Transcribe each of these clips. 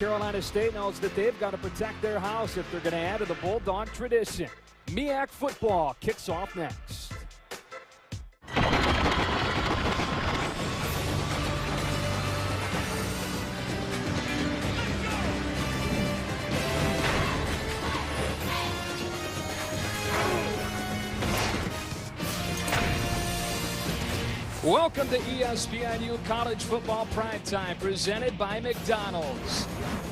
Carolina State knows that they've got to protect their house if they're going to add to the Bulldog tradition. MEAC football kicks off next. Welcome to ESPNU College Football Primetime, presented by McDonald's.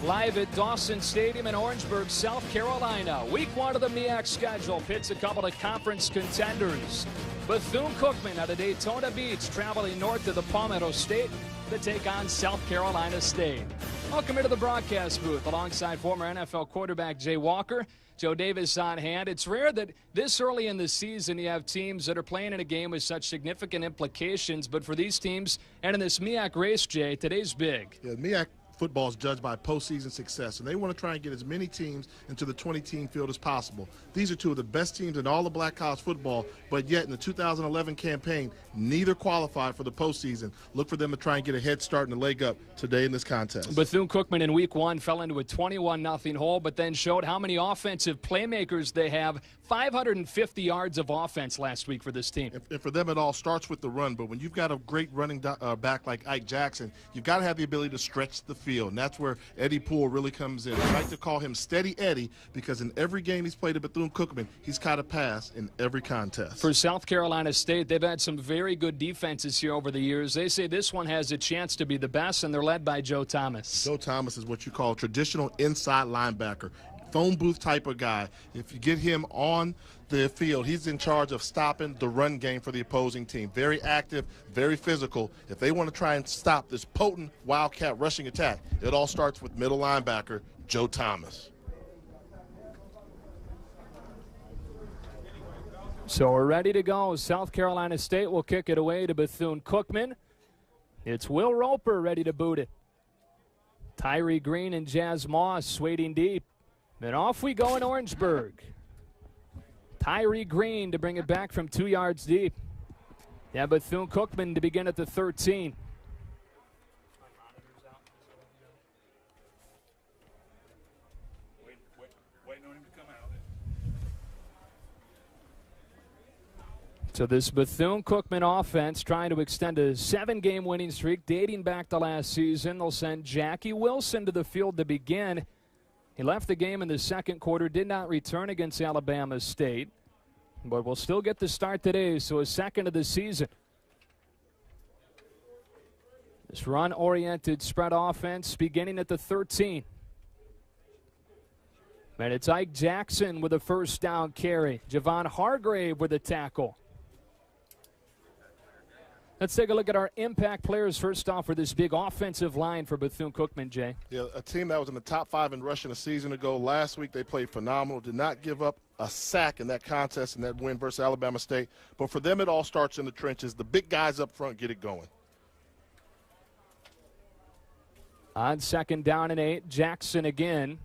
Live at Dawson Stadium in Orangeburg, South Carolina. Week 1 of the MEAC schedule pits a couple of conference contenders. Bethune Cookman out of Daytona Beach, traveling north to the Palmetto State to take on South Carolina State. Welcome into the broadcast booth alongside former NFL quarterback Jay Walker. Joe Davis on hand. It's rare that this early in the season you have teams that are playing in a game with such significant implications, but for these teams and in this MEAC race, Jay, today's big. Yeah, MEAC football is judged by postseason success, and they want to try and get as many teams into the 20-team field as possible. These are two of the best teams in all of black college football, but yet in the 2011 campaign, neither qualified for the postseason. Look for them to try and get a head start and a leg up today in this contest. Bethune Cookman in week 1 fell into a 21-0 hole, but then showed how many offensive playmakers they have. 550 yards of offense last week for this team. And for them, it all starts with the run, but when you've got a great running back like Ike Jackson, you've got to have the ability to stretch the field, and that's where Eddie Poole really comes in. I like to call him Steady Eddie because in every game he's played at Bethune-Cookman, he's caught a pass in every contest. For South Carolina State, they've had some very good defenses here over the years. They say this one has a chance to be the best, and they're led by Joe Thomas. Joe Thomas is what you call a traditional inside linebacker. Phone booth type of guy. If you get him on the field, he's in charge of stopping the run game for the opposing team. Very active, very physical. If they want to try and stop this potent Wildcat rushing attack, it all starts with middle linebacker Joe Thomas. So we're ready to go. South Carolina State will kick it away to Bethune-Cookman. It's Will Roper ready to boot it. Tyree Green and Jazz Moss waiting deep. And off we go in Orangeburg. Tyree Green to bring it back from 2 yards deep. Yeah, Bethune-Cookman to begin at the 13. Waiting on him to come out. So this Bethune-Cookman offense trying to extend a 7-game winning streak dating back to last season. They'll send Jackie Wilson to the field to begin. He left the game in the second quarter, did not return against Alabama State, but will still get the start today, so a second of the season. This run-oriented spread offense beginning at the 13. And it's Ike Jackson with a first down carry. Javon Hargrave with a tackle. Let's take a look at our impact players first off for this big offensive line for Bethune-Cookman, Jay. Yeah, a team that was in the top 5 in rushing a season ago. Last week they played phenomenal, did not give up a sack in that contest in that win versus Alabama State. But for them, it all starts in the trenches. The big guys up front get it going. On second down and 8, Jackson again.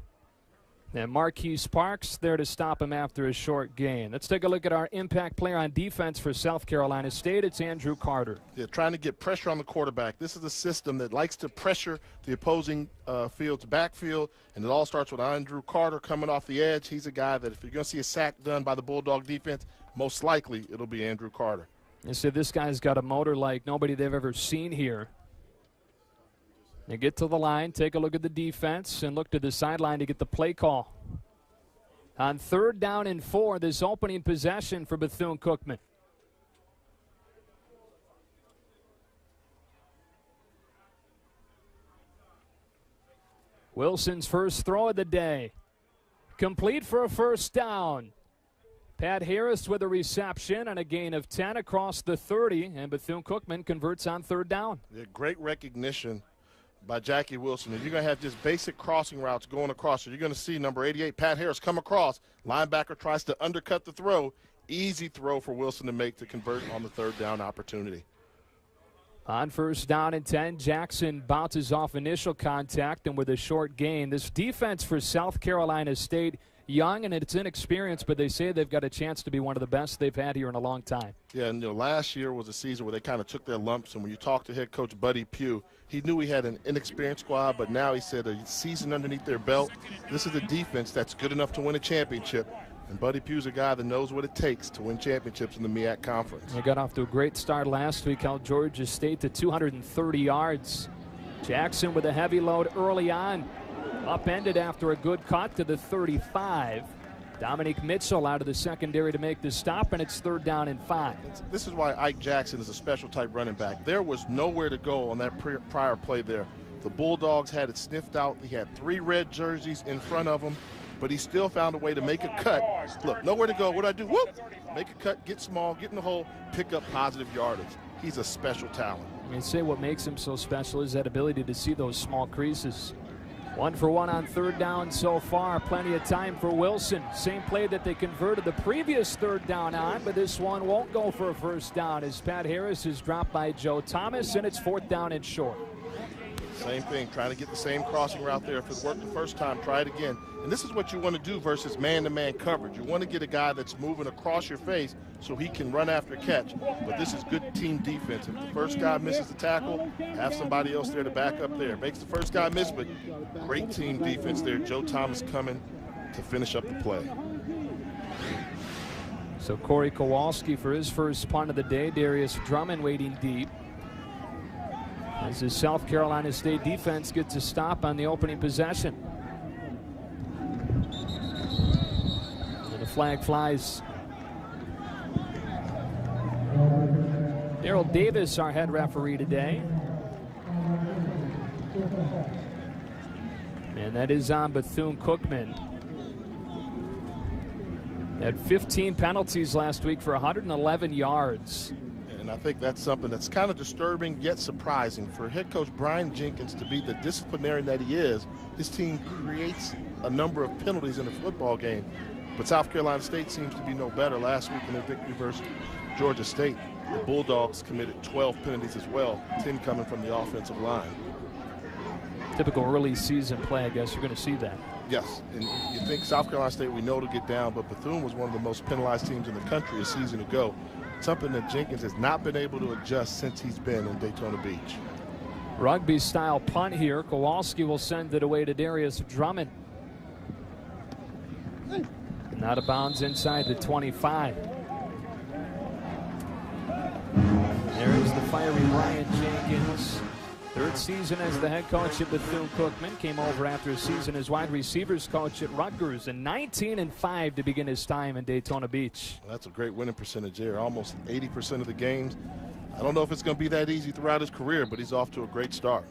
And Marquise Parks there to stop him after a short gain. Let's take a look at our impact player on defense for South Carolina State. It's Andrew Carter. Yeah, trying to get pressure on the quarterback. This is a system that likes to pressure the opposing field's backfield, and it all starts with Andrew Carter coming off the edge. He's a guy that if you're going to see a sack done by the Bulldog defense, most likely it'll be Andrew Carter. And so this guy's got a motor like nobody they've ever seen here. They get to the line, take a look at the defense, and look to the sideline to get the play call. On third down and 4, this opening possession for Bethune-Cookman. Wilson's first throw of the day. Complete for a first down. Pat Harris with a reception and a gain of 10 across the 30, and Bethune-Cookman converts on third down. Yeah, great recognition by Jackie Wilson. If you're going to have just basic crossing routes going across, so you're going to see number 88, Pat Harris, come across. Linebacker tries to undercut the throw. Easy throw for Wilson to make to convert on the third down opportunity. On first down and 10, Jackson bounces off initial contact and with a short gain. This defense for South Carolina State young and it's inexperienced, but they say they've got a chance to be one of the best they've had here in a long time. Yeah, and last year was a season where they kind of took their lumps, and when you talk to head coach Buddy Pugh, he knew he had an inexperienced squad, but now he said a season underneath their belt, this is a defense that's good enough to win a championship. And Buddy Pugh's a guy that knows what it takes to win championships in the MEAC Conference. They got off to a great start last week, held Georgia State to 230 yards. Jackson with a heavy load early on. Upended after a good cut to the 35. Dominique Mitchell out of the secondary to make the stop, and it's 3rd down and 5. This is why Ike Jackson is a special type running back. There was nowhere to go on that prior play there. The Bulldogs had it sniffed out. He had 3 red jerseys in front of him, but he still found a way to make a cut. Look, nowhere to go. What do I do? Whoop! Make a cut, get small, get in the hole, pick up positive yardage. He's a special talent. I mean, say what makes him so special is that ability to see those small creases. 1 for 1 on 3rd down so far. Plenty of time for Wilson. Same play that they converted the previous 3rd down on, but this one won't go for a 1st down as Pat Harris is dropped by Joe Thomas, and it's 4th down and short. Same thing, trying to get the same crossing route there. If it worked the first time, try it again. And this is what you want to do versus man-to-man coverage. You want to get a guy that's moving across your face so he can run after catch. But this is good team defense. If the first guy misses the tackle, have somebody else there to back up there. Makes the first guy miss, but great team defense there. Joe Thomas coming to finish up the play. So Corey Kowalski for his first punt of the day. Darius Drummond waiting deep. As the South Carolina State defense gets a stop on the opening possession. And the flag flies. Daryl Davis, our head referee today. And that is on Bethune Cookman. Had 15 penalties last week for 111 yards. And I think that's something that's kind of disturbing yet surprising. For head coach Brian Jenkins to be the disciplinarian that he is, his team creates a number of penalties in a football game. But South Carolina State seems to be no better. Last week in their victory versus Georgia State, the Bulldogs committed 12 penalties as well, 10 coming from the offensive line. Typical early season play, I guess you're going to see that. Yes, and you think South Carolina State, we know to get down, but Bethune was one of the most penalized teams in the country a season ago. Something that Jenkins has not been able to adjust since he's been in Daytona Beach. Rugby style punt here. Kowalski will send it away to Darius Drummond. And out of bounds inside the 25. There is the fiery Brian Jenkins. 3rd season as the head coach at Bethune Cookman. Came over after a season as wide receivers coach at Rutgers, and 19-5 to begin his time in Daytona Beach. Well, that's a great winning percentage there, almost 80% of the games. I don't know if it's going to be that easy throughout his career, but he's off to a great start.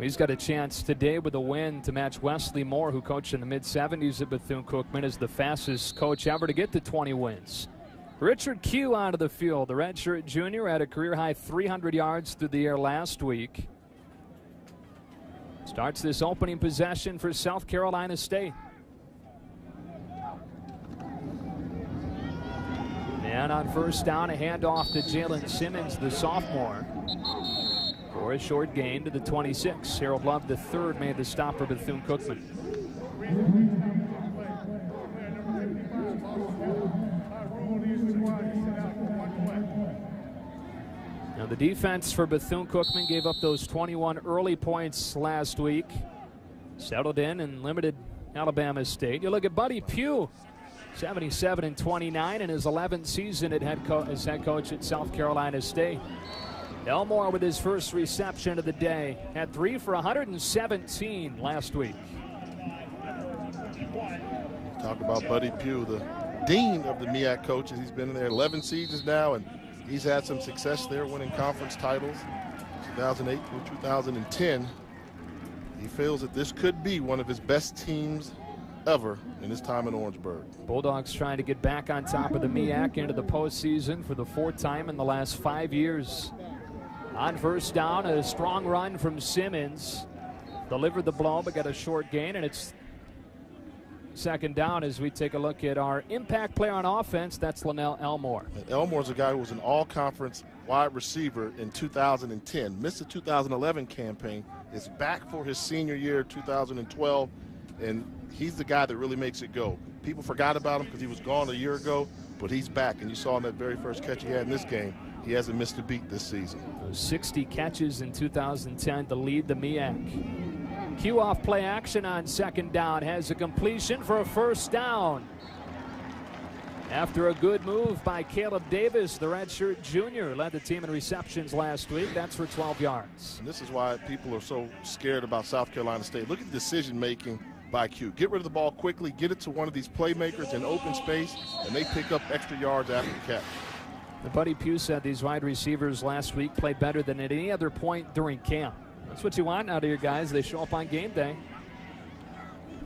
He's got a chance today with a win to match Wesley Moore, who coached in the mid-70s at Bethune-Cookman, as the fastest coach ever to get to 20 wins. Richard Q out of the field. The redshirt junior had a career-high 300 yards through the air last week. Starts this opening possession for South Carolina State. And on 1st down, a handoff to Jalen Simmons, the sophomore, for a short gain to the 26. Harold Love III made the stop for Bethune-Cookman. Now the defense for Bethune-Cookman gave up those 21 early points last week. Settled in and limited Alabama State. You look at Buddy Pugh, 77-29 in his 11th season as head coach at South Carolina State. Elmore with his first reception of the day. Had 3 for 117 last week. Talk about Buddy Pugh, the dean of the MEAC coaches. He's been in there 11 seasons now, and he's had some success there, winning conference titles 2008 through 2010. He feels that this could be one of his best teams ever in his time in Orangeburg. Bulldogs trying to get back on top of the MEAC into the postseason for the 4th time in the last 5 years. On 1st down, a strong run from Simmons. Delivered the blow, but got a short gain, and it's 2nd down as we take a look at our impact player on offense. That's Linnell Elmore. And Elmore's a guy who was an all-conference wide receiver in 2010. Missed the 2011 campaign. Is back for his senior year, 2012. and he's the guy that really makes it go. People forgot about him because he was gone a year ago, but he's back, and you saw in that very first catch he had in this game, he hasn't missed a beat this season. 60 catches in 2010 to lead the MEAC. Cue off play action on second down, has a completion for a first down. After a good move by Caleb Davis, the redshirt junior led the team in receptions last week. That's for 12 yards. And this is why people are so scared about South Carolina State. Look at the decision-making by Q. Get rid of the ball quickly, get it to one of these playmakers in open space, and they pick up extra yards after the catch. Buddy Pugh said these wide receivers last week played better than at any other point during camp. That's what you want out of your guys. They show up on game day.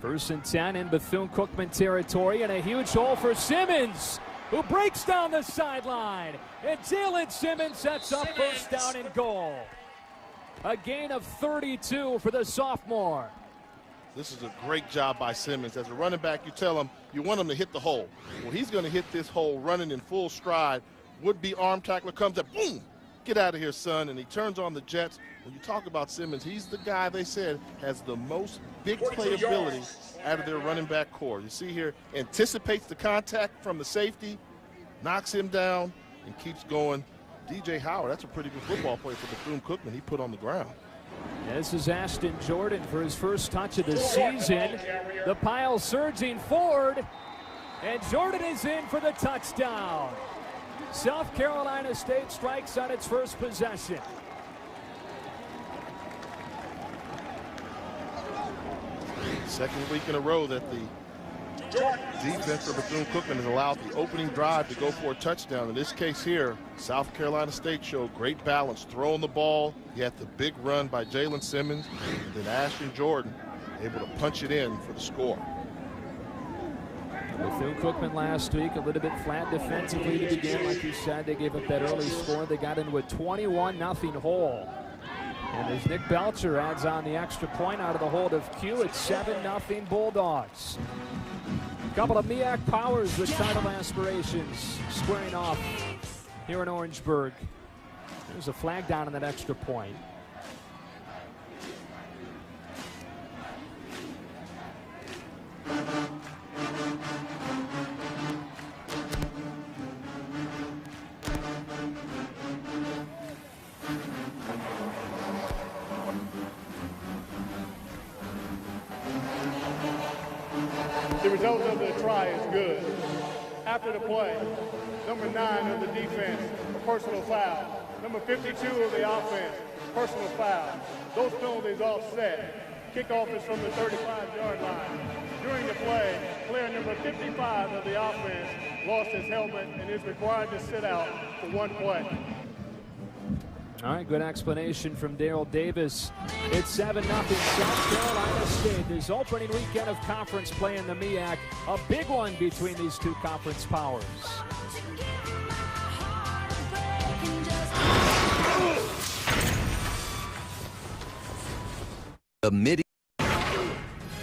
1st and 10 in Bethune Cookman territory, and a huge hole for Simmons, who breaks down the sideline. And Jalen Simmons sets up first down and goal. A gain of 32 for the sophomore. This is a great job by Simmons. As a running back, you tell him you want him to hit the hole. Well, he's going to hit this hole running in full stride. Would-be arm tackler comes up, boom, get out of here, son, and he turns on the jets. When you talk about Simmons, he's the guy they said has the most big playability out of their running back core. You see here, anticipates the contact from the safety, knocks him down, and keeps going. DJ Howard, that's a pretty good football play for Bethune Cookman. He put on the ground. This is Ashton Jordan for his first touch of the season. The pile surging forward, and Jordan is in for the touchdown. South Carolina State strikes on its first possession. Second week in a row that the defense for Bethune-Cookman has allowed the opening drive to go for a touchdown. In this case here, South Carolina State showed great balance, throwing the ball. You had the big run by Jalen Simmons, and then Ashton Jordan able to punch it in for the score. Bethune-Cookman last week a little bit flat defensively to begin. Like you said, they gave up that early score. They got into a 21-0 hole. And as Nick Belcher adds on the extra point out of the hold of Q, it's 7-0 Bulldogs. A couple of MEAC powers with title aspirations squaring off here in Orangeburg. There's a flag down on that extra point. The result of the try is good. After the play, number 9 of the defense, a personal foul. Number 52 of the offense, personal foul. Those penalties offset. Kickoff is from the 35-yard line. During the play, player number 55 of the offense lost his helmet and is required to sit out for one play. All right, good explanation from Daryl Davis. It's 7-0 South Carolina State. This opening weekend of conference play in the MEAC, a big one between these two conference powers.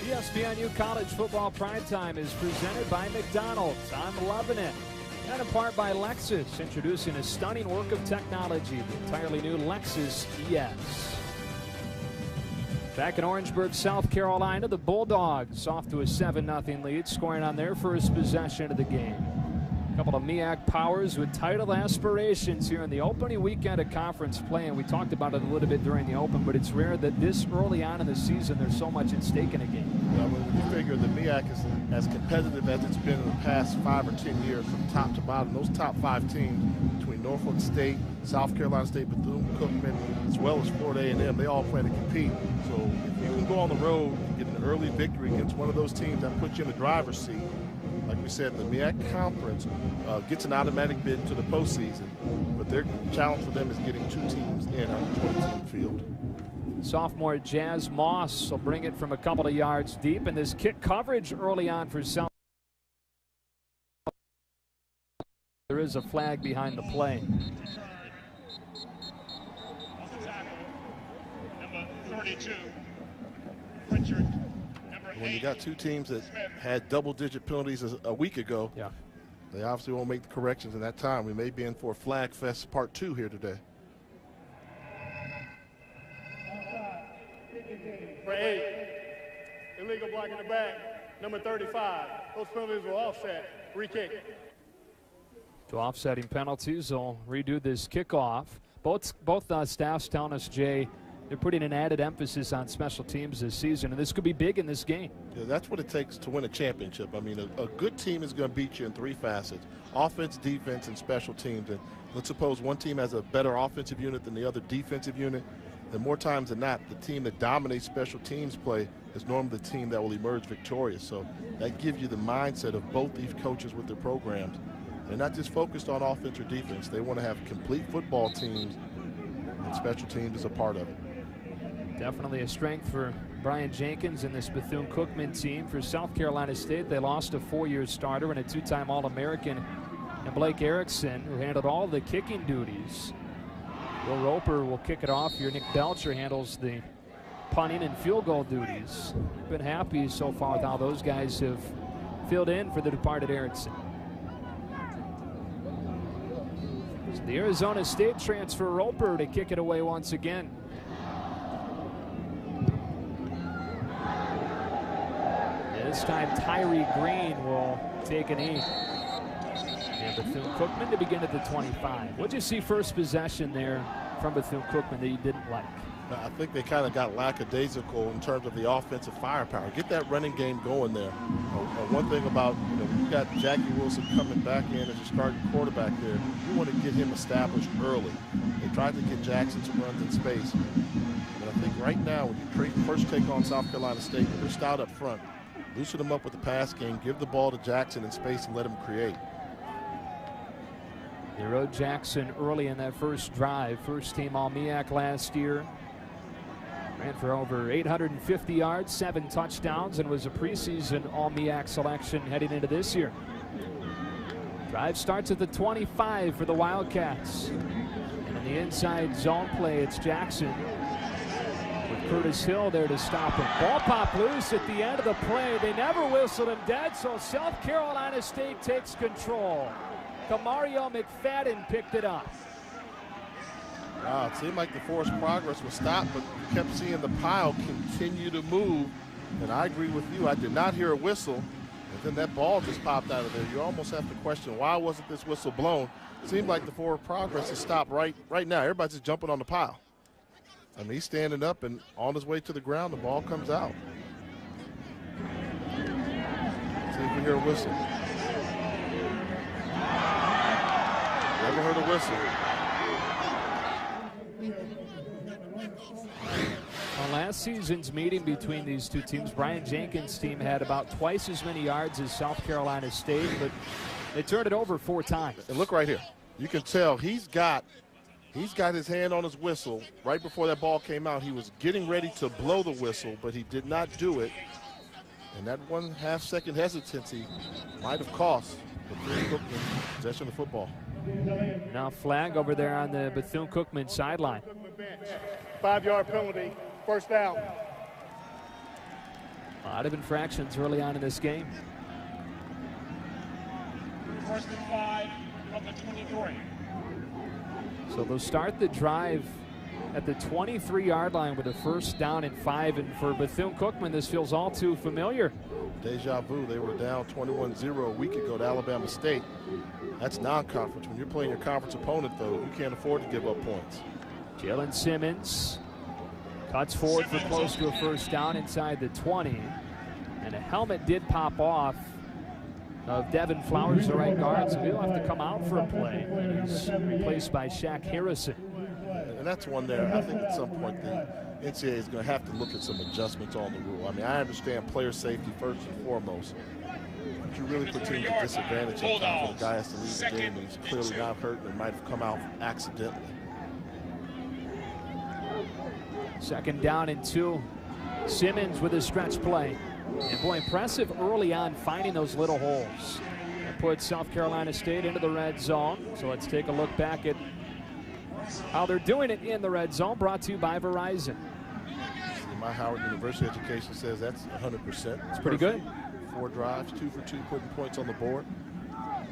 ESPNU College Football Primetime is presented by McDonald's. I'm loving it. And in part by Lexus, introducing a stunning work of technology, the entirely new Lexus ES. Back in Orangeburg, South Carolina, the Bulldogs off to a 7-0 lead, scoring on their first possession of the game. A couple of MEAC powers with title aspirations here in the opening weekend of conference play, and we talked about it a little bit during the open, but it's rare that this early on in the season there's so much at stake in a game. Well, when you figure the MEAC is as competitive as it's been in the past 5 or 10 years from top to bottom, those top 5 teams between Norfolk State, South Carolina State, Bethune-Cookman, as well as Florida A&M, they all plan to compete. So if you can go on the road and get an early victory against one of those teams that puts you in the driver's seat, like we said, the MEAC Conference gets an automatic bid to the postseason, but their challenge for them is getting 2 teams in on the 20-team field. Sophomore Jazz Moss will bring it from a couple of yards deep, and this kick coverage early on for South. There is a flag behind the play. Number 32, Richard. When you got 2 teams that had double-digit penalties a week ago, Yeah. they obviously won't make the corrections in that time. We may be in for a Flag Fest Part 2 here today. For 8, illegal block in the back, number 35. Those penalties will offset. Free kick. To offsetting penalties, they'll redo this kickoff. Both staffs telling us, Jay, they're putting an added emphasis on special teams this season, and this could be big in this game. Yeah, that's what it takes to win a championship. I mean, a good team is going to beat you in 3 facets: offense, defense, and special teams. And let's suppose one team has a better offensive unit than the other defensive unit. Then more times than not, the team that dominates special teams play is normally the team that will emerge victorious. So that gives you the mindset of both these coaches with their programs. They're not just focused on offense or defense. They want to have complete football teams, and special teams is a part of it. Definitely a strength for Brian Jenkins and this Bethune Cookman team. For South Carolina State, they lost a 4-year starter and a 2-time All-American, and Blake Erickson, who handled all the kicking duties. Will Roper will kick it off here. Nick Belcher handles the punting and field goal duties. Been happy so far with how those guys have filled in for the departed Erickson. So the Arizona State transfer, Roper, to kick it away once again. This time Tyree Green will take a knee. And Bethune Cookman to begin at the 25. What'd you see first possession there from Bethune Cookman that you didn't like? I think they kind of got lackadaisical in terms of the offensive firepower. Get that running game going there. One thing about, when you got Jackie Wilson coming back in as your starting quarterback there, you want to get him established early. They tried to get Jackson some runs in space. But I think right now, when you first take on South Carolina State, when they're stout up front, loosen them up with the pass game, give the ball to Jackson in space and let him create. They rode Jackson early in that first drive. First team All-MEAC last year. Ran for over 850 yards, 7 touchdowns, and was a preseason All-MEAC selection heading into this year. Drive starts at the 25 for the Wildcats. And in the inside zone play, it's Jackson with Curtis Hill there to stop him. Ball popped loose at the end of the play. They never whistled him dead, so South Carolina State takes control. Kamario McFadden picked it up. Wow, it seemed like the forced progress was stopped, but you kept seeing the pile continue to move. And I agree with you. I did not hear a whistle, and then that ball just popped out of there. You almost have to question, why wasn't this whistle blown? It seemed like the forward progress has stopped right now. Everybody's just jumping on the pile. I mean, he's standing up, and on his way to the ground, the ball comes out. See if we hear a whistle. Never heard a whistle. On last season's meeting between these two teams, Brian Jenkins' team had about twice as many yards as South Carolina State, but they turned it over 4 times. And look right here. You can tell he's got his hand on his whistle. Right before that ball came out, he was getting ready to blow the whistle, but he did not do it. And that 1/2 second hesitancy might have cost Bethune Cookman possession of the football. Now flag over there on the Bethune Cookman sideline. 5-yard penalty, first down. A lot of infractions early on in this game. First and 5 from the 23. So they'll start the drive at the 23-yard line with a first down and 5. And for Bethune Cookman, this feels all too familiar. Deja vu. They were down 21-0 a week ago to Alabama State. That's non-conference. When you're playing your conference opponent, though, you can't afford to give up points. Jalen Simmons cuts forward for close to a first down inside the 20. And a helmet did pop off of Devin Flowers, the right guard, so he'll have to come out for a play. He's replaced by Shaq Harrison. And that's one there. I think at some point the NCAA is going to have to look at some adjustments on the rule. I mean, I understand player safety first and foremost. But you really put teams at disadvantage sometimes when the guy has to leave the game and he's clearly not hurt and might have come out accidentally. Second down and 2. Simmons with a stretch play. And boy, impressive early on finding those little holes. That put South Carolina State into the red zone. So let's take a look back at how they're doing it in the red zone, brought to you by Verizon. My Howard University education says that's 100%. It's pretty good. 4 drives, 2 for 2, putting points on the board. I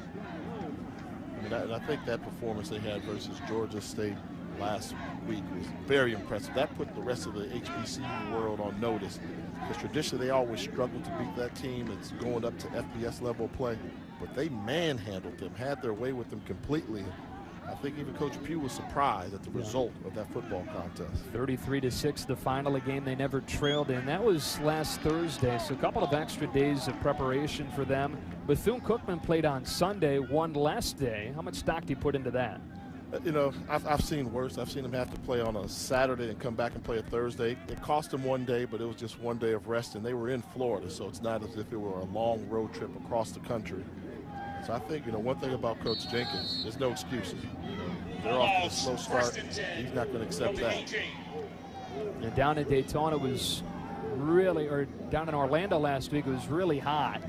mean, I think that performance they had versus Georgia State last week was very impressive. That put the rest of the HBCU world on notice, because traditionally they always struggle to beat that team that's going up to FBS level play, but they manhandled them, had their way with them completely. I think even Coach Pugh was surprised at the result of that football contest. 33-6, the final, a game they never trailed in. That was last Thursday, so a couple of extra days of preparation for them. Bethune Cookman played on Sunday, one less day. How much stock do you put into that? You know, I've seen worse. I've seen them have to play on a Saturday and come back and play a Thursday. It cost them one day, but it was just one day of rest, and they were in Florida, so it's not as if it were a long road trip across the country. So I think, you know, one thing about Coach Jenkins, there's no excuses. You know, they're off to a slow start. He's not going to accept that. And down in Daytona was really, or down in Orlando last week, it was really hot.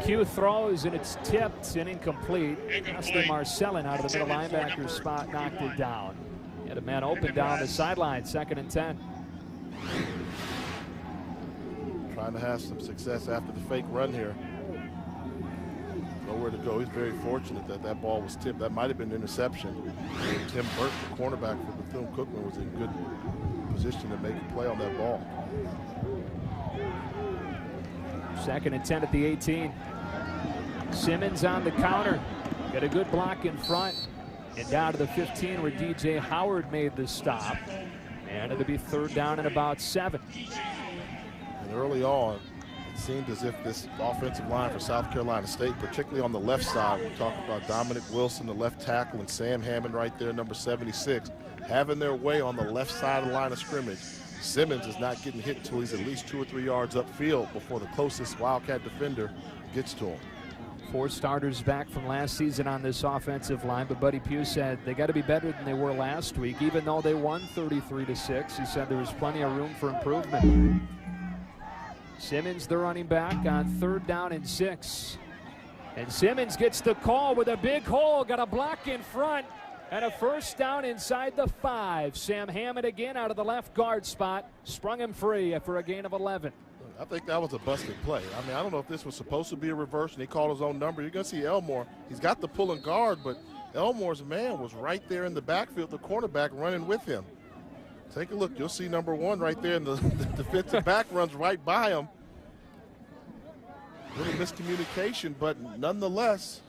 Q throws, and it's tipped and incomplete. Wesley Marcellin out of the middle linebacker spot knocked it down. He had a man open down the sideline, 2nd and 10. Trying to have some success after the fake run here. Nowhere to go. He's very fortunate that that ball was tipped. That might have been an interception. And Tim Burke, the cornerback for Bethune Cookman, was in good position to make a play on that ball. 2nd and 10 at the 18. Simmons on the counter. Got a good block in front. And down to the 15 where DJ Howard made the stop. And it'll be 3rd down and about 7. And early on, it seemed as if this offensive line for South Carolina State, particularly on the left side, we talked about Dominic Wilson, the left tackle, and Sam Hammond right there, number 76, having their way on the left side of the line of scrimmage. Simmons is not getting hit until he's at least 2 or 3 yards upfield before the closest Wildcat defender gets to him. 4 starters back from last season on this offensive line, but Buddy Pugh said they got to be better than they were last week, even though they won 33-6. He said there was plenty of room for improvement. Simmons, the running back, on 3rd down and 6. And Simmons gets the call with a big hole, got a block in front, and a 1st down inside the 5. Sam Hammond again out of the left guard spot, sprung him free for a gain of 11. I think that was a busted play. I mean, I don't know if this was supposed to be a reverse and he called his own number. You're going to see Elmore. He's got the pulling guard, but Elmore's man was right there in the backfield, the cornerback running with him. Take a look. You'll see number 1 right there, and the defensive back runs right by him. Little miscommunication, but nonetheless,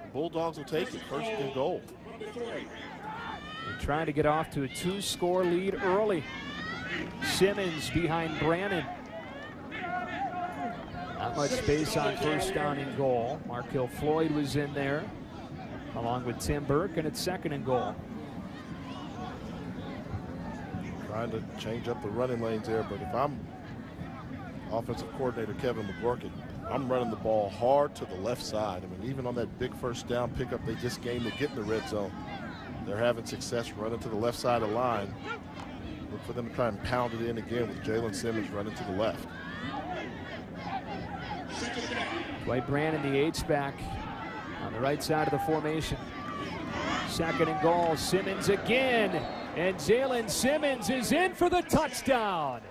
the Bulldogs will take it. 1st and goal. They're trying to get off to a 2-score lead early. Simmons behind Brannon. Not much space on 1st down and goal. Markel Floyd was in there, along with Tim Burke, and it's 2nd and goal. Trying to change up the running lanes there, but if I'm offensive coordinator Kevin McGorkin, I'm running the ball hard to the left side. I mean, even on that big 1st down pickup they just gained to get in the red zone, they're having success running to the left side of the line. Look for them to try and pound it in again with Jalen Simmons running to the left. Dwight Brannon, the H-back, on the right side of the formation. 2nd and goal, Simmons again, and Jalen Simmons is in for the touchdown.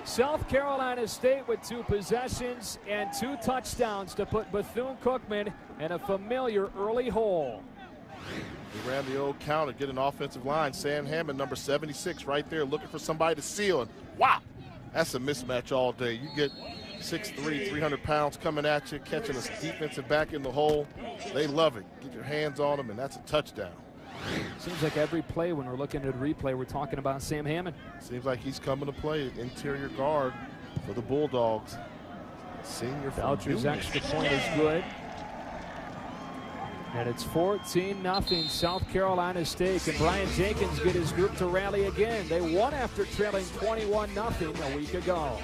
South Carolina State with 2 possessions and 2 touchdowns to put Bethune-Cookman in a familiar early hole. He ran the old counter, get an offensive line. Sam Hammond, number 76, right there, looking for somebody to seal. And wow, that's a mismatch all day. You get 6'3", 300 pounds coming at you, catching a defensive back in the hole. They love it. Get your hands on them, and that's a touchdown. Seems like every play when we're looking at a replay, we're talking about Sam Hammond. Seems like he's coming to play interior guard for the Bulldogs. Senior from Belcher's extra point is good. And it's 14-0 South Carolina State. Can Brian Jenkins get his group to rally again? They won after trailing 21-0 a week ago.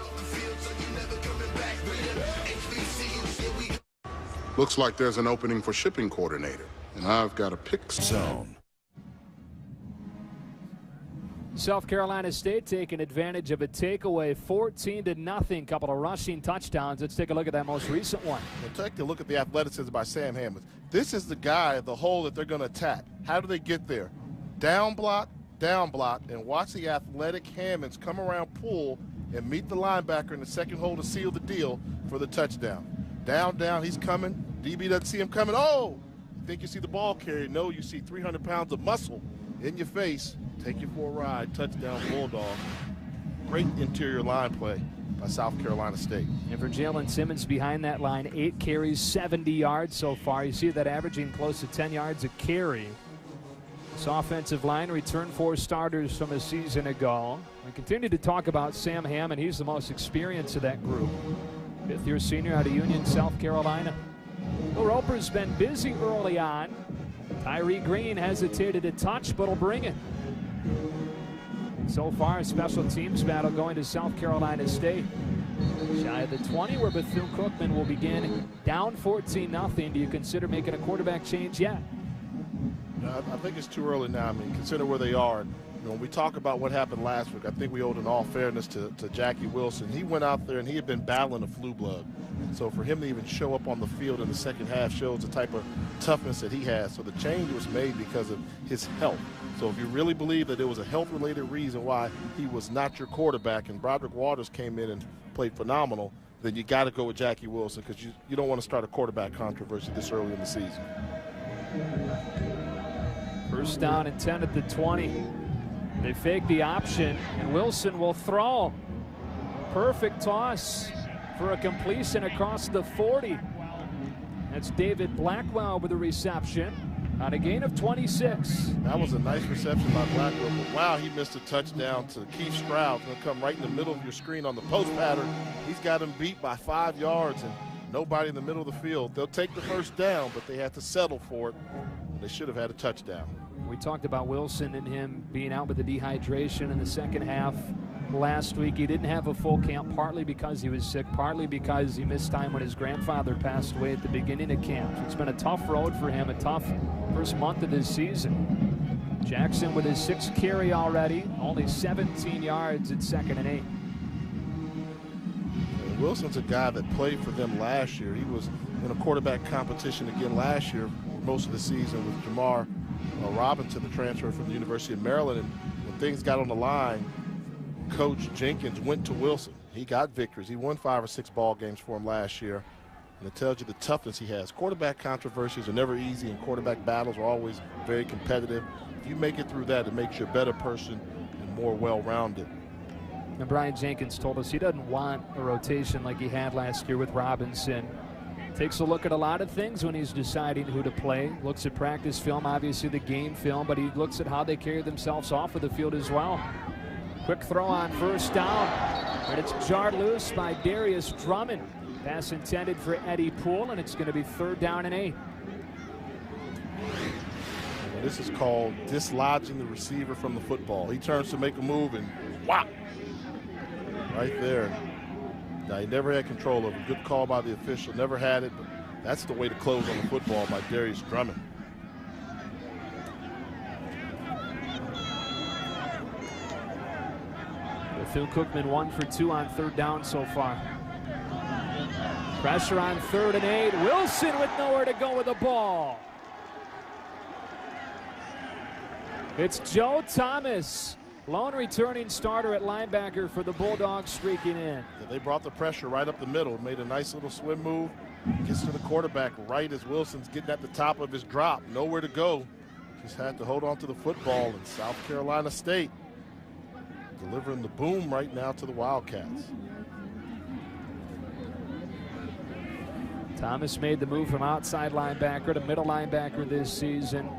Looks like there's an opening for shipping coordinator, and I've got a pick zone. South Carolina State taking advantage of a takeaway, 14-0. Couple of rushing touchdowns. Let's take a look at that most recent one. Well, take a look at the athleticism by Sam Hammond. This is the guy, the hole that they're going to attack. How do they get there? Down block, and watch the athletic Hammonds come around, pull, and meet the linebacker in the second hole to seal the deal for the touchdown. Down, he's coming. DB doesn't see him coming. Oh! You think you see the ball carrier? No, you see 300 pounds of muscle in your face, take you for a ride, touchdown Bulldog. Great interior line play by South Carolina State. And for Jalen Simmons behind that line, 8 carries, 70 yards so far. You see that averaging close to 10 yards a carry. This offensive line returned 4 starters from a season ago. We continue to talk about Sam Hammond. He's the most experienced of that group. 5th-year senior out of Union, South Carolina. Bill Roper's been busy early on. Tyree Green hesitated a touch, but will bring it. So far, a special teams battle going to South Carolina State. Shy of the 20, where Bethune Cookman will begin down 14-0. Do you consider making a quarterback change yet? I think it's too early now. I mean, consider where they are. When we talk about what happened last week, I think we owed in all fairness to Jackie Wilson. He went out there and he had been battling a flu bug. So for him to even show up on the field in the second half shows the type of toughness that he has. So the change was made because of his health. So if you really believe that there was a health-related reason why he was not your quarterback and Broderick Waters came in and played phenomenal, then you got to go with Jackie Wilson, because you don't want to start a quarterback controversy this early in the season. First down and 10 at the 20. They fake the option, and Wilson will throw. Perfect toss for a completion across the 40. That's David Blackwell with a reception on a gain of 26. That was a nice reception by Blackwell, but wow, he missed a touchdown to Keith Stroud. Going to come right in the middle of your screen on the post pattern. He's got him beat by 5 yards and nobody in the middle of the field. They'll take the first down, but they had to settle for it. They should have had a touchdown. We talked about Wilson and him being out with the dehydration in the second half last week. He didn't have a full camp, partly because he was sick, partly because he missed time when his grandfather passed away at the beginning of camp. It's been a tough road for him, a tough first month of this season. Jackson with his 6th carry already, only 17 yards at 2nd and 8. Wilson's a guy that played for them last year. He was in a quarterback competition again last year, most of the season, with Jamar Robinson, the transfer from the University of Maryland. And when things got on the line, Coach Jenkins went to Wilson. He got victories. He won 5 or 6 ball games for him last year. And it tells you the toughness he has. Quarterback controversies are never easy, and quarterback battles are always very competitive. If you make it through that, it makes you a better person and more well-rounded. And Brian Jenkins told us he doesn't want a rotation like he had last year with Robinson. Takes a look at a lot of things when he's deciding who to play. Looks at practice film, obviously the game film, but he looks at how they carry themselves off of the field as well. Quick throw on first down, and it's jarred loose by Darius Drummond. Pass intended for Eddie Poole, and it's going to be 3rd down and 8. This is called dislodging the receiver from the football. He turns to make a move, and whop! Right there. Now, he never had control of it. Good call by the official. Never had it, but that's the way to close on the football by Darius Drummond. Bethune Cookman 1 for 2 on 3rd down so far. Pressure on 3rd and 8. Wilson with nowhere to go with the ball. It's Joe Thomas, lone returning starter at linebacker for the Bulldogs, streaking in. They brought the pressure right up the middle, made a nice little swim move, gets to the quarterback right as Wilson's getting at the top of his drop. Nowhere to go. Just had to hold on to the football, and South Carolina State delivering the boom right now to the Wildcats. Thomas made the move from outside linebacker to middle linebacker this season.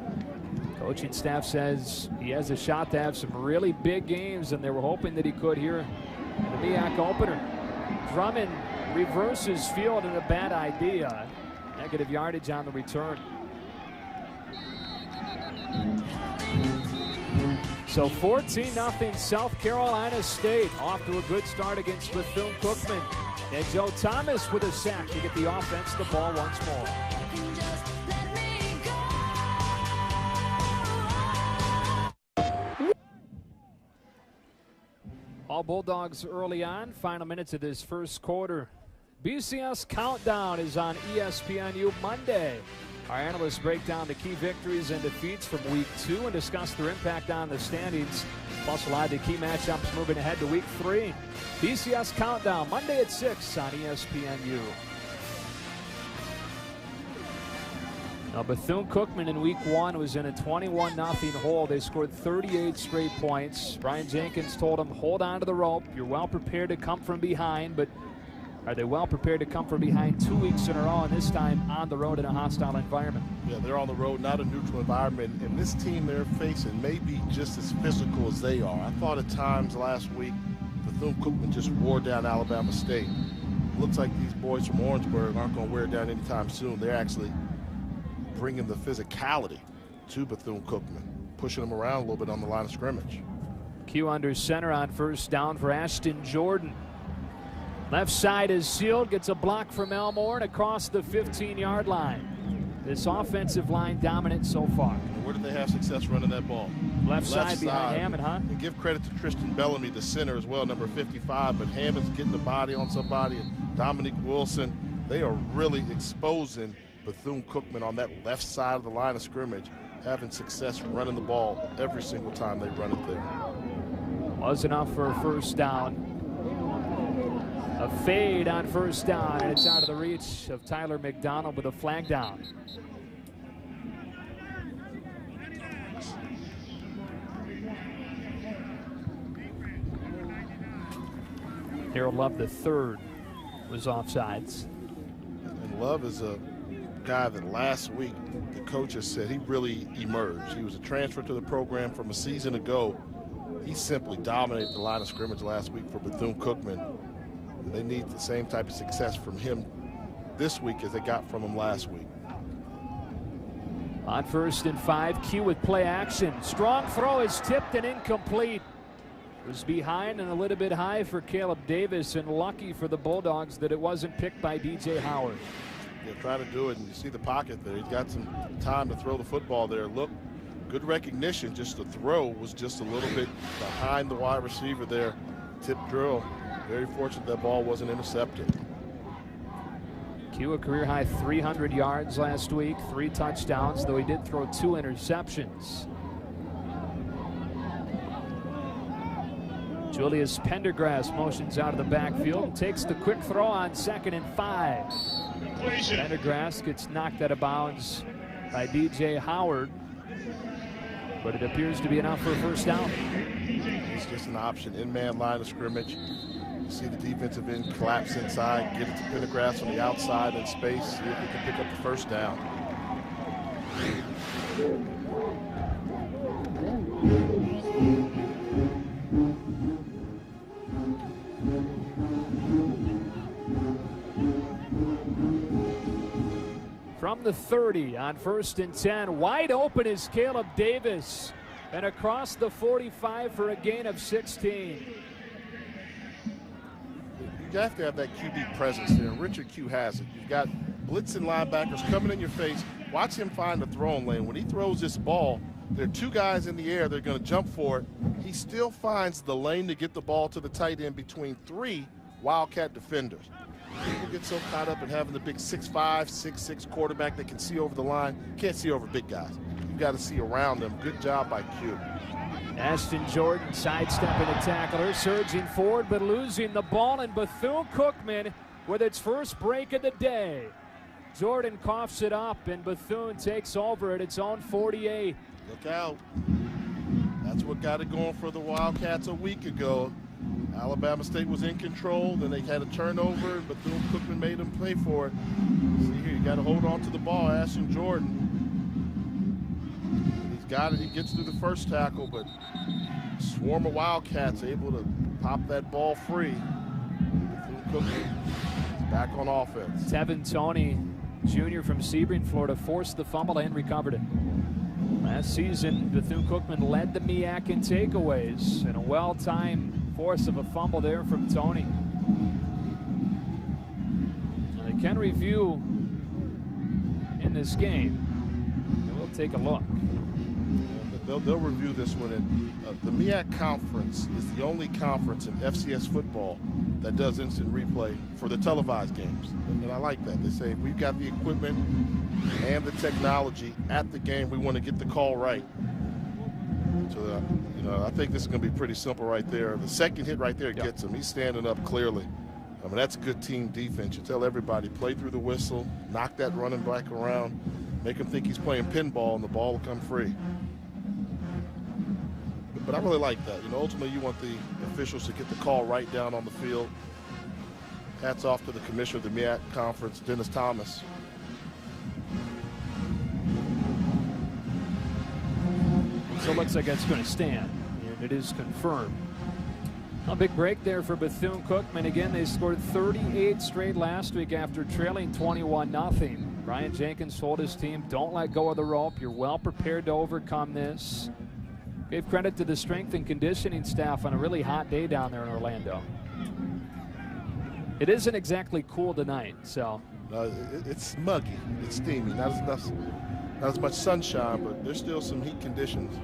Coaching staff says he has a shot to have some really big games, and they were hoping that he could here in the MEAC opener. Drummond reverses field, and a bad idea. Negative yardage on the return. So 14-0 South Carolina State, off to a good start against Bethune Cookman. And Joe Thomas with a sack to get the offense the ball once more. All Bulldogs early on, final minutes of this first quarter. BCS Countdown is on ESPNU Monday. Our analysts break down the key victories and defeats from Week 2 and discuss their impact on the standings. Plus, we'll add the key matchups moving ahead to Week 3. BCS Countdown, Monday at 6 on ESPNU. Now, Bethune Cookman in week 1 was in a 21-0 hole. They scored 38 straight points. Brian Jenkins told them, hold on to the rope. You're well prepared to come from behind, but are they well prepared to come from behind 2 weeks in a row, and this time on the road in a hostile environment? Yeah, they're on the road, not a neutral environment, and this team they're facing may be just as physical as they are. I thought at times last week Bethune Cookman just wore down Alabama State. Looks like these boys from Orangeburg aren't going to wear it down anytime soon. They're actually bringing the physicality to Bethune-Cookman, pushing them around a little bit on the line of scrimmage. Q under center on first down for Ashton Jordan. Left side is sealed, gets a block from Elmore and across the 15-yard line. This offensive line dominant so far. Where did they have success running that ball? Left side behind Hammond, huh? And give credit to Tristan Bellamy, the center as well, number 55, but Hammond's getting the body on somebody, and Dominique Wilson, they are really exposing Bethune-Cookman on that left side of the line of scrimmage, having success running the ball every single time they run it there. Was enough for a first down. A fade on first down, and it's out of the reach of Tyler McDonald with a flag down. Harold Love III was offsides. And Love is a guy that last week the coaches said he really emerged. He was a transfer to the program from a season ago. He simply dominated the line of scrimmage last week for Bethune-Cookman. They need the same type of success from him this week as they got from him last week. On 1st and 5, Q with play action. Strong throw is tipped and incomplete. It was behind and a little bit high for Caleb Davis, and lucky for the Bulldogs that it wasn't picked by DJ Howard. Yeah, trying to do it, and you see the pocket there. He's got some time to throw the football there. Look, good recognition. Just the throw was just a little bit behind the wide receiver there. Tip drill. Very fortunate that ball wasn't intercepted. Q a career high 300 yards last week, 3 touchdowns, though he did throw 2 interceptions. Julius Pendergrass motions out of the backfield and takes the quick throw on 2nd and 5. Pendergrass gets knocked out of bounds by DJ Howard, but it appears to be enough for a first down. It's just an option, in-man line of scrimmage. You see the defensive end collapse inside, get it to Pendergrass on the outside in space, see if we can pick up the first down. From the 30 on 1st and 10, wide open is Caleb Davis, and across the 45 for a gain of 16. You have to have that QB presence there. Richard Q has it. You've got blitzing linebackers coming in your face. Watch him find the throwing lane. When he throws this ball, there are 2 guys in the air. They're going to jump for it. He still finds the lane to get the ball to the tight end between 3 Wildcat defenders. People get so caught up in having the big 6'5", 6'6" quarterback that can see over the line. Can't see over big guys. You've got to see around them. Good job by Q. Ashton Jordan sidestepping a tackler, surging forward but losing the ball, and Bethune-Cookman with its first break of the day. Jordan coughs it up, and Bethune takes over at its own 48. Look out. That's what got it going for the Wildcats a week ago. Alabama State was in control, then they had a turnover, and Bethune-Cookman made them pay for it. See here, you got to hold on to the ball, Ashton Jordan. He's got it, he gets through the first tackle, but swarm of Wildcats able to pop that ball free. Bethune-Cookman back on offense. Tevin Toney, junior from Sebring, Florida, forced the fumble and recovered it. Last season, Bethune-Cookman led the MEAC in takeaways, and a well-timed force of a fumble there from Toney. Now they can review in this game, and we'll take a look. They'll review this one. The MEAC conference is the only conference in FCS football that does instant replay for the televised games. And I like that. They say, we've got the equipment and the technology at the game. We want to get the call right. So, I think this is going to be pretty simple right there. The second hit right there gets him. He's standing up clearly. I mean, that's a good team defense. You tell everybody, play through the whistle, knock that running back around. make him think he's playing pinball, and the ball will come free. But I really like that. You know, ultimately you want the officials to get the call right down on the field. Hats off to the commissioner of the MEAC Conference, Dennis Thomas. So it looks like it's going to stand, and it is confirmed. A big break there for Bethune-Cookman. Again, they scored 38 straight last week after trailing 21-0. Brian Jenkins told his team, don't let go of the rope. You're well prepared to overcome this. Gave credit to the strength and conditioning staff on a really hot day down there in Orlando. It isn't exactly cool tonight, so. It's muggy, it's steamy, not as much sunshine, but there's still some heat conditions.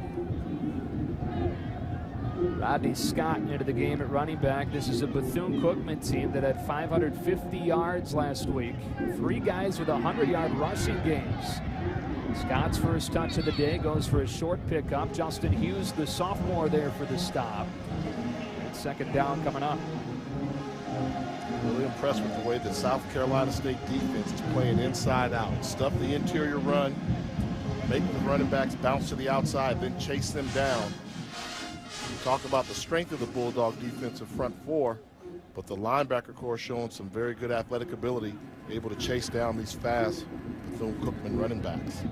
Rodney Scott into the game at running back. This is a Bethune-Cookman team that had 550 yards last week. 3 guys with 100-yard rushing games. Scott's first touch of the day goes for a short pickup. Justin Hughes, the sophomore, there for the stop. And second down coming up. Really impressed with the way the South Carolina State defense is playing inside out. Stuff the interior run, make the running backs bounce to the outside, then chase them down. Talk about the strength of the Bulldog defensive front four, but the linebacker core showing some very good athletic ability, able to chase down these fast Bethune-Cookman running backs.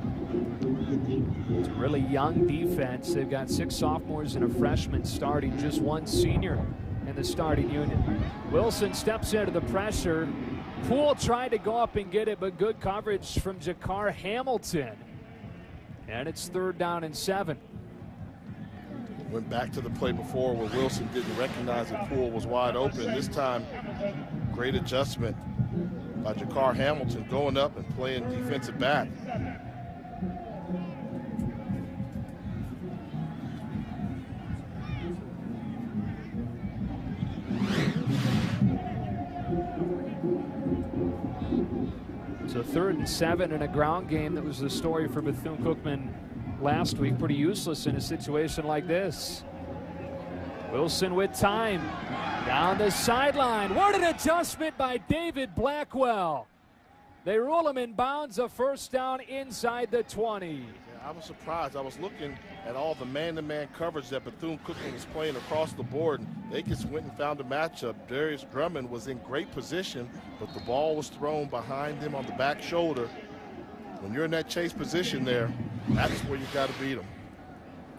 It's a really young defense. They've got 6 sophomores and a freshman starting, just 1 senior in the starting unit. Wilson steps into the pressure. Poole tried to go up and get it, but good coverage from Jakar Hamilton. And it's 3rd down and 7. Went back to the play before where Wilson didn't recognize that Poole was wide open. This time, great adjustment by Jakar Hamilton going up and playing defensive back. So 3rd and 7 in a ground game. That was the story for Bethune-Cookman last week. Pretty useless in a situation like this. Wilson with time. Down the sideline. What an adjustment by David Blackwell. They rule him in bounds, a first down inside the 20. Yeah, I was surprised. I was looking at all the man-to-man coverage that Bethune-Cookman was playing across the board. They just went and found a matchup. Darius Drummond was in great position, but the ball was thrown behind him on the back shoulder. When you're in that chase position there, that's where you got to beat them.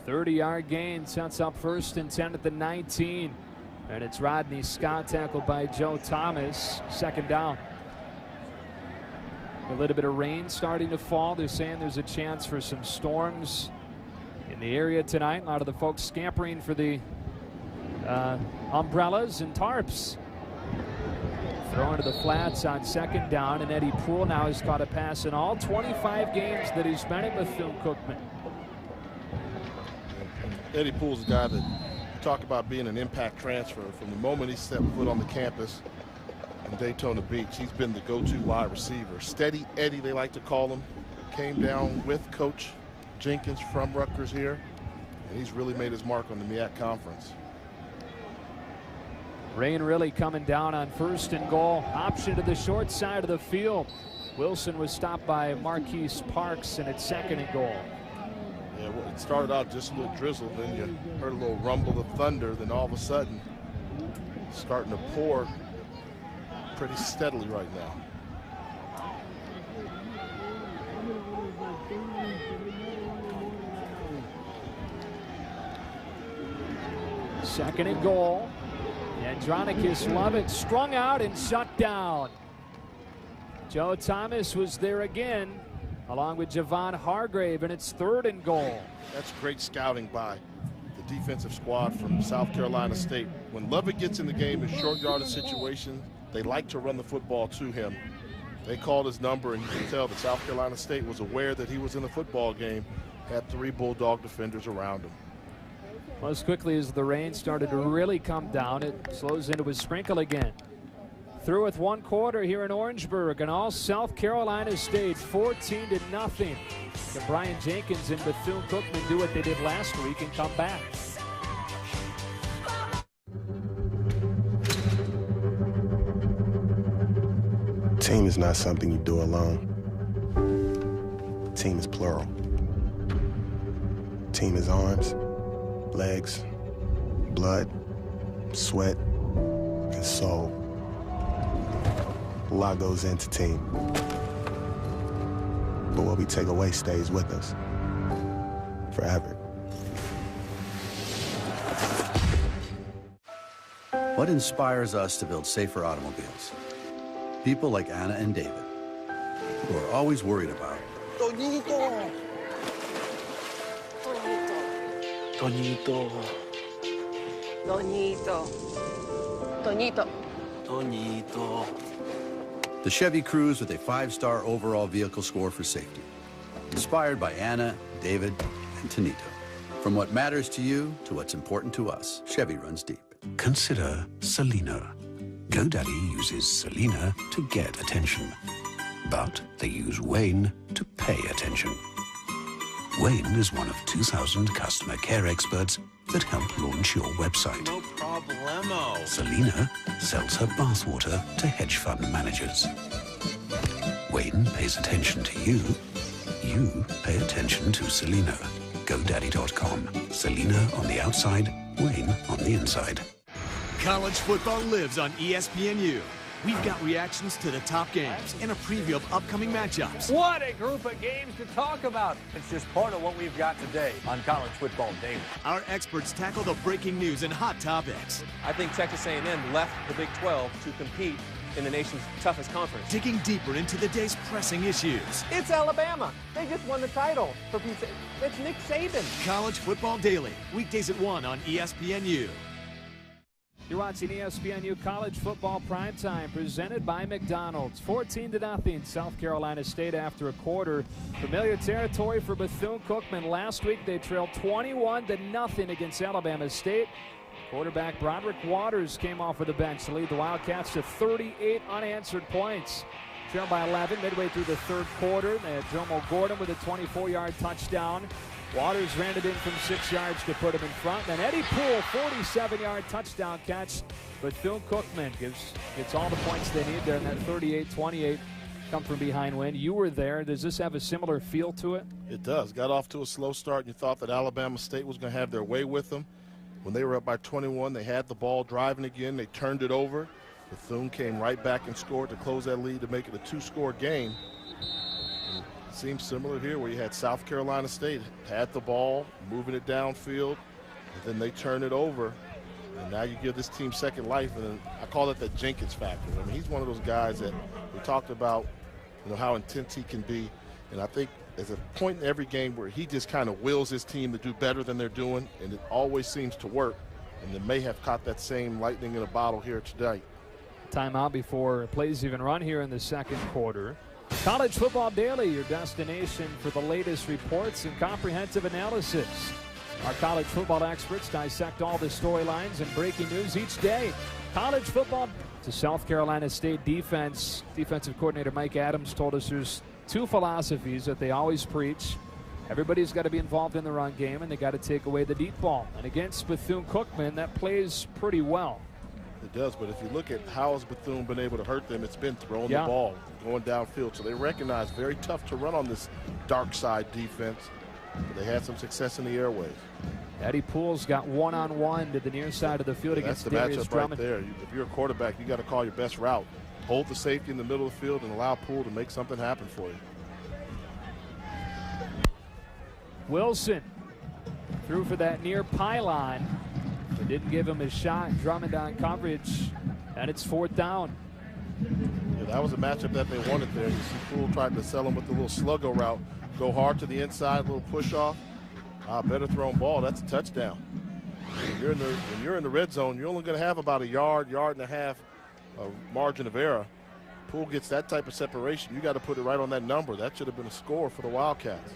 30-yard gain sets up 1st and 10 at the 19. And it's Rodney Scott tackled by Joe Thomas. 2nd down. A little bit of rain starting to fall. They're saying there's a chance for some storms in the area tonight. A lot of the folks scampering for the umbrellas and tarps. Throwing to the flats on 2nd down, and Eddie Poole now has caught a pass in all 25 games that he's been at Bethune-Cookman. Eddie Poole's a guy that talk about being an impact transfer. From the moment he set foot on the campus in Daytona Beach, he's been the go-to wide receiver. Steady Eddie, they like to call him. Came down with Coach Jenkins from Rutgers here, and he's really made his mark on the MEAC Conference. Rain really coming down on 1st and goal. Option to the short side of the field. Wilson was stopped by Marquise Parks, and it's 2nd and goal. Yeah, well, it started out just a little drizzle, then you heard a little rumble of thunder, then all of a sudden it's starting to pour pretty steadily right now. Second and goal. Andronicus Lovett strung out and shut down. Joe Thomas was there again, along with Javon Hargrave, and it's 3rd and goal. That's great scouting by the defensive squad from South Carolina State. When Lovett gets in the game in short yardage situations, they like to run the football to him. They called his number, and you can tell that South Carolina State was aware that he was in the football game, had 3 Bulldog defenders around him. Well, as quickly as the rain started to really come down, it slows into a sprinkle again. Through with 1 quarter here in Orangeburg, and all South Carolina State 14-0. Can Brian Jenkins and Bethune-Cookman do what they did last week and come back? Team is not something you do alone. team is plural. Team is arms, legs, blood, sweat, and soul. A lot goes into team. But what we take away stays with us forever. What inspires us to build safer automobiles? People like Anna and David, who are always worried about Toñito. Toñito. Toñito. Toñito. Toñito. the Chevy Cruze with a 5-star overall vehicle score for safety. Inspired by Anna, David, and Tonito. From what matters to you to what's important to us, Chevy runs deep. Consider Selena. GoDaddy uses Selena to get attention, but they use Wayne to pay attention. Wayne is one of 2,000 customer care experts that help launch your website. No problemo. Selena sells her bathwater to hedge fund managers. Wayne pays attention to you. You pay attention to Selena. GoDaddy.com. Selena on the outside, Wayne on the inside. College football lives on ESPNU. We've got reactions to the top games and a preview of upcoming matchups. What a group of games to talk about. It's just part of what we've got today on College Football Daily. Our experts tackle the breaking news and hot topics. I think Texas A&M left the Big 12 to compete in the nation's toughest conference. Digging deeper into the day's pressing issues. It's Alabama. They just won the title. For Pete's sake, it's Nick Saban. College Football Daily, weekdays at 1 on ESPNU. You're watching ESPNU College Football Primetime, presented by McDonald's. 14-0 South Carolina State after a quarter. Familiar territory for Bethune-Cookman. Last week they trailed 21-0 against Alabama State. Quarterback Broderick Waters came off of the bench to lead the Wildcats to 38 unanswered points. Trailed by 11 midway through the third quarter. They had Jomo Gordon with a 24-yard touchdown. Waters ran it in from 6 yards to put him in front. Then Eddie Poole, 47-yard touchdown catch. Bethune-Cookman gets all the points they need there in that 38-28 come from behind win. You were there. Does this have a similar feel to it? It does. Got off to a slow start, and you thought that Alabama State was going to have their way with them. When they were up by 21, they had the ball driving again. They turned it over. Bethune came right back and scored to close that lead to make it a 2-score game. And it seems similar here where you had South Carolina State had the ball, moving it downfield, and then they turn it over. And now you give this team second life, and I call it the Jenkins factor. I mean, he's one of those guys that we talked about, you know, how intense he can be. And I think there's a point in every game where he just kind of wills his team to do better than they're doing, and it always seems to work. And they may have caught that same lightning in a bottle here tonight. Timeout before plays even run here in the second quarter. College Football Daily, your destination for the latest reports and comprehensive analysis. Our college football experts dissect all the storylines and breaking news each day. College football to South Carolina State defense. Defensive coordinator Mike Adams told us there's two philosophies that they always preach. Everybody's got to be involved in the run game, and they got to take away the deep ball. And against Bethune-Cookman, that plays pretty well. It does, but if you look at how has Bethune been able to hurt them, it's been throwing the ball, going downfield. So they recognize very tough to run on this dark side defense. But they had some success in the airways. Eddie Poole's got one-on-one to the near side of the field against Darius That's the matchup Drummond. right there. If you're a quarterback, you got to call your best route. Hold the safety in the middle of the field and allow Poole to make something happen for you. Wilson threw for that near pylon, but didn't give him a shot. Drummond on coverage, and it's 4th down. Yeah, that was a matchup that they wanted there. You see Poole tried to sell him with the little sluggo route. Go hard to the inside, little push off. Better thrown ball. That's a touchdown. When you're in the red zone, you're only going to have about a yard and a half margin of error. Poole gets that type of separation. You got to put it right on that number. That should have been a score for the Wildcats.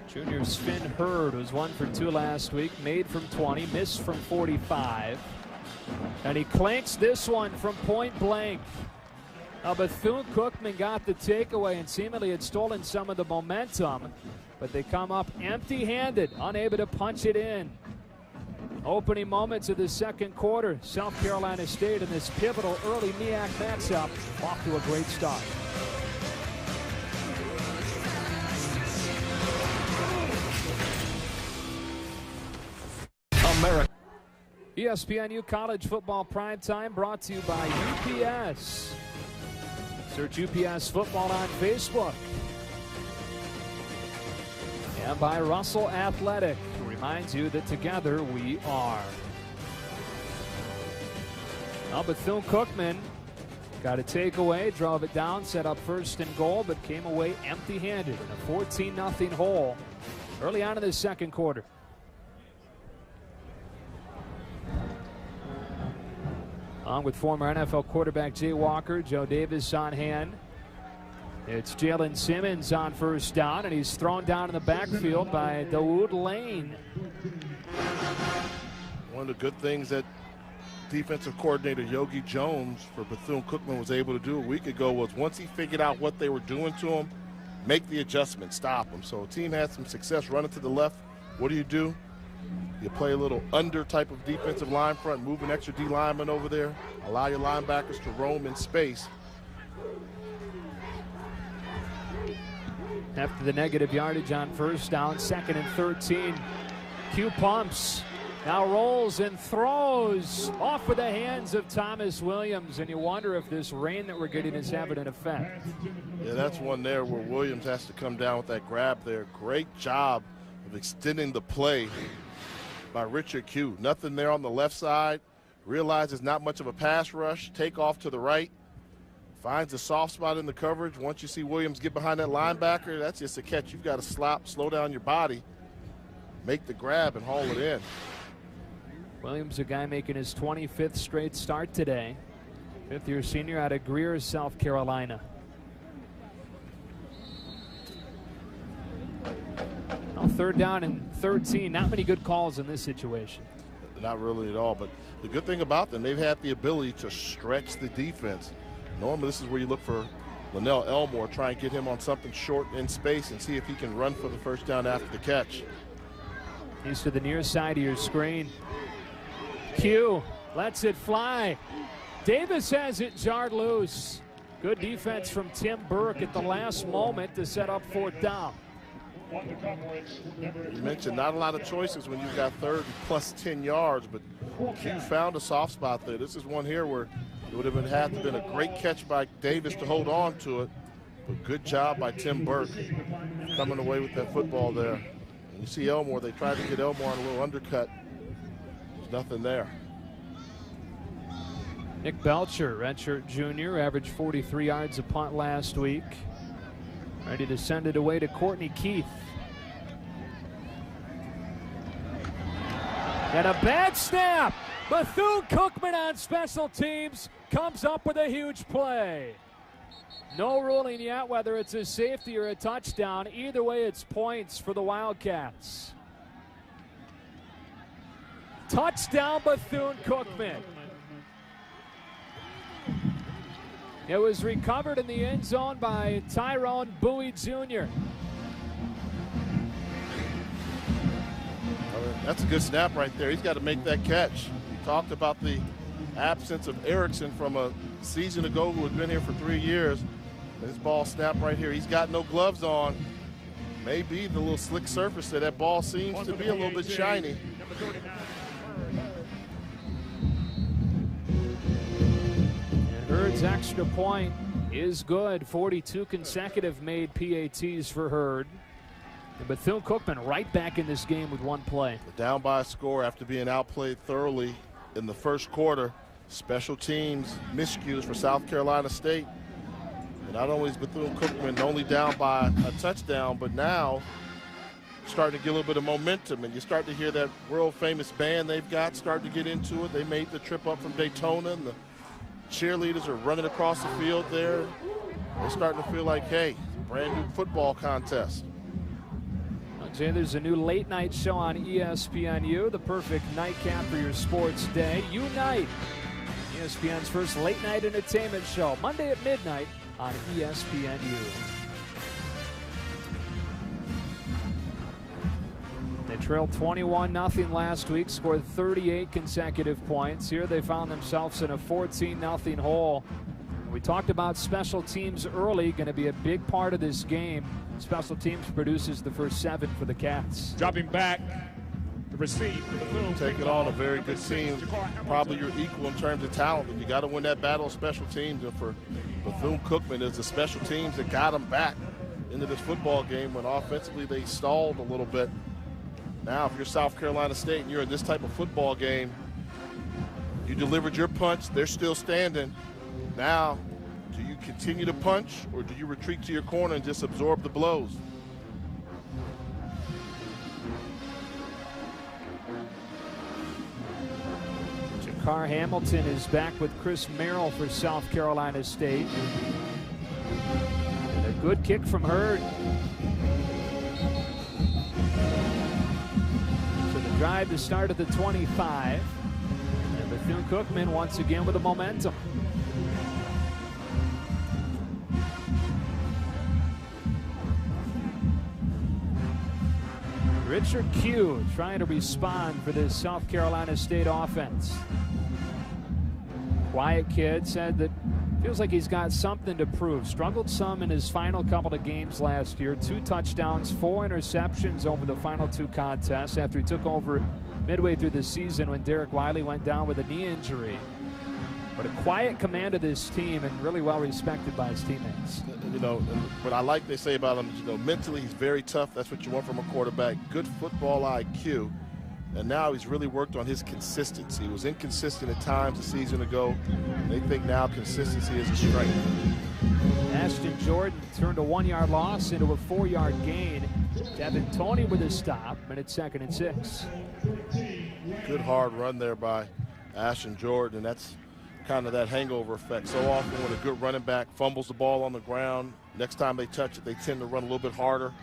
Junior Sven Hurd was 1 for 2 last week. Made from 20, missed from 45. And he clanks this one from point blank. Now Bethune-Cookman got the takeaway and seemingly had stolen some of the momentum. But they come up empty-handed, unable to punch it in. Opening moments of the second quarter, South Carolina State in this pivotal early MEAC matchup off to a great start. America. ESPNU College Football Primetime brought to you by UPS. Search UPS Football on Facebook. And by Russell Athletic, who reminds you that together we are. Well, Bethune Cookman got a takeaway, drove it down, set up first and goal, but came away empty-handed in a 14-0 hole early on in the second quarter. Along with former NFL quarterback Jay Walker, Joe Davis on hand. It's Jalen Simmons on first down, and he's thrown down in the backfield by Dawood Lane. One of the good things that defensive coordinator Yogi Jones for Bethune-Cookman was able to do a week ago was once he figured out what they were doing to him, make the adjustment, stop him. So a team had some success running to the left. What do? You play a little under type of defensive line front, move an extra D lineman over there, allow your linebackers to roam in space. After the negative yardage on first down, 2nd and 13. Q pumps, now rolls and throws off with the hands of Thomas Williams, and you wonder if this rain that we're getting is having an effect. Yeah, that's one there where Williams has to come down with that grab there. Great job of extending the play by Richard Q. Nothing there on the left side. Realizes not much of a pass rush. Take off to the right. Finds a soft spot in the coverage. Once you see Williams get behind that linebacker, that's just a catch. You've got to slow down your body, make the grab, and haul it in. Williams, a guy making his 25th straight start today. Fifth-year senior out of Greer, South Carolina. Well, 3rd down and 13. Not many good calls in this situation. Not really at all, but the good thing about them, they've had the ability to stretch the defense. Normally, this is where you look for Linnell Elmore, try and get him on something short in space and see if he can run for the first down after the catch. He's to the near side of your screen. Q lets it fly. Davis has it jarred loose. Good defense from Tim Burke at the last moment to set up 4th down. You mentioned not a lot of choices when you've got 3rd and plus 10 yards, but Q found a soft spot there. This is one here where it would have had to have been a great catch by Davis to hold on to it, but good job by Tim Burke coming away with that football there. And you see Elmore, they tried to get Elmore on a little undercut. There's nothing there. Nick Belcher, redshirt junior, averaged 43 yards a punt last week. Ready to send it away to Courtney Keith. And a bad snap. Bethune-Cookman on special teams comes up with a huge play. No ruling yet whether it's a safety or a touchdown. Either way, it's points for the Wildcats. Touchdown, Bethune-Cookman. It was recovered in the end zone by Tyrone Bowie Jr. That's a good snap right there. He's got to make that catch. We talked about the absence of Erickson from a season ago who had been here for 3 years. This ball snap right here. He's got no gloves on. Maybe the little slick surface there. That ball seems to be a little bit shiny. Hurd's extra point is good. 42 consecutive made PATs for Hurd. And Bethune-Cookman right back in this game with 1 play. Down by a score after being outplayed thoroughly in the first quarter. Special teams miscues for South Carolina State. And not only is Bethune-Cookman only down by a touchdown, but now starting to get a little bit of momentum. And you start to hear that world-famous band they've got start to get into it. They made the trip up from Daytona, and the cheerleaders are running across the field there. They're starting to feel like, hey, brand new football contest. Jay, there's a new late night show on ESPNU, the perfect nightcap for your sports day. Unite, ESPN's first late night entertainment show, Monday at midnight on ESPNU. They trailed 21-0 last week, scored 38 consecutive points. Here they found themselves in a 14-0 hole. We talked about special teams early, going to be a big part of this game. Special teams produces the first 7 for the Cats. Dropping back to To receive, Bethune taking on a very good team, probably your equal in terms of talent, but you got to win that battle of special teams. And for Bethune Cookman, it's the special teams that got them back into this football game when offensively they stalled a little bit. Now, if you're South Carolina State and you're in this type of football game, you delivered your punch, they're still standing. Now, do you continue to punch or do you retreat to your corner and just absorb the blows? Jakar Hamilton is back with Chris Merrill for South Carolina State. And a good kick from Hurd. So the drive to start at the 25. And Bethune Cookman once again with the momentum. Richard Q trying to respond for this South Carolina State offense. Quiet kid, said that feels like he's got something to prove. Struggled some in his final couple of games last year. 2 touchdowns, 4 interceptions over the final 2 contests after he took over midway through the season when Derek Wiley went down with a knee injury. But a quiet command of this team and really well respected by his teammates. You know, what I like they say about him, you know, mentally he's very tough. That's what you want from a quarterback. Good football IQ. And now he's really worked on his consistency. He was inconsistent at times a season ago. And they think now consistency is a strength. Ashton Jordan turned a 1-yard loss into a 4-yard gain. Devin Toney with a stop, and it's 2nd and 6. Good hard run there by Ashton Jordan. That's kind of that hangover effect. So often when a good running back fumbles the ball on the ground, next time they touch it, they tend to run a little bit harder,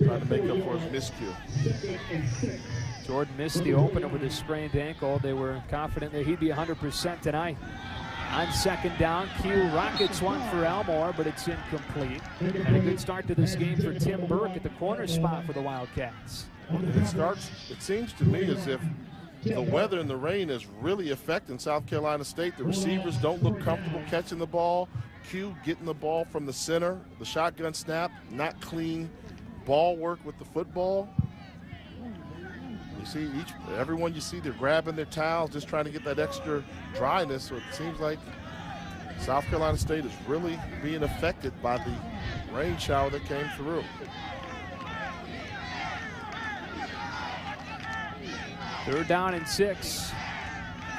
trying to make up for his miscue. Jordan missed the opener with a sprained ankle. They were confident that he'd be 100% tonight. On 2nd down, Q rockets one for Elmore, but it's incomplete. And a good start to this game for Tim Burke at the corner spot for the Wildcats. It seems to me as if the weather and the rain is really affecting South Carolina State. The receivers don't look comfortable catching the ball. Q getting the ball from the center, the shotgun snap, not clean ball work with the football. You see everyone you see, they're grabbing their towels, just trying to get that extra dryness. So it seems like South Carolina State is really being affected by the rain shower that came through. 3rd down and 6.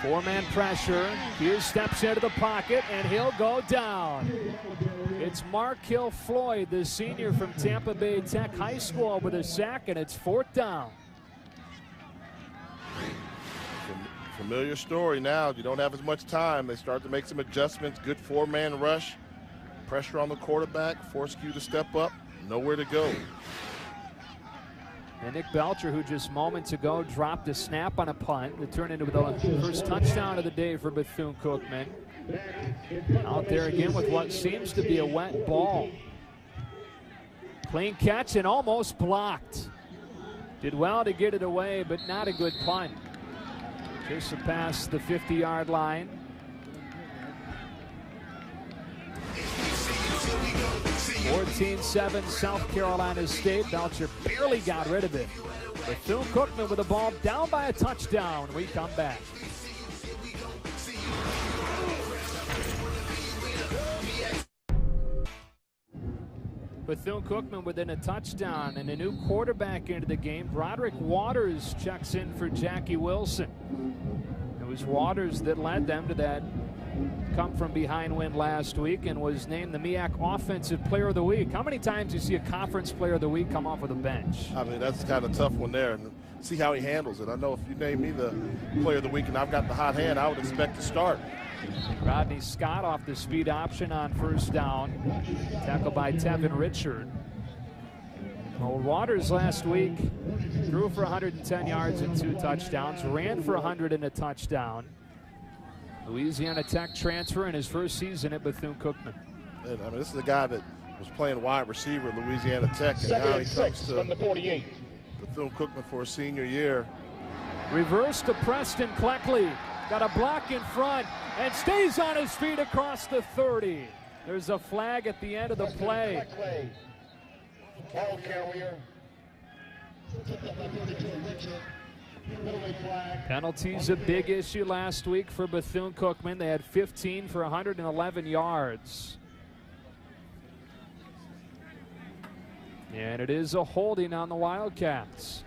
4-man pressure. Q steps into the pocket, and he'll go down. It's Markill Floyd, the senior from Tampa Bay Tech High School, with a sack, and it's 4th down. Familiar story now. You don't have as much time. They start to make some adjustments. Good 4-man rush. Pressure on the quarterback. Force Q to step up. Nowhere to go. And Nick Belcher, who just moments ago dropped a snap on a punt that turned into the first touchdown of the day for Bethune-Cookman. Out there again with what seems to be a wet ball. Clean catch and almost blocked. Did well to get it away, but not a good punt. Just past the 50-yard line. (14-7) South Carolina State. Belcher barely got rid of it. Bethune-Cookman with the ball down by a touchdown. We come back. Bethune-Cookman within a touchdown and a new quarterback into the game. Broderick Waters checks in for Jackie Wilson. It was Waters that led them to that come-from-behind win last week and was named the MEAC Offensive Player of the Week. How many times do you see a Conference Player of the Week come off with a bench? I mean, that's kind of a tough one there. And see how he handles it. I know if you name me the Player of the Week and I've got the hot hand, I would expect to start. Rodney Scott off the speed option on 1st down. Tackled by Tevin Richard. Well, Waters last week threw for 110 yards and 2 touchdowns, ran for 100 and a touchdown. Louisiana Tech transfer in his first season at Bethune-Cookman. I mean, this is a guy that was playing wide receiver at Louisiana Tech, and now he comes to Bethune-Cookman for a senior year. Reverse to Preston Cleckley. Got a block in front and stays on his feet across the 30. There's a flag at the end of the play. Ball carrier, Penalties a big issue last week for Bethune Cookman. They had 15 for 111 yards. And it is a holding on the Wildcats.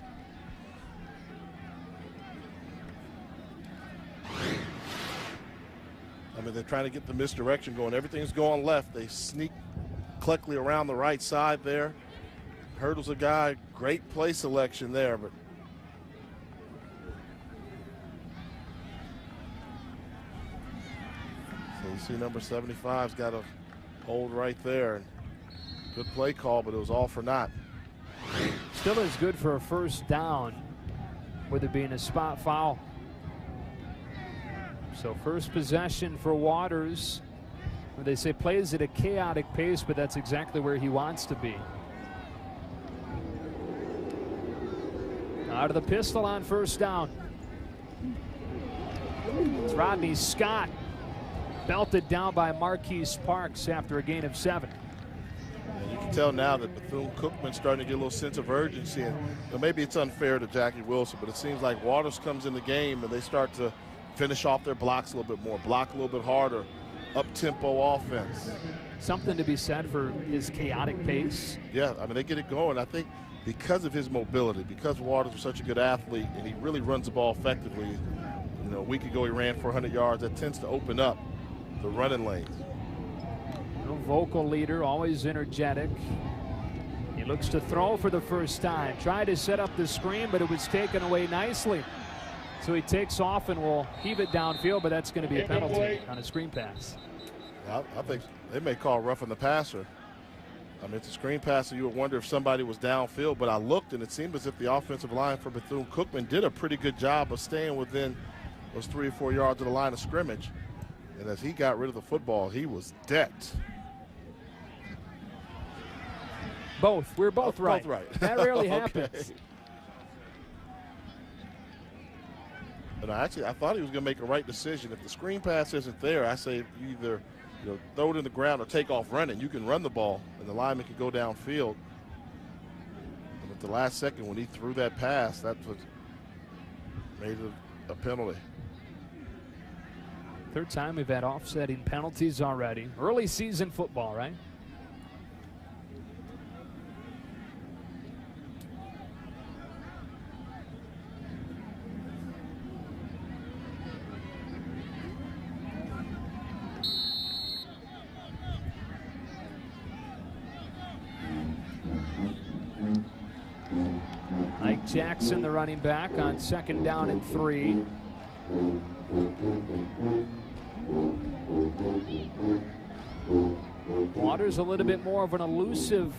I mean, they're trying to get the misdirection going. Everything's going left. They sneak Cleckley around the right side there. Hurdles a guy. Great play selection there, but so you see number 75's got a hold right there. Good play call, but it was all for naught. Still is good for a first down, with it being a spot foul. So first possession for Waters. They say plays at a chaotic pace, but that's exactly where he wants to be. Out of the pistol on first down. It's Rodney Scott, belted down by Marquise Parks after a gain of 7. You can tell now that Bethune-Cookman's starting to get a little sense of urgency, and maybe it's unfair to Jackie Wilson, but it seems like Waters comes in the game and they start to finish off their blocks a little bit more, block a little bit harder, up-tempo offense. Something to be said for his chaotic pace. Yeah, I mean, they get it going. I think because of his mobility, because Waters was such a good athlete and he really runs the ball effectively. You know, a week ago he ran 400 yards. That tends to open up the running lanes. No vocal leader, always energetic. He looks to throw for the first time. Tried to set up the screen, but it was taken away nicely. So he takes off and will heave it downfield, but that's going to be a penalty on a screen pass. I think they may call roughing the passer. I mean, it's a screen pass, so you would wonder if somebody was downfield, but I looked, and it seemed as if the offensive line for Bethune-Cookman did a pretty good job of staying within those 3 or 4 yards of the line of scrimmage. And as he got rid of the football, he was decked. Both. We're both right. Both right. That rarely Okay. happens. And I thought he was going to make a right decision. If the screen pass isn't there, I say you either throw it in the ground or take off running. You can run the ball, and the lineman can go downfield. And at the last second, when he threw that pass, that's what made it a penalty. Third time we've had offsetting penalties already. Early season football, right? Mike Jackson, the running back, on 2nd down and 3. Waters a little bit more of an elusive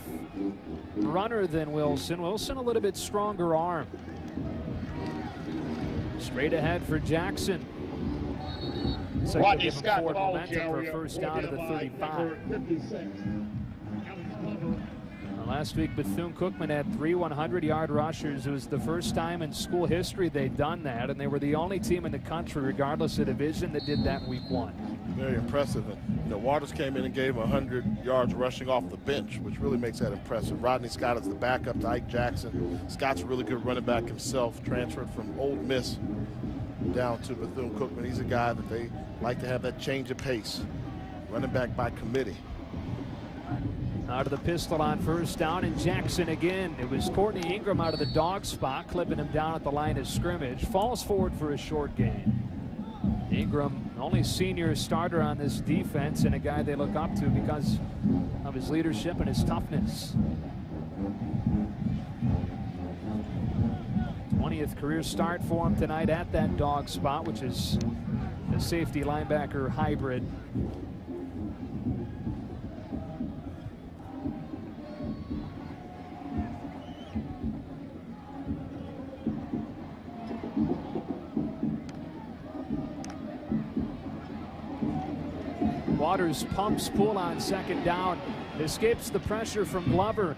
runner than Wilson. Wilson a little bit stronger arm. Straight ahead for Jackson. Rodney Scott, forward momentum for a first down to the 35. Last week, Bethune-Cookman had 3 100-yard rushers. It was the first time in school history they'd done that, and they were the only team in the country, regardless of division, that did that week 1. Very impressive. And Waters came in and gave 100 yards rushing off the bench, which really makes that impressive. Rodney Scott is the backup to Ike Jackson. Scott's a really good running back himself, transferred from Ole Miss down to Bethune-Cookman. He's a guy that they like to have that change of pace. Running back by committee. Out of the pistol on first down, and Jackson again. It was Courtney Ingram out of the dog spot, clipping him down at the line of scrimmage. Falls forward for a short gain. Ingram, only senior starter on this defense, and a guy they look up to because of his leadership and his toughness. 20th career start for him tonight at that dog spot, which is a safety linebacker hybrid. Waters pumps Poole on 2nd down, escapes the pressure from Glover,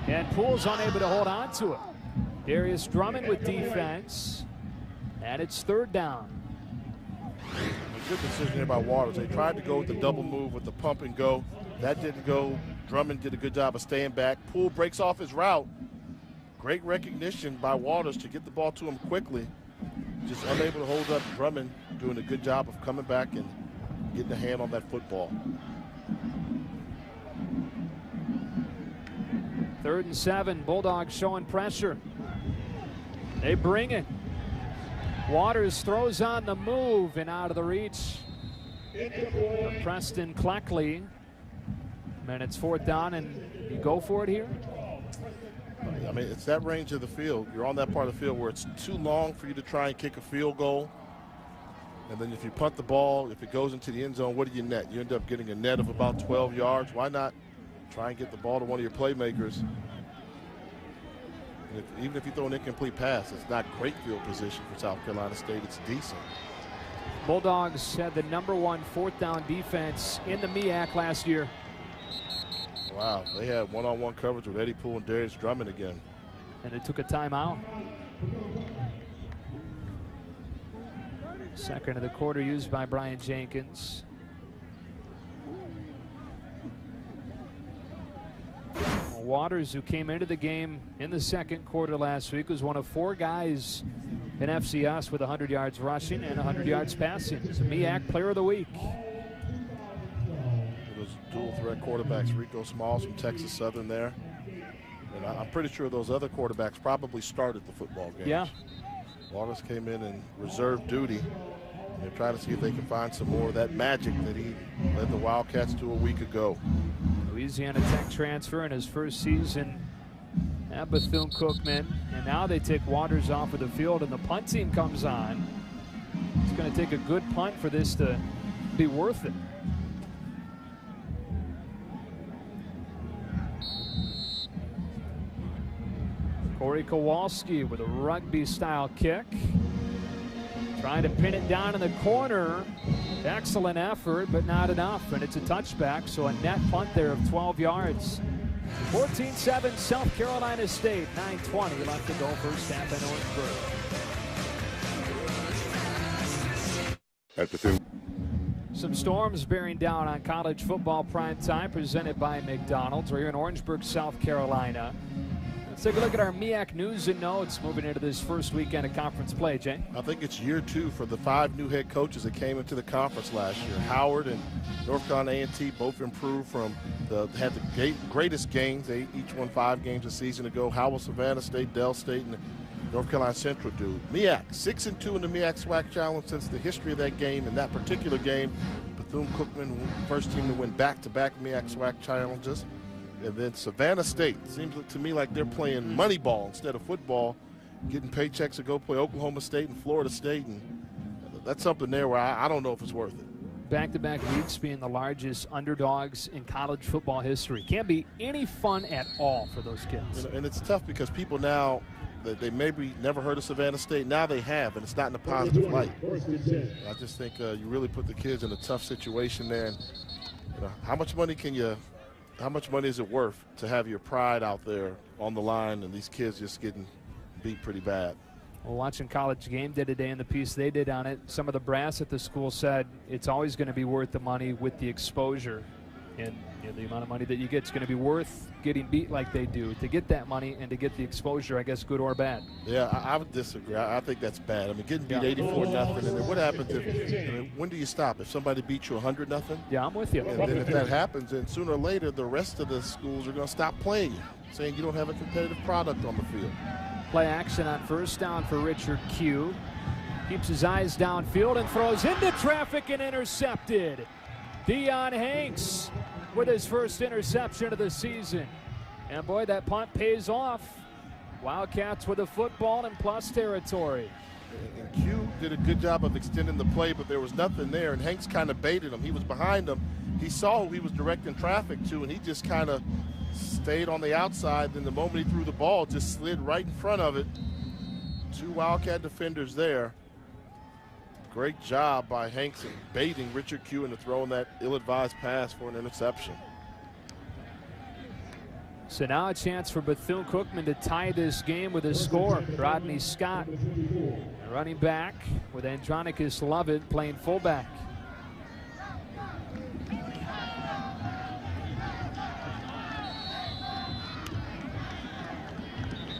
and Poole's unable to hold on to it. Darius Drummond with defense, and it's 3rd down. A good decision here by Waters. They tried to go with the double move with the pump and go. That didn't go. Drummond did a good job of staying back. Poole breaks off his route. great recognition by Waters to get the ball to him quickly. Just unable to hold up. Drummond doing a good job of coming back and getting a hand on that football. 3rd and 7, Bulldogs showing pressure. They bring it. Waters throws on the move and out of the reach of Preston Cleckley. And it's 4th down, and you go for it here? I mean, it's that range of the field. You're on that part of the field where it's too long for you to try and kick a field goal. And then if you punt the ball, if it goes into the end zone, what do you net? You end up getting a net of about 12 yards. Why not try and get the ball to one of your playmakers? And even if you throw an incomplete pass, it's not great field position for South Carolina State. It's decent. Bulldogs had the #1 4th down defense in the MEAC last year. Wow, they had one-on-one coverage with Eddie Poole and Darius Drummond again. And they took a timeout. 2nd of the quarter used by Brian Jenkins. Waters, who came into the game in the 2nd quarter last week, was one of 4 guys in FCS with 100 yards rushing and 100 yards passing. He's a MEAC Player of the Week. Those dual threat quarterbacks, Rico Smalls from Texas Southern there. And I'm pretty sure those other quarterbacks probably started the football game. Yeah. Waters came in reserve duty. They're trying to see if they can find some more of that magic that he led the Wildcats to a week ago. Louisiana Tech transfer in his first season at Bethune Cookman. And now they take Waters off of the field and the punt team comes on. It's going to take a good punt for this to be worth it. Corey Kowalski with a rugby-style kick. Trying to pin it down in the corner. Excellent effort, but not enough. And it's a touchback, so a net punt there of 12 yards. 14-7 South Carolina State. 9:20 left to go, first half in Orangeburg. At Bethune. Some storms bearing down on college football prime time, presented by McDonald's. We're here in Orangeburg, South Carolina. Let's take a look at our MEAC news and notes moving into this first weekend of conference play, Jay. I think it's year 2 for the 5 new head coaches that came into the conference last year. Howard and North Carolina A&T both improved from had the greatest games. They each won 5 games a season ago. Howell, Savannah State, Dell State, and North Carolina Central do. MEAC 6-2 in the MEAC SWAC Challenge since the history of that game. In that particular game, Bethune Cookman, first team to win back-to-back MEAC SWAC Challenges. And then Savannah State, seems to me like they're playing money ball instead of football, getting paychecks to go play Oklahoma State and Florida State, and that's something there where I don't know if it's worth it. Back-to-back weeks being the largest underdogs in college football history. Can't be any fun at all for those kids. And it's tough because people now, they maybe never heard of Savannah State, now they have, and it's not in a positive light. I just think you really put the kids in a tough situation there. And how much money is it worth to have your pride out there on the line and these kids just getting beat pretty bad? Well, watching College Game Day today and the piece they did on it, some of the brass at the school said it's always going to be worth the money with the exposure. And the amount of money that you get is going to be worth getting beat like they do to get that money and to get the exposure, I guess, good or bad. Yeah, I would disagree. I think that's bad. I mean, getting beat 84-0, and then what happens if, when do you stop? If somebody beats you 100-0? Yeah, I'm with you. And then if that happens, then sooner or later, the rest of the schools are going to stop playing you, saying you don't have a competitive product on the field. Play action on first down for Richard Q. Keeps his eyes downfield and throws into traffic and intercepted. Deion Hanks with his first interception of the season. And boy, that punt pays off. Wildcats with a football in plus territory. And Q did a good job of extending the play, but there was nothing there, and Hanks kind of baited him. He was behind him. He saw who he was directing traffic to, and he just kind of stayed on the outside. Then the moment he threw the ball, just slid right in front of it. 2 Wildcat defenders there. Great job by Hanks in baiting Richard Q into throwing that ill-advised pass for an interception. So now a chance for Bethune Cookman to tie this game with a score. Rodney Scott running back with Andronicus Lovett playing fullback.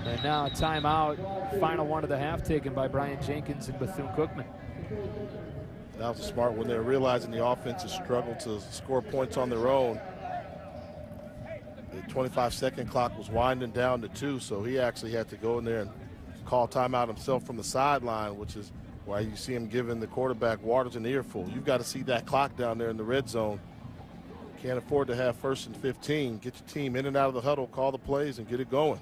And now a timeout, final one of the half taken by Brian Jenkins and Bethune-Cookman. That was a smart one. They're realizing the offense has struggled to score points on their own. The 25-second clock was winding down to 2, so he actually had to go in there and call timeout himself from the sideline, which is why you see him giving the quarterback Waters an earful. You've got to see that clock down there in the red zone. Can't afford to have 1st and 15. Get your team in and out of the huddle, call the plays, and get it going.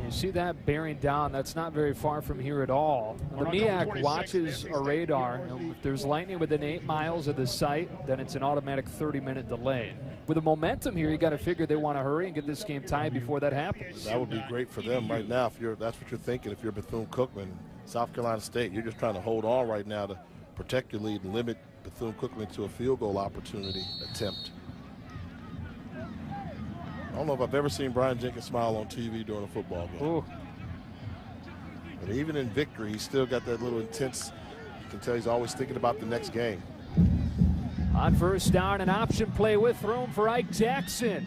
You see that bearing down. That's not very far from here at all. The MEAC watches a radar. If there's lightning within 8 miles of the site, then it's an automatic 30-minute delay. With the momentum here, you got to figure they want to hurry and get this game tied before that happens. That would be great for them right now. If that's what you're thinking. If you're Bethune-Cookman, South Carolina State, you're just trying to hold on right now to protect your lead and limit Bethune-Cookman to a field goal opportunity attempt. I don't know if I've ever seen Brian Jenkins smile on TV during a football game. Ooh. But even in victory, he's still got that little intense, you can tell he's always thinking about the next game. On first down, an option play with room for Ike Jackson.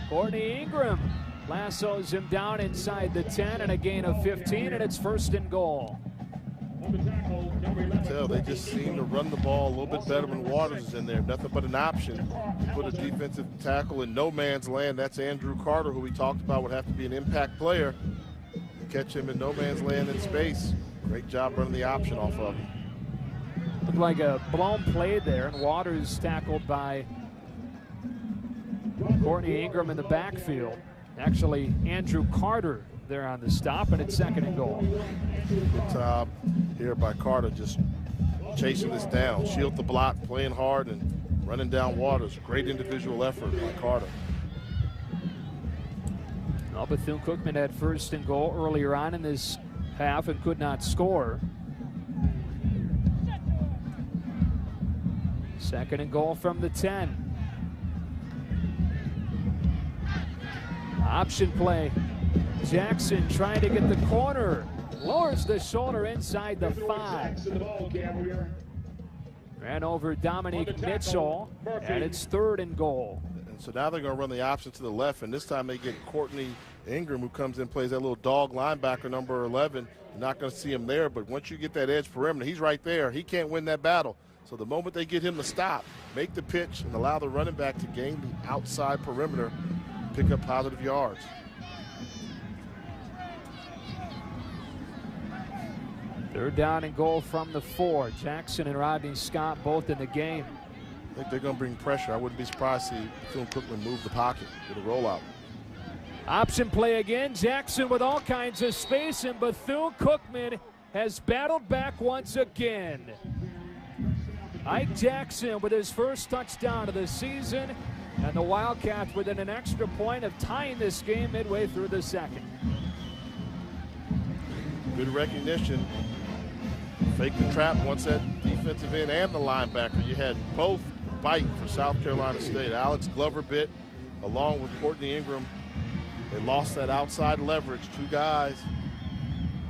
Courtney Ingram lassos him down inside the 10 and a gain of 15, and it's 1st and goal. You can tell they just seem to run the ball a little bit better when Waters is in there. Nothing but an option. You put a defensive tackle in no man's land. That's Andrew Carter, who we talked about would have to be an impact player. You catch him in no man's land in space. Great job running the option off of him. Looked like a blown play there, and Waters tackled by Courtney Ingram in the backfield. Actually, Andrew Carter there on the stop, and it's 2nd and goal. Good job here by Carter, just chasing this down. Shield the block, playing hard, and running down Waters. Great individual effort by Carter. Well, Bethune-Cookman had 1st and goal earlier on in this half and could not score. 2nd and goal from the 10. Option play. Jackson trying to get the corner. Lowers the shoulder inside the 5. Ran over Dominique Mitchell, and it's 3rd and goal. And so now they're going to run the option to the left, and this time they get Courtney Ingram, who comes in, plays that little dog linebacker, number 11. You're not going to see him there, but once you get that edge perimeter, he's right there. He can't win that battle. So the moment they get him to stop, make the pitch, and allow the running back to gain the outside perimeter, pick up positive yards. Third down and goal from the 4. Jackson and Rodney Scott both in the game. I think they're going to bring pressure. I wouldn't be surprised to see Bethune-Cookman move the pocket with a rollout. Option play again. Jackson with all kinds of space, and Bethune-Cookman has battled back once again. Ike Jackson with his 1st touchdown of the season, and the Wildcats within an extra point of tying this game midway through the 2nd. Good recognition. Fake the trap once that defensive end and the linebacker. You had both bite for South Carolina State. Alex Glover bit along with Courtney Ingram. They lost that outside leverage. 2 guys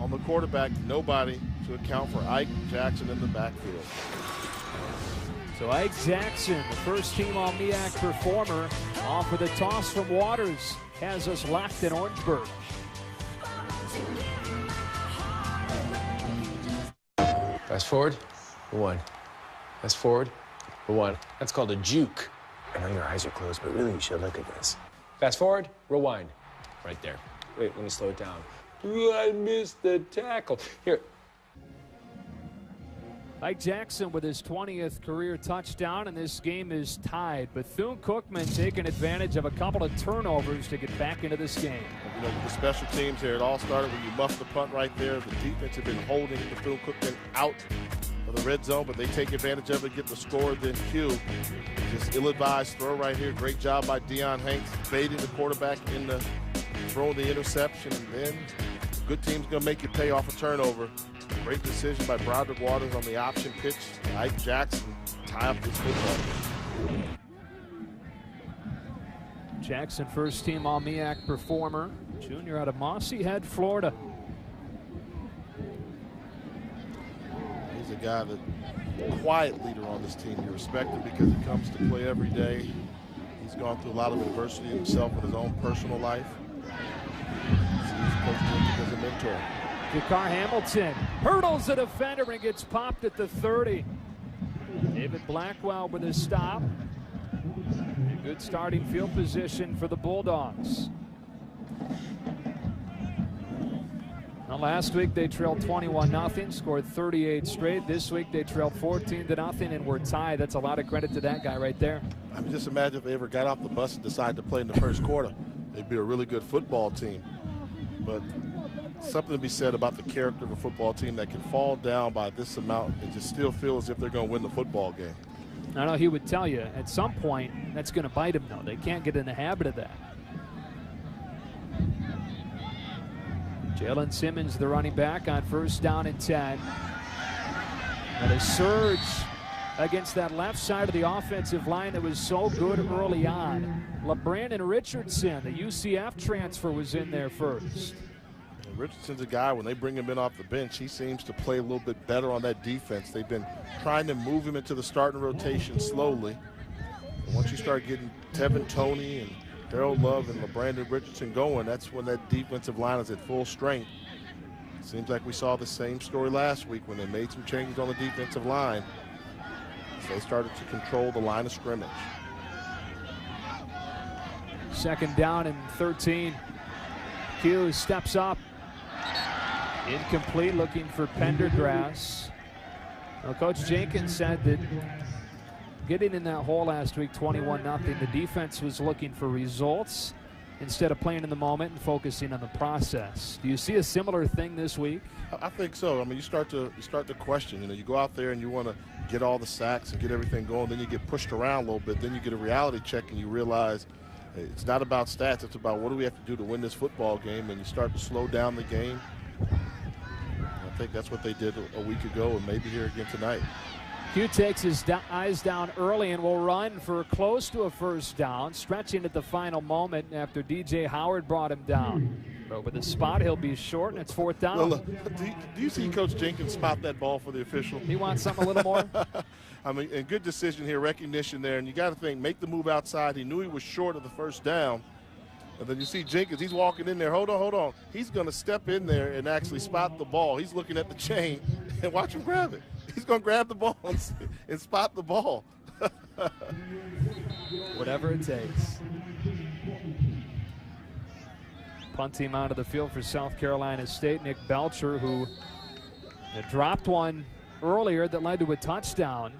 on the quarterback, nobody to account for Ike Jackson in the backfield. So Ike Jackson, the 1st team all MEAC performer, off with a toss from Waters, has us locked in Orangeburg. Fast forward, for 1. Fast forward, for 1. That's called a juke. I know your eyes are closed, but really you should look at this. Fast forward, rewind. Right there. Wait, let me slow it down. Ooh, I missed the tackle. Here. Ike Jackson with his 20th career touchdown, and this game is tied. Bethune-Cookman taking advantage of a couple of turnovers to get back into this game. You know, with the special teams here, it all started when you muffed the punt right there. The defense had been holding Bethune-Cookman out of the red zone, but they take advantage of it, get the score, then Q. Just ill-advised throw right here. Great job by Deion Hanks, baiting the quarterback in the throwing the interception, and then good team's going to make you pay off a turnover. Great decision by Broderick Waters on the option pitch. Ike Jackson tie up this football. Jackson, 1st team all MEAC performer, junior out of Mossy Head, Florida. He's a guy that quiet leader on this team. You respect him because he comes to play every day. He's gone through a lot of adversity himself in his own personal life. He's Coach Jenkins as a mentor. Jakar Hamilton hurdles the defender and gets popped at the 30. David Blackwell with a stop. A good starting field position for the Bulldogs. Now, last week they trailed 21-0, scored 38 straight. This week they trailed 14-0 and were tied. That's a lot of credit to that guy right there. I mean, just imagine if they ever got off the bus and decided to play in the first quarter. They'd be a really good football team. But something to be said about the character of a football team that can fall down by this amount and just still feel as if they're going to win the football game. I know he would tell you at some point that's going to bite him, though. They can't get in the habit of that. Jalen Simmons, the running back, on 1st down and 10. And a surge against that left side of the offensive line that was so good early on. LeBrandon Richardson, the UCF transfer, was in there first. And Richardson's a guy, when they bring him in off the bench, he seems to play a little bit better on that defense. They've been trying to move him into the starting rotation slowly. And once you start getting Tevin Toney and Harold Love and LeBrandon Richardson going, that's when that defensive line is at full strength. Seems like we saw the same story last week when they made some changes on the defensive line. So they started to control the line of scrimmage. 2nd down and 13. Hughes steps up. Incomplete, looking for Pendergrass. Well, Coach Jenkins said that getting in that hole last week, 21-0, the defense was looking for results instead of playing in the moment and focusing on the process. Do you see a similar thing this week? I think so. I mean, you start to question. You know, you go out there and you want to get all the sacks and get everything going. Then you get pushed around a little bit. Then you get a reality check and you realize it's not about stats. It's about what do we have to do to win this football game. And you start to slow down the game. I think that's what they did a week ago and maybe here again tonight. Hugh takes his eyes down early and will run for close to a 1st down, stretching at the final moment after DJ Howard brought him down. But with the spot, he'll be short, and it's 4th down. Well, look, do you see Coach Jenkins spot that ball for the official? He wants something a little more? I mean, and good decision here, recognition there. And you got to think, make the move outside. He knew he was short of the 1st down. And then you see Jenkins, he's walking in there. Hold on. He's going to step in there and actually spot the ball. He's looking at the chain, and watch him grab it. He's going to grab the ball and spot the ball. Whatever it takes. Punt team out of the field for South Carolina State. Nick Belcher, who had dropped one earlier that led to a touchdown.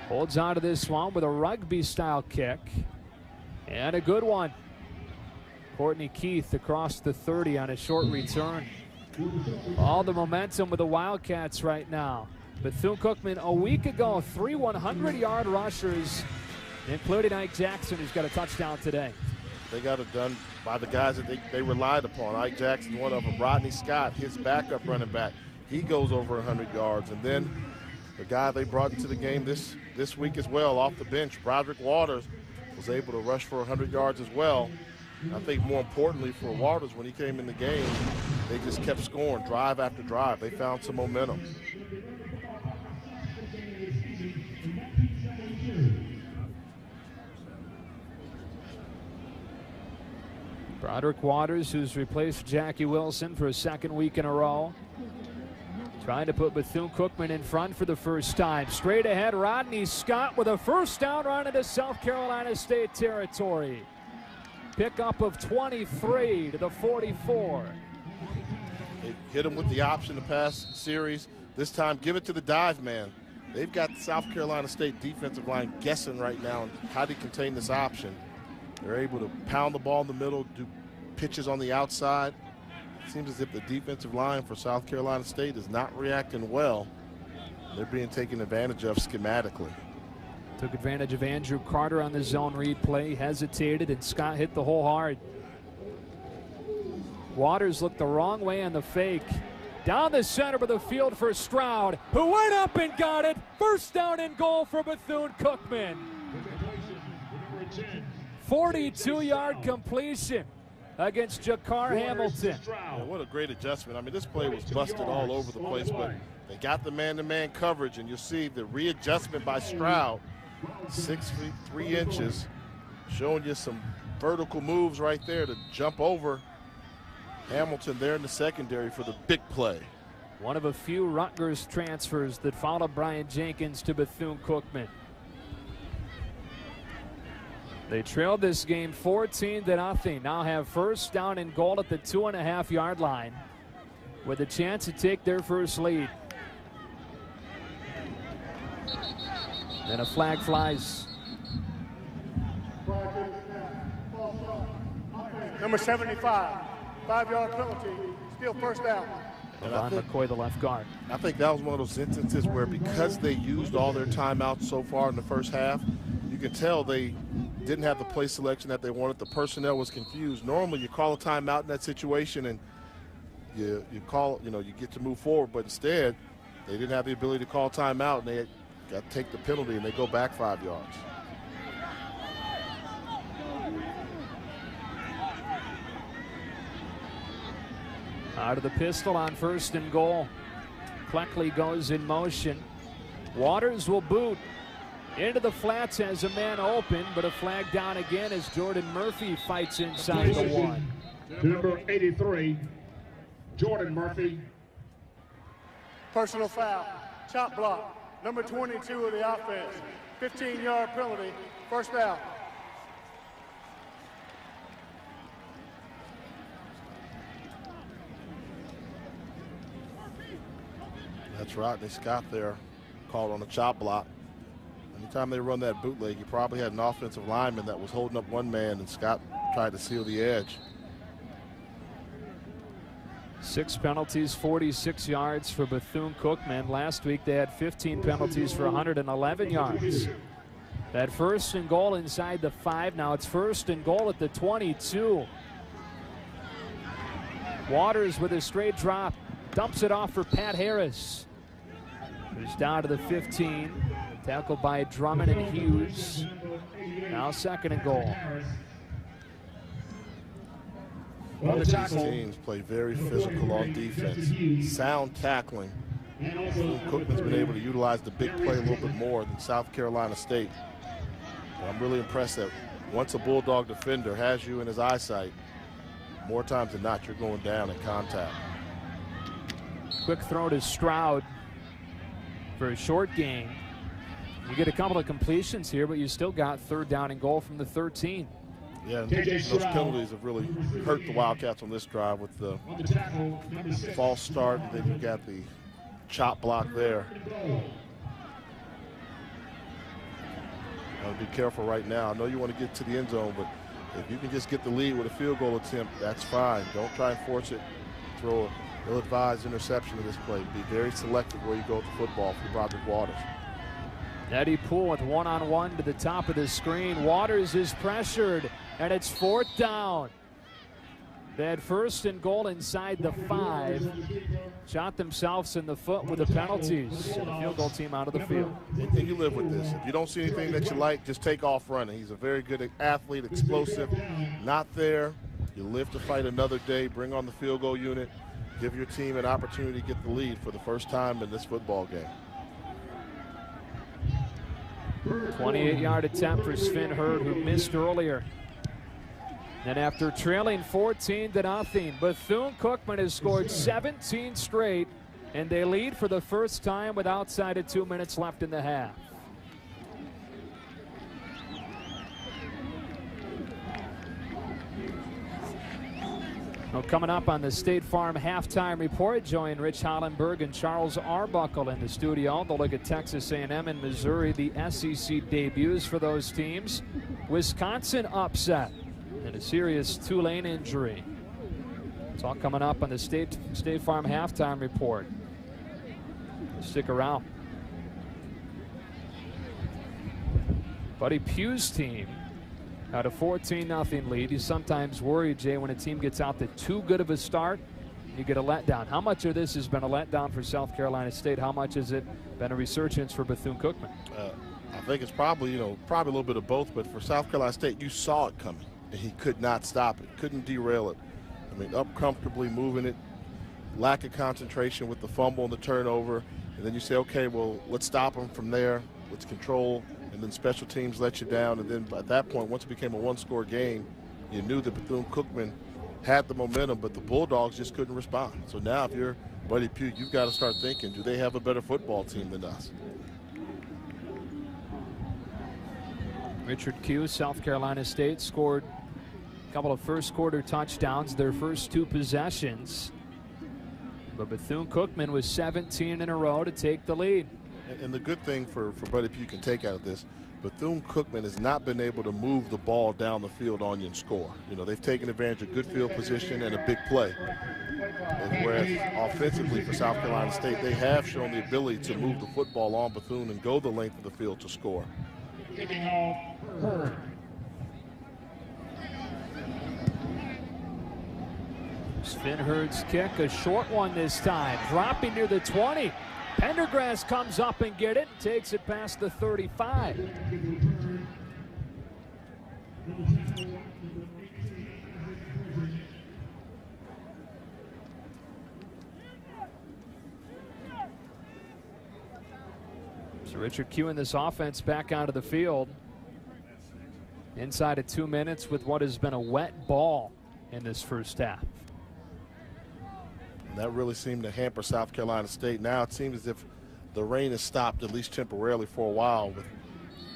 Holds on to this one with a rugby-style kick. And a good one. Courtney Keith across the 30 on a short return. All the momentum with the Wildcats right now. Bethune Cookman a week ago, 3 100-yard rushers, including Ike Jackson, who's got a touchdown today. They got it done by the guys that they relied upon. Ike Jackson, one of them. Rodney Scott, his backup running back, he goes over 100 yards. And then the guy they brought into the game this week as well, off the bench, Broderick Waters, was able to rush for 100 yards as well. I think more importantly for Waters, when he came in the game, they just kept scoring drive after drive. They found some momentum. Broderick Waters, who's replaced Jackie Wilson for a 2nd week in a row. Trying to put Bethune-Cookman in front for the first time. Straight ahead, Rodney Scott with a 1st down run into South Carolina State territory. Pickup of 23 to the 44. They hit him with the option the past series. This time, give it to the dive man. They've got the South Carolina State defensive line guessing right now on how to contain this option. They're able to pound the ball in the middle, do pitches on the outside. It seems as if the defensive line for South Carolina State is not reacting well. They're being taken advantage of schematically. Took advantage of Andrew Carter on the zone read play, hesitated, and Scott hit the hole hard. Waters looked the wrong way on the fake. Down the center of the field for Stroud, who went up and got it. 1st down and goal for Bethune-Cookman. 42-yard completion. against Jakar Hamilton. Yeah, what a great adjustment. I mean, this play was busted all over the place, but they got the man-to-man coverage, and you'll see the readjustment by Stroud, 6 feet 3 inches, showing you some vertical moves right there to jump over Hamilton there in the secondary for the big play. One of a few Rutgers transfers that followed Brian Jenkins to Bethune-Cookman. They trailed this game 14-0. Now have first down and goal at the 2.5-yard line with a chance to take their first lead. Then a flag flies. Number 75, 5-yard penalty, still first down. Ron McCoy, the left guard. I think that was one of those instances where because they used all their timeouts so far in the first half, you can tell they didn't have the play selection that they wanted. The personnel was confused. Normally you call a timeout in that situation and you call, you get to move forward, but instead they didn't have the ability to call timeout, and they got to take the penalty, and they go back 5 yards. Out of the pistol on first and goal. Cleckley goes in motion. Waters will boot. Into the flats has a man open, but a flag down again as Jordan Murphy fights inside the 1. Number 83, Jordan Murphy. Personal foul, chop block, number 22 of the offense, 15-yard penalty, first down. That's Rodney Scott there, called on the chop block. Anytime they run that bootleg, you probably had an offensive lineman that was holding up one man, and Scott tried to seal the edge. 6 penalties, 46 yards for Bethune-Cookman. Last week they had 15 penalties for 111 yards. That first and goal inside the 5. Now it's first and goal at the 22. Waters with a straight drop, dumps it off for Pat Harris, who's down to the 15. Tackled by Drummond and Hughes. Now second and goal. Both these teams play very physical on defense. Sound tackling. Cookman's been able to utilize the big play a little bit more than South Carolina State. And I'm really impressed that once a Bulldog defender has you in his eyesight, more times than not, you're going down in contact. Quick throw to Stroud for a short gain. You get a couple of completions here, but you still got third down and goal from the 13. Yeah, and those penalties have really hurt the Wildcats on this drive with the false start, and then you got the chop block there. Be careful right now. I know you want to get to the end zone, but if you can just get the lead with a field goal attempt, that's fine. Don't try and force it. Throw an ill-advised interception in this play. Be very selective where you go with the football for Broderick Waters. Eddie Poole with one-on-one to the top of the screen. Waters is pressured, and it's fourth down. They had first and goal inside the 5. Shot themselves in the foot with the penalties. And the field goal team out of the field. And you live with this. If you don't see anything that you like, just take off running. He's a very good athlete, explosive. Not there, you live to fight another day. Bring on the field goal unit. Give your team an opportunity to get the lead for the first time in this football game. 28-yard attempt for Sven Hurd, who missed earlier. And after trailing 14-0, Bethune-Cookman has scored 17 straight, and they lead for the first time with outside of 2 minutes left in the half. Well, coming up on the State Farm halftime report, join Rich Hollenberg and Charles Arbuckle in the studio. They'll look at Texas A&M and Missouri, the SEC debuts for those teams. Wisconsin upset and a serious Tulane injury. It's all coming up on the State Farm halftime report. Stick around. Buddy Pugh's team had a 14-0 lead. You sometimes worry, Jay, when a team gets out to too good of a start, you get a letdown. How much of this has been a letdown for South Carolina State? How much has it been a resurgence for Bethune-Cookman? I think it's probably, probably a little bit of both, but for South Carolina State, you saw it coming. and he could not stop it, couldn't derail it. I mean, up comfortably, moving it, lack of concentration with the fumble and the turnover, and then you say, okay, well, let's stop him from there, let's control, and then special teams let you down, and then at that point, once it became a one-score game, you knew that Bethune Cookman had the momentum, but the Bulldogs just couldn't respond. So now if you're Buddy Pugh, you've got to start thinking, do they have a better football team than us? Richard Q, South Carolina State, scored a couple of first-quarter touchdowns their first 2 possessions. But Bethune-Cookman was 17 in a row to take the lead. And the good thing for Buddy Pugh can take out of this, Bethune-Cookman has not been able to move the ball down the field on you and score. You know, they've taken advantage of good field position and a big play. And whereas offensively for South Carolina State, they have shown the ability to move the football on Bethune and go the length of the field to score. Finn Hurd's kick, a short one this time, dropping near the 20. Pendergrass comes up and get it, takes it past the 35. So Richard Q in this offense back out of the field inside of 2 minutes with what has been a wet ball in this first half. That really seemed to hamper South Carolina State. Now it seems as if the rain has stopped, at least temporarily, for a while with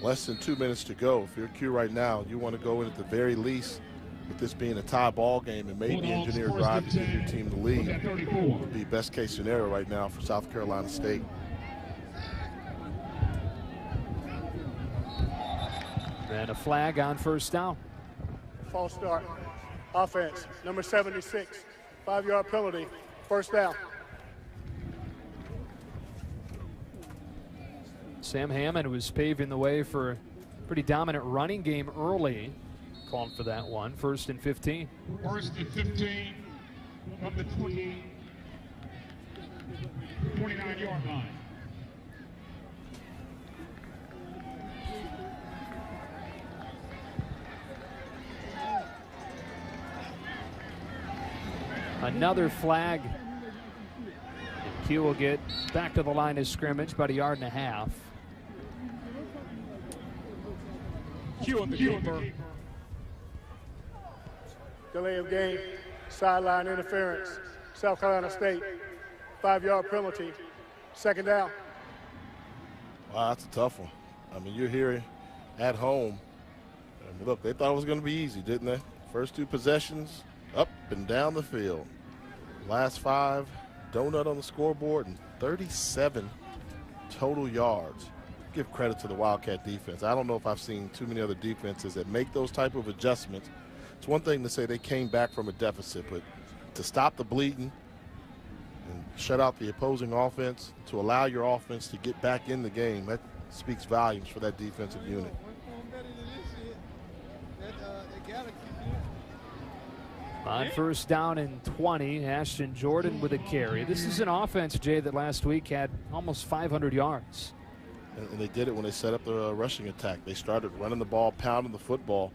less than 2 minutes to go. If you're Q right now, you want to go in at the very least with this being a tie ball game and maybe engineer a drive to give your team the lead. Would be best case scenario right now for South Carolina State. And a flag on first down. False start. Offense, number 76, 5-yard penalty. First down. Sam Hammond was paving the way for a pretty dominant running game early. Called for that one. 1st and 15. 1st and 15 from the 29-yard line. Another flag. Q will get back to the line of scrimmage, about 1.5 yards. Q on the keeper. Delay of game, sideline interference. South Carolina State, 5-yard penalty. Second down. Wow, that's a tough one. I mean, you're here at home. And look, they thought it was going to be easy, didn't they? First 2 possessions, up and down the field. Last 5, donut on the scoreboard, and 37 total yards. Give credit to the Wildcat defense. I don't know if I've seen too many other defenses that make those type of adjustments. It's one thing to say they came back from a deficit, but to stop the bleeding and shut out the opposing offense, to allow your offense to get back in the game, that speaks volumes for that defensive unit. On first down and 20, Ashton Jordan with a carry. This is an offense, Jay, that last week had almost 500 yards. And they did it when they set up the rushing attack. They started running the ball, pounding the football.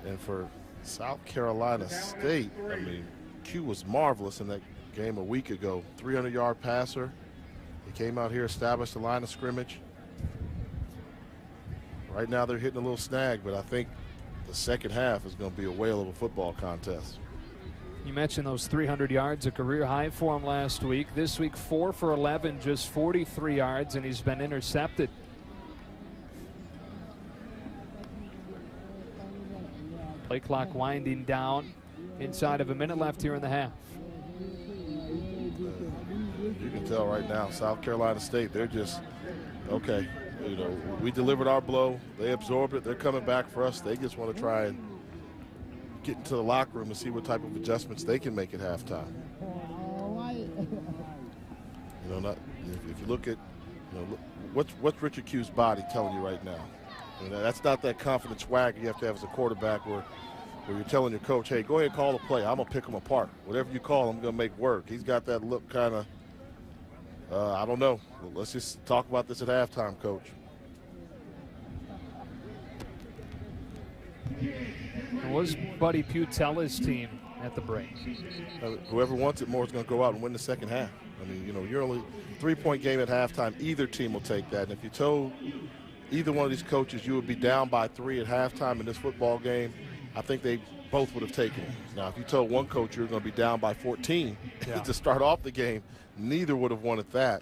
And for South Carolina State, I mean, Q was marvelous in that game a week ago. 300-yard passer. He came out here, established the line of scrimmage. Right now they're hitting a little snag, but I think the second half is going to be a whale of a football contest. You mentioned those 300 yards, a career high for him last week. This week, 4 for 11, just 43 yards, and he's been intercepted. Play clock winding down. Inside of a minute left here in the half. You can tell right now, South Carolina State, they're just, okay, you know, we delivered our blow. They absorbed it. They're coming back for us. They just want to try and get into the locker room and see what type of adjustments they can make at halftime. You know, not if you look at, you know, what's Richard Q's body telling you right now? You know, that's not that confident swag you have to have as a quarterback where you're telling your coach, hey, go ahead and call the play. I'm going to pick them apart. Whatever you call, I'm going to make work. He's got that look kind of, I don't know. Let's just talk about this at halftime, Coach. It was Buddy Putella's team at the break. Whoever wants it more is going to go out and win the second half. I mean, you know, you're only 3-point game at halftime. Either team will take that. And if you told either one of these coaches you would be down by 3 at halftime in this football game, I think they both would have taken it. Now, if you told one coach you're going to be down by 14 to start off the game, neither would have wanted that.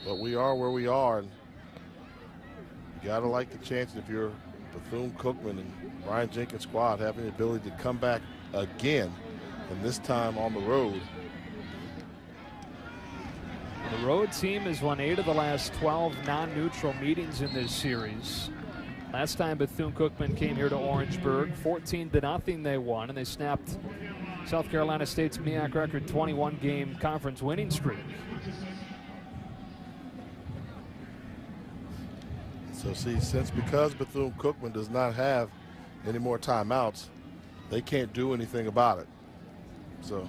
But we are where we are, and you got to like the chances if you're Bethune Cookman and Brian Jenkins' squad having the ability to come back again, and this time on the road. The road team has won 8 of the last 12 non-neutral meetings in this series. Last time Bethune-Cookman came here to Orangeburg, 14-0 they won, and they snapped South Carolina State's MEAC record 21-game conference winning streak. So see, because Bethune-Cookman does not have any more timeouts, they can't do anything about it. So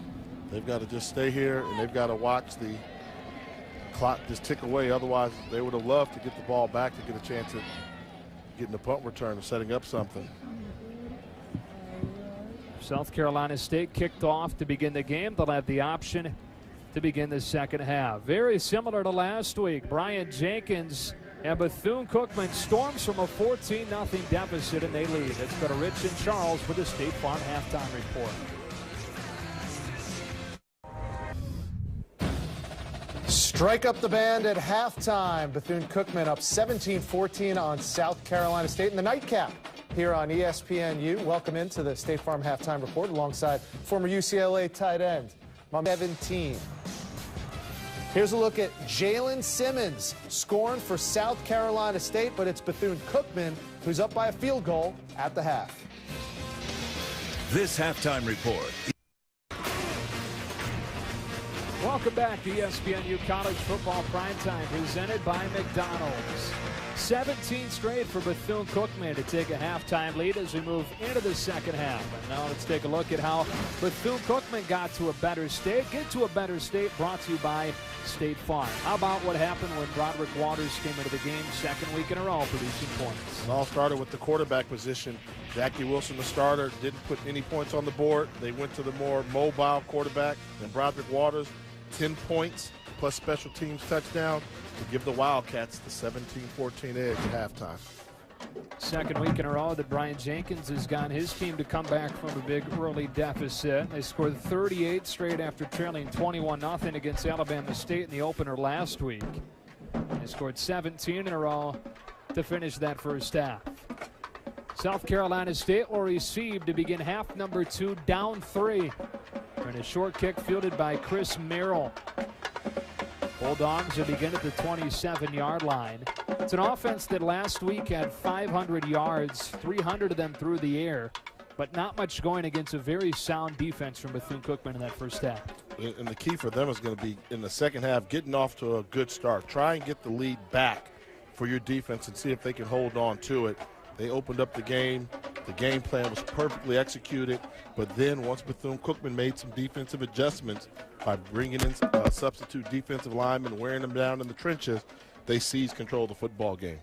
they've got to just stay here, and they've got to watch the clock just tick away. Otherwise, they would have loved to get the ball back to get a chance at getting the punt return or setting up something. South Carolina State kicked off to begin the game. They'll have the option to begin the second half. Very similar to last week. Brian Jenkins and Bethune-Cookman storms from a 14-0 deficit, and they lead. It's been a Rich and Charles with the State Farm halftime report. Strike up the band at halftime. Bethune-Cookman up 17-14 on South Carolina State in the nightcap here on ESPNU. Welcome into the State Farm halftime report alongside former UCLA tight end, 17. Here's a look at Jalen Simmons scoring for South Carolina State, but it's Bethune-Cookman who's up by a field goal at the half. This halftime report. Welcome back to ESPNU College Football Primetime, presented by McDonald's. 17 straight for Bethune-Cookman to take a halftime lead as we move into the second half. And now let's take a look at how Bethune-Cookman got to a better state. Get to a better state, brought to you by State Farm. How about what happened when Broderick Waters came into the game second week in a row producing points? It all started with the quarterback position. Jackie Wilson, the starter, didn't put any points on the board. They went to the more mobile quarterback, and Broderick Waters, 10 points plus special teams touchdown to give the Wildcats the 17-14 edge at halftime. Second week in a row that Brian Jenkins has gotten his team to come back from a big early deficit. They scored 38 straight after trailing 21-0 against Alabama State in the opener last week. They scored 17 in a row to finish that first half. South Carolina State will receive to begin half number 2, down 3. And a short kick fielded by Chris Merrill. Bulldogs will begin at the 27-yard line. It's an offense that last week had 500 yards, 300 of them through the air, but not much going against a very sound defense from Bethune-Cookman in that first half. And the key for them is going to be in the second half, getting off to a good start. Try and get the lead back for your defense and see if they can hold on to it. They opened up the game. The game plan was perfectly executed. But then once Bethune-Cookman made some defensive adjustments by bringing in substitute defensive linemen, wearing them down in the trenches, they seized control of the football game.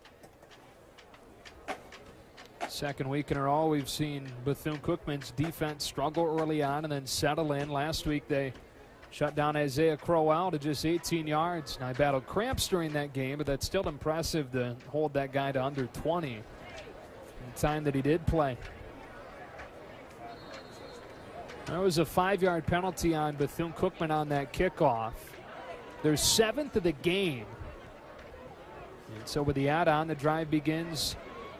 Second week in a row, we've seen Bethune-Cookman's defense struggle early on and then settle in. Last week, they shut down Isaiah Crowell to just 18 yards. Now, he battled cramps during that game, but that's still impressive to hold that guy to under 20 in the time that he did play. There was a 5-yard penalty on Bethune-Cookman on that kickoff. Their 7th of the game. And so with the add-on, the drive begins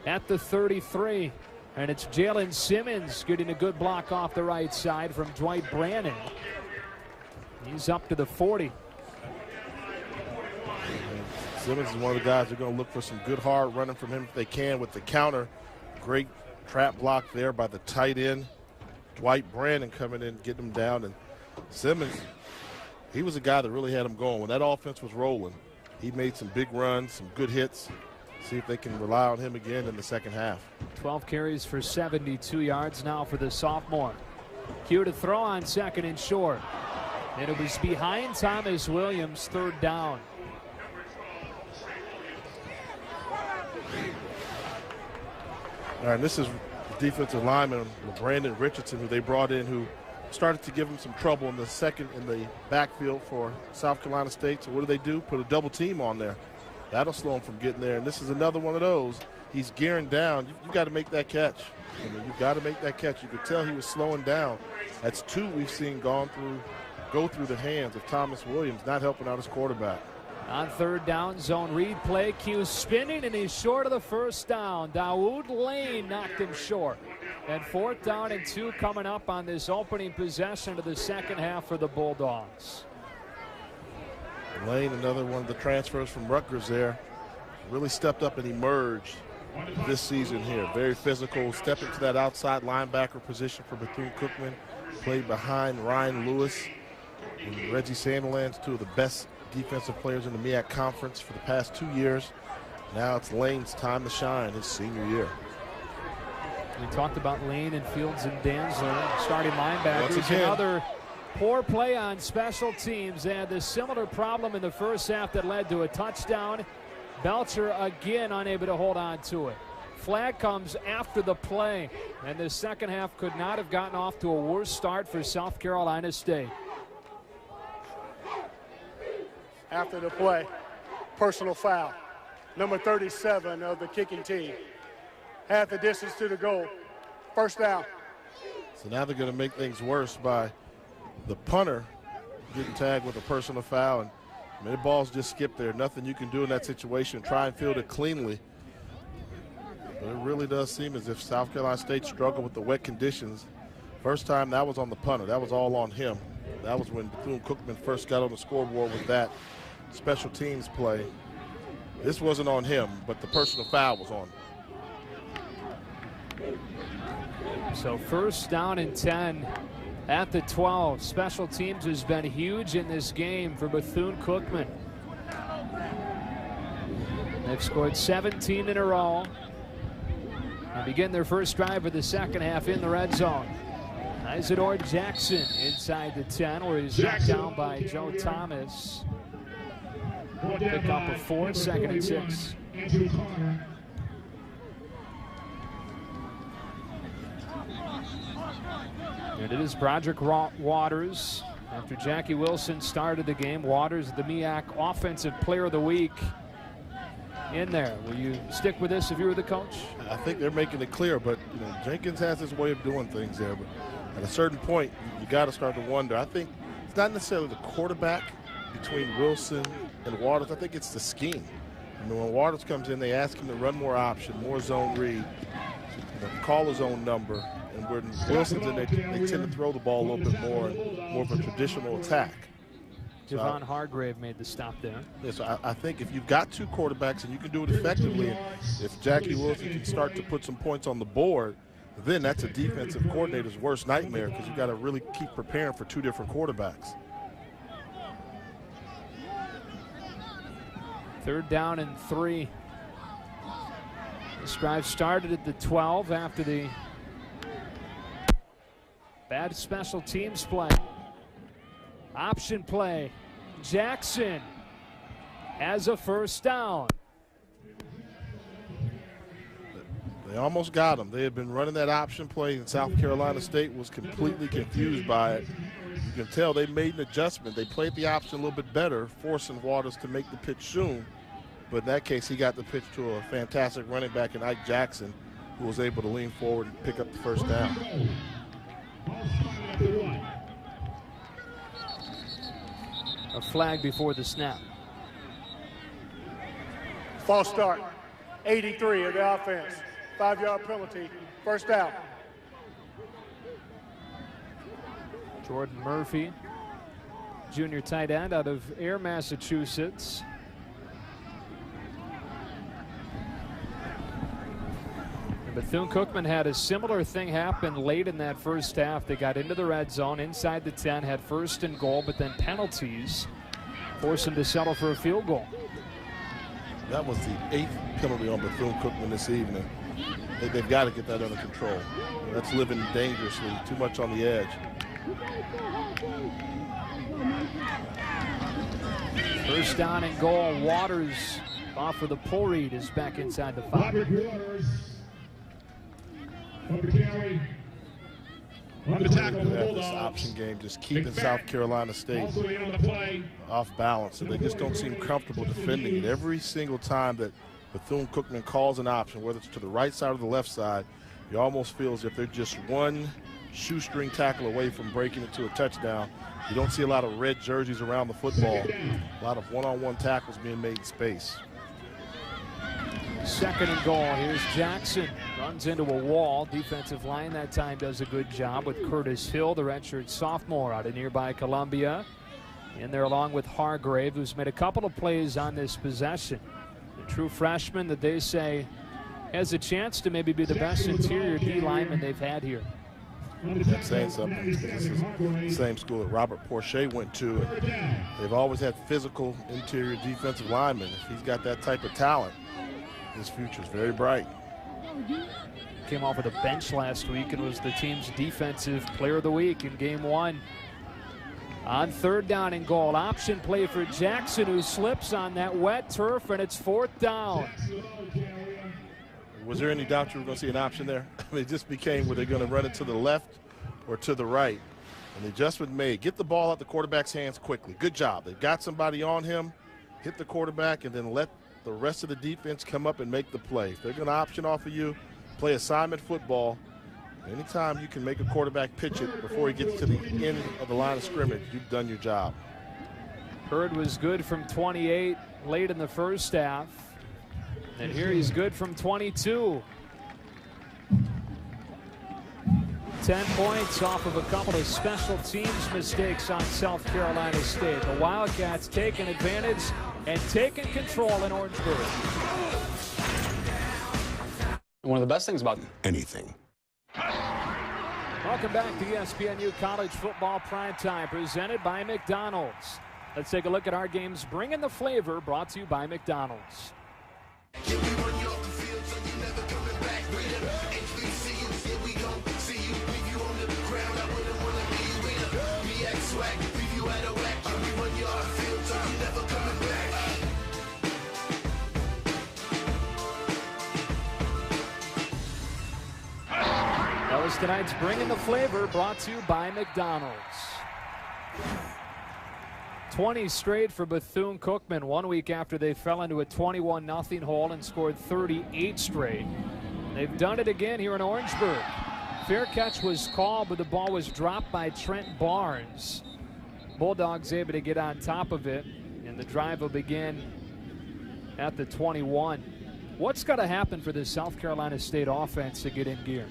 at the 33. And it's Jalen Simmons getting a good block off the right side from Dwight Brannon. He's up to the 40. Simmons is one of the guys they're going to look for some good hard running from him if they can with the counter. Great trap block there by the tight end. Dwight Brannon coming in, getting him down. And Simmons, he was a guy that really had him going. When that offense was rolling, he made some big runs, some good hits. See if they can rely on him again in the second half. 12 carries for 72 yards now for the sophomore. Cue to throw on second and short. And it was behind Thomas Williams, third down. All right, this is the defensive lineman, Brandon Richardson, who they brought in, who started to give him some trouble in the backfield for South Carolina State. So what do? Put a double team on there. That'll slow him from getting there. And this is another one of those. He's gearing down. You got to make that catch. I mean, you got to make that catch. You could tell he was slowing down. That's two we've seen go through the hands of Thomas Williams, not helping out his quarterback. On third down, zone read play. Q spinning, and he's short of the first down. Dawoud Lane knocked him short. And 4th down and 2 coming up on this opening possession of the second half for the Bulldogs. Lane, another one of the transfers from Rutgers there, really stepped up and emerged this season here. Very physical, stepped into that outside linebacker position for Bethune-Cookman, played behind Ryan Lewis and Reggie Sandilands, two of the best defensive players in the MEAC Conference for the past 2 years. Now it's Lane's time to shine his senior year. We talked about Lane and Fields and Danzler, starting linebackers. Another poor play on special teams. They had this similar problem in the first half that led to a touchdown. Belcher again unable to hold on to it. Flag comes after the play, and the second half could not have gotten off to a worse start for South Carolina State. After the play, personal foul. Number 37 of the kicking team. Half the distance to the goal. First down. So now they're going to make things worse by the punter getting tagged with a personal foul. And I mean, the ball's just skipped there. Nothing you can do in that situation. Try and field it cleanly. But it really does seem as if South Carolina State struggled with the wet conditions. First time, that was on the punter. That was all on him. That was when Bethune-Cookman first got on the scoreboard with that special teams play. This wasn't on him, but the personal foul was on him. So 1st down and 10 at the 12. Special teams has been huge in this game for Bethune-Cookman. They've scored 17 in a row and begin their first drive of the second half in the red zone. Isidore Jackson inside the 10, where he's knocked down by Joe Thomas. Pick up a 4, 2nd and 6. And it is Broderick Waters. After Jackie Wilson started the game, Waters, the MEAC Offensive Player of the Week, in there. Will you stick with this if you were the coach? I think they're making it clear, but Jenkins has his way of doing things there. But at a certain point, you got to start to wonder. I think it's not necessarily the quarterback between Wilson and Waters. I think it's the scheme. When Waters comes in, they ask him to run more option, more zone read, call his own number. And when Wilson's in there, they tend to throw the ball a little bit more and more of a traditional attack. Javon Hargrave made the stop there. Yeah, so I think if you've got two quarterbacks and you can do it effectively, and if Jackie Wilson can start to put some points on the board, then that's a defensive coordinator's worst nightmare, because you've got to really keep preparing for two different quarterbacks. 3rd down and 3. This drive started at the 12 after the bad special teams play. Option play. Jackson has a 1st down. They almost got him. They had been running that option play, and South Carolina State was completely confused by it. You can tell they made an adjustment. They played the option a little bit better, forcing Waters to make the pitch soon. But in that case, he got the pitch to a fantastic running back in Ike Jackson, who was able to lean forward and pick up the 1st down. A flag before the snap. False start. 83 of the offense. 5-yard penalty. 1st down. Jordan Murphy, junior tight end out of Air, Massachusetts. Bethune-Cookman had a similar thing happen late in that first half. They got into the red zone inside the 10, had 1st and goal, but then penalties forced them to settle for a field goal. That was the 8th penalty on Bethune-Cookman this evening. They've got to get that under control. That's living dangerously, too much on the edge. 1st down and goal. Waters off of the pull read is back inside the 5. On the carry. On the tackle for the This Bulldogs. option game just keeping South Carolina State Also in on the play. off balance, and they just don't seem comfortable defending it. Every single time that Bethune Cookman calls an option, whether it's to the right side or the left side, you almost feel as if they're just one shoestring tackle away from breaking it to a touchdown. You don't see a lot of red jerseys around the football. A lot of one-on-one tackles being made in space. 2nd and goal. Here's Jackson. Runs into a wall. Defensive line that time does a good job with Curtis Hill, the redshirt sophomore out of nearby Columbia. In there along with Hargrave, who's made a couple of plays on this possession. The true freshman that they say has a chance to maybe be the best interior D lineman they've had here. That's saying something. This is the same school that Robert Porcher went to. And they've always had physical interior defensive linemen. If he's got that type of talent, his future is very bright. Came off of the bench last week and was the team's defensive player of the week in game 1. On 3rd down and goal, option play for Jackson, who slips on that wet turf, and it's 4th down. Was there any doubt you were going to see an option there? I mean, it just became, were they going to run it to the left or to the right? And the adjustment made. Get the ball out the quarterback's hands quickly. Good job. They got somebody on him, hit the quarterback, and then let the rest of the defense come up and make the play. If they're going to option off of you, play assignment football. Anytime you can make a quarterback pitch it before he gets to the end of the line of scrimmage, you've done your job. Hurd was good from 28 late in the first half. And here he's good from 22. 10 points off of a couple of special teams mistakes on South Carolina State. The Wildcats taking advantage and taking control in Orangeburg. One of the best things about anything. Welcome back to ESPNU College Football Primetime, presented by McDonald's. Let's take a look at our games Bringing the Flavor, brought to you by McDonald's. That was tonight's Bringing the Flavor, brought to you by McDonald's. 20 straight for Bethune Cookman 1 week after they fell into a 21-0 hole and scored 38 straight. They've done it again here in Orangeburg. Fair catch was called, but the ball was dropped by Trent Barnes. Bulldogs able to get on top of it, and the drive will begin at the 21. What's got to happen for this South Carolina State offense to get in gear?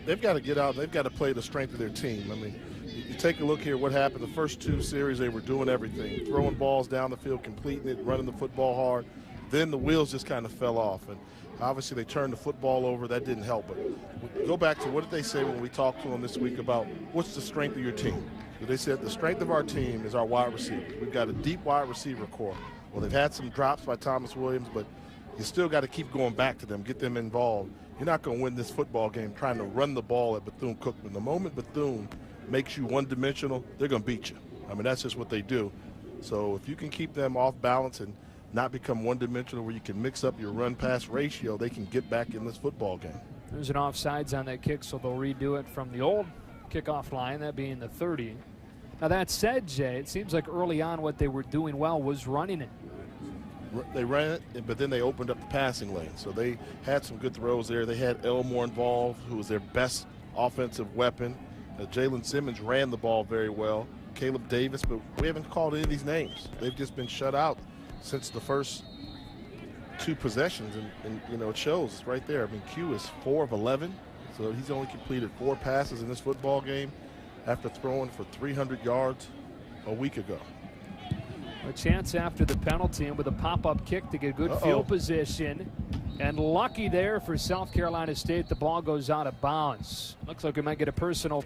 They've got to get out. They've got to play the strength of their team. I mean, you take a look here what happened. The first 2 series, they were doing everything, throwing balls down the field, completing it, running the football hard. Then the wheels just kind of fell off. And obviously they turned the football over. That didn't help. But go back to what did they say when we talked to them this week about what's the strength of your team? They said the strength of our team is our wide receivers. We've got a deep wide receiver core. Well, they've had some drops by Thomas Williams, but you still got to keep going back to them, get them involved. You're not going to win this football game trying to run the ball at Bethune Cookman. The moment Bethune makes you one-dimensional, they're going to beat you. I mean, that's just what they do. So if you can keep them off balance and not become one-dimensional where you can mix up your run-pass ratio, they can get back in this football game. There's an offsides on that kick, so they'll redo it from the old kickoff line, that being the 30. Now, that said, Jay, it seems like early on what they were doing well was running it. They ran it, but then they opened up the passing lane. So they had some good throws there. They had Elmore involved, who was their best offensive weapon. Jalen Simmons ran the ball very well. Caleb Davis, but we haven't called any of these names. They've just been shut out since the first 2 possessions, and you know, it shows. It's right there. I mean, Q is 4 of 11, so he's only completed 4 passes in this football game after throwing for 300 yards a week ago. A chance after the penalty and with a pop-up kick to get good field position. And lucky there for South Carolina State, the ball goes out of bounds. Looks like we might get a personal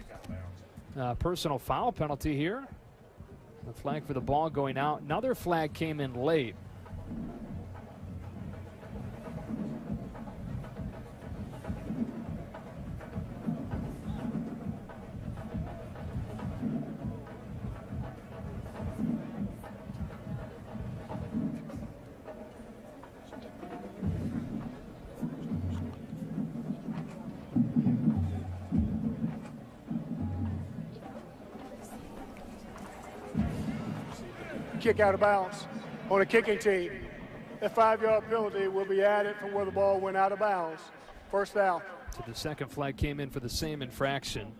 foul penalty here. The flag for the ball going out. Another flag came in late. kick out of bounds on a kicking team, a 5-yard penalty will be added from where the ball went out of bounds. First down. So the second flag came in for the same infraction.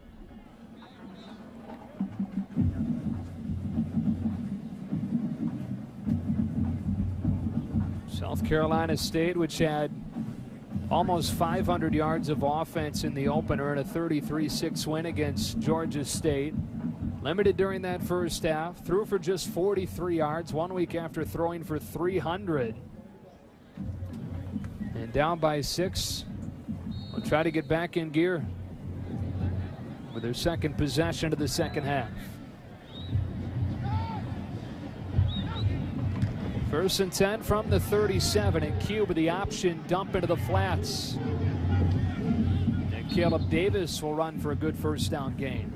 South Carolina State, which had almost 500 yards of offense in the opener and a 33-6 win against Georgia State. Limited during that first half, threw for just 43 yards 1 week after throwing for 300. And down by 6. We'll try to get back in gear with their second possession of the second half. First and 10 from the 37, and Q with the option dump into the flats. And Caleb Davis will run for a good first down gain.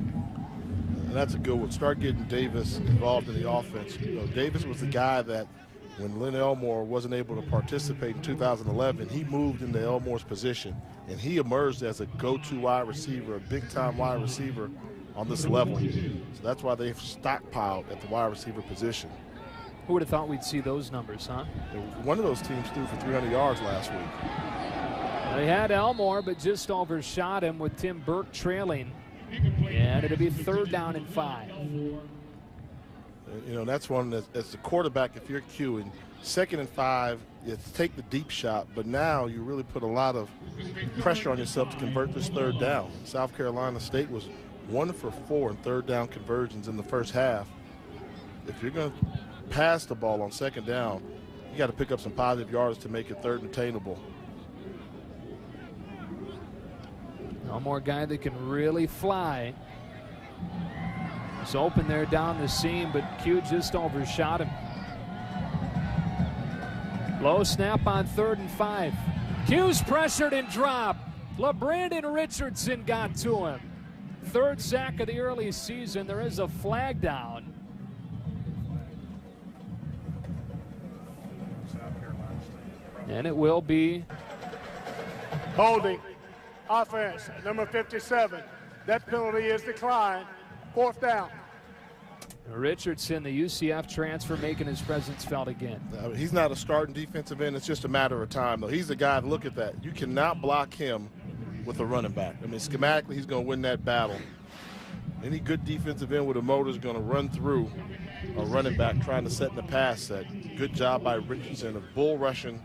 And that's a good one. Start getting Davis involved in the offense. You know, Davis was the guy that when Lynn Elmore wasn't able to participate in 2011, he moved into Elmore's position, and he emerged as a go-to wide receiver, a big-time wide receiver on this level. So that's why they've stockpiled at the wide receiver position. Who would have thought we'd see those numbers, huh? One of those teams threw for 300 yards last week. They had Elmore, but just overshot him with Tim Burke trailing. And it'll be 3rd down and 5. You know, that's one that, as the quarterback, if you're queuing, 2nd and 5, you take the deep shot, but now you really put a lot of pressure on yourself to convert this 3rd down. South Carolina State was 1 for 4 in 3rd down conversions in the first half. If you're going to pass the ball on 2nd down, you got to pick up some positive yards to make it 3rd and attainable. Elmore, guy that can really fly. He's open there down the seam, but Q just overshot him. Low snap on 3rd and 5. Q's pressured and dropped. LeBrandon Richardson got to him. 3rd sack of the early season. There is a flag down. And it will be holding. Offense, number 57. That penalty is declined. 4th down. Richardson, the UCF transfer, making his presence felt again. He's not a starting defensive end. It's just a matter of time, though. He's the guy to look at that. You cannot block him with a running back. I mean, schematically, he's going to win that battle. Any good defensive end with a motor is going to run through a running back trying to set in the pass set. Good job by Richardson of bull rushing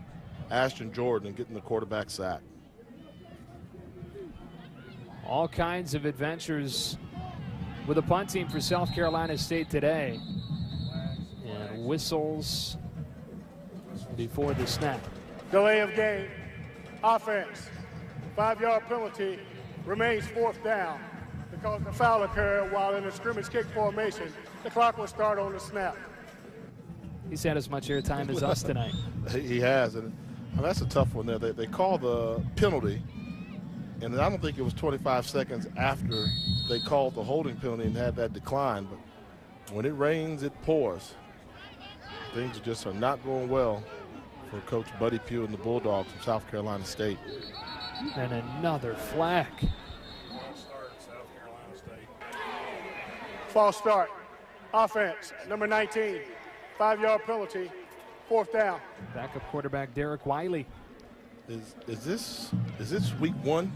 Ashton Jordan and getting the quarterback sack. All kinds of adventures with the punt team for South Carolina State today. And whistles before the snap. Delay of game. Offense. 5-yard penalty. Remains 4th down. Because the foul occurred while in a scrimmage kick formation, the clock will start on the snap. He's had as much airtime as us tonight. He has, and that's a tough one there. They call the penalty, and I don't think it was 25 seconds after they called the holding penalty and had that decline. But when it rains, it pours. Things just are not going well for Coach Buddy Pugh and the Bulldogs from South Carolina State. And another flag. False start. Offense, number 19. 5-yard penalty. 4th down. Backup quarterback Derek Wiley. Is this week 1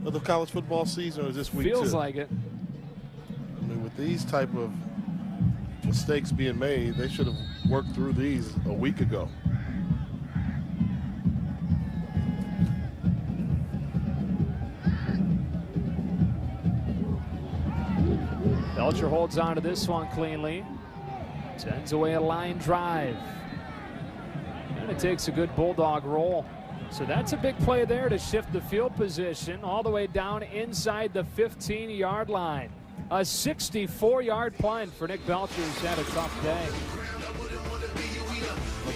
of the college football season, or is this week 2? Feels like it. I mean, with these type of mistakes being made, they should have worked through these a week ago. Belcher holds on to this one cleanly. Sends away a line drive. And it takes a good Bulldog roll. So that's a big play there to shift the field position all the way down inside the 15-yard line. A 64-yard punt for Nick Belcher, who's had a tough day.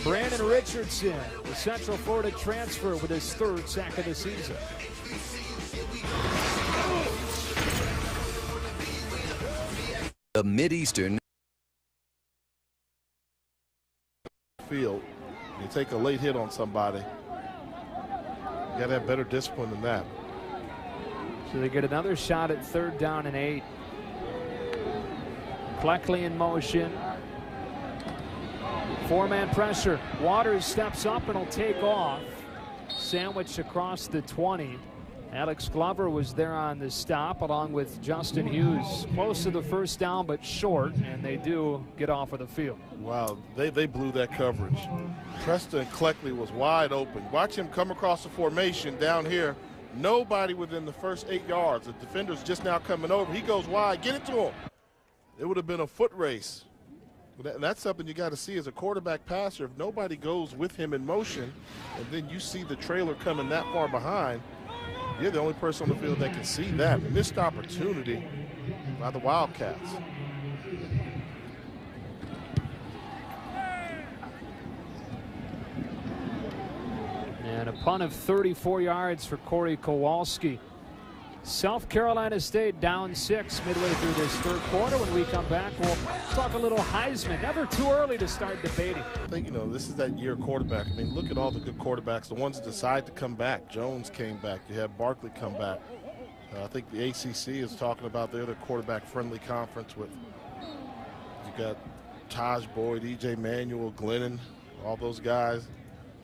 Brandon Richardson, the Central Florida transfer, with his 3rd sack of the season. The Mideastern field, you take a late hit on somebody, you got to have better discipline than that. So they get another shot at 3rd down and 8. Cleckley in motion. Four-man pressure. Waters steps up and will take off. Sandwich across the 20. Alex Glover was there on the stop along with Justin Hughes. Close to the first down but short, and they do get off of the field. Wow, they blew that coverage. Preston Cleckley was wide open. Watch him come across the formation down here. Nobody within the first 8 yards. The defender's just now coming over. He goes wide. Get it to him. It would have been a foot race. And that's something you got to see as a quarterback passer. If nobody goes with him in motion, and then you see the trailer coming that far behind, you're the only person on the field that can see that. Missed opportunity by the Wildcats. And a punt of 34 yards for Corey Kowalski. South Carolina State down 6 midway through this third quarter. When we come back, we'll talk a little Heisman. Never too early to start debating. I think, you know, this is that year quarterback. I mean, look at all the good quarterbacks, the ones that decide to come back. Jones came back. You have Barkley come back. I think the ACC is talking about their quarterback-friendly conference with you got Taj Boyd, E.J. Manuel, Glennon, all those guys.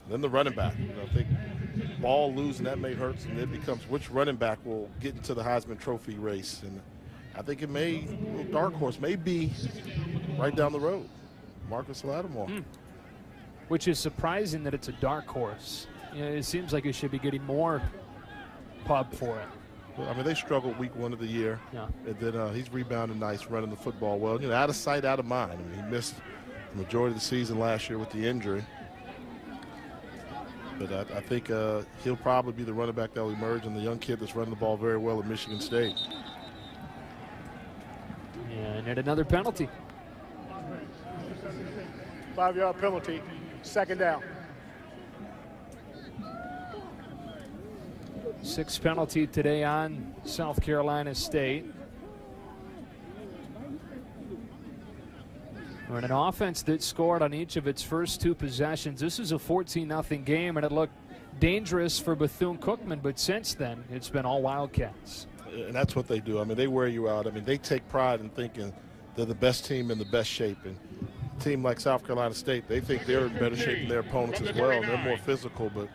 And then the running back. You know, I think Ball losing, that may hurt, and it becomes which running back will get into the Heisman Trophy race. And I think it may, dark horse may be right down the road, Marcus Lattimore. Which is surprising that it's a dark horse. You know, it seems like it should be getting more pub for it. Well, I mean, they struggled week 1 of the year. Yeah. And then he's rebounded nice, running the football well. You know, out of sight, out of mind. I mean, he missed the majority of the season last year with the injury. But I think he'll probably be the running back that will emerge, and the young kid that's running the ball very well at Michigan State. And another penalty. 5-yard penalty, second down. 6th penalty today on South Carolina State. We're in an offense that scored on each of its first 2 possessions. This is a 14-0 game, and it looked dangerous for Bethune-Cookman, but since then, it's been all Wildcats. And that's what they do. I mean, they wear you out. I mean, they take pride in thinking they're the best team in the best shape. And a team like South Carolina State, they think they're in better shape than their opponents as well. They're more physical, but it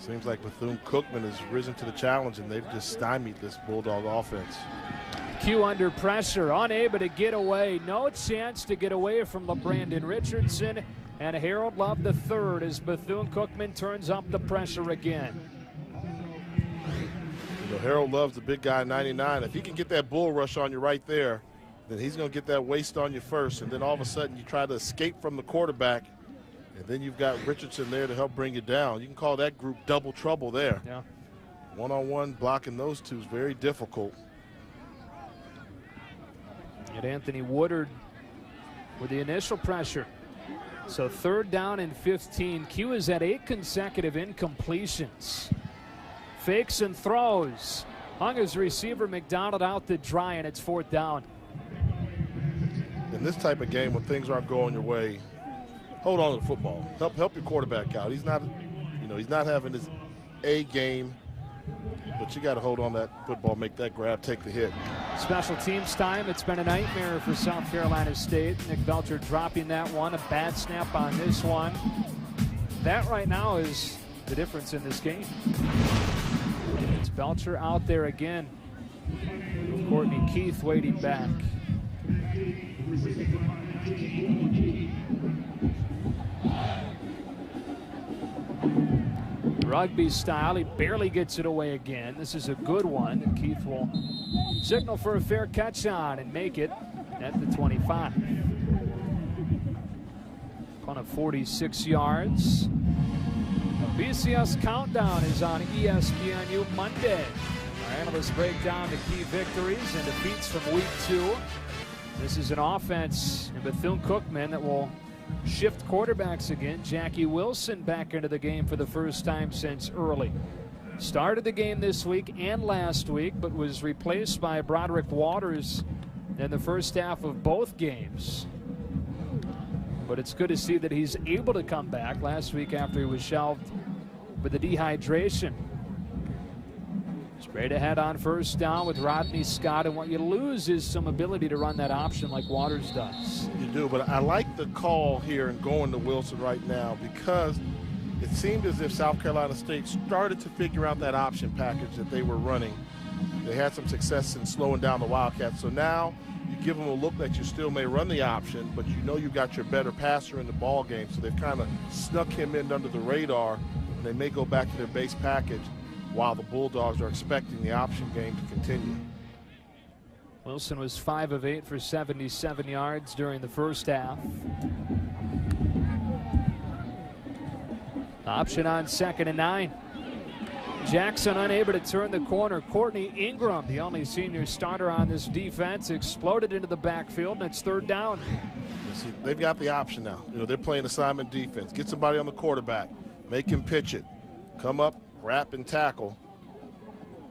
seems like Bethune-Cookman has risen to the challenge, and they've just stymied this Bulldog offense. Q under pressure, unable to get away. No chance to get away from LeBrandon Richardson and Harold Love III as Bethune-Cookman turns up the pressure again. You know, Harold Love's a big guy, 99. If he can get that bull rush on you right there, then he's going to get that waist on you first, and then all of a sudden you try to escape from the quarterback, and then you've got Richardson there to help bring you down. You can call that group double trouble there. Yeah. One-on-one blocking those two is very difficult. And Anthony Woodard with the initial pressure. So 3rd down and 15. Q is at 8 consecutive incompletions. Fakes and throws. Hung his receiver McDonald out to dry, and it's 4th down. In this type of game, when things aren't going your way, hold on to the football. Help your quarterback out. He's not, you know, he's not having his A game, but you got to hold on that football, make that grab, take the hit. Special teams time. It's been a nightmare for South Carolina State. Nick Belcher dropping that one. A bad snap on this one. That right now is the difference in this game. It's Belcher out there again. Courtney Keith waiting back. Rugby style, he barely gets it away again. This is a good one, and Keith will signal for a fair catch on and make it at the 25. Punt of 46 yards. A BCS countdown is on ESPNU Monday. Our analysts break down the key victories and defeats from week 2. This is an offense in Bethune-Cookman that will shift quarterbacks again. Jackie Wilson back into the game for the first time since early. Started the game this week and last week, but was replaced by Broderick Waters in the first half of both games. But it's good to see that he's able to come back last week after he was shelved with the dehydration. Straight ahead on first down with Rodney Scott, and what you lose is some ability to run that option like Waters does. You do, but I like the call here and going to Wilson right now because it seemed as if South Carolina State started to figure out that option package that they were running. They had some success in slowing down the Wildcats, so now you give them a look that you still may run the option, but you know you've got your better passer in the ball game, so they've kind of snuck him in under the radar, and they may go back to their base package while the Bulldogs are expecting the option game to continue. Wilson was 5 of 8 for 77 yards during the first half. Option on 2nd and 9. Jackson unable to turn the corner. Courtney Ingram, the only senior starter on this defense, exploded into the backfield, and it's 3rd down. See, they've got the option now. You know, they're playing assignment defense. Get somebody on the quarterback. Make him pitch it. Come up, wrap, and tackle.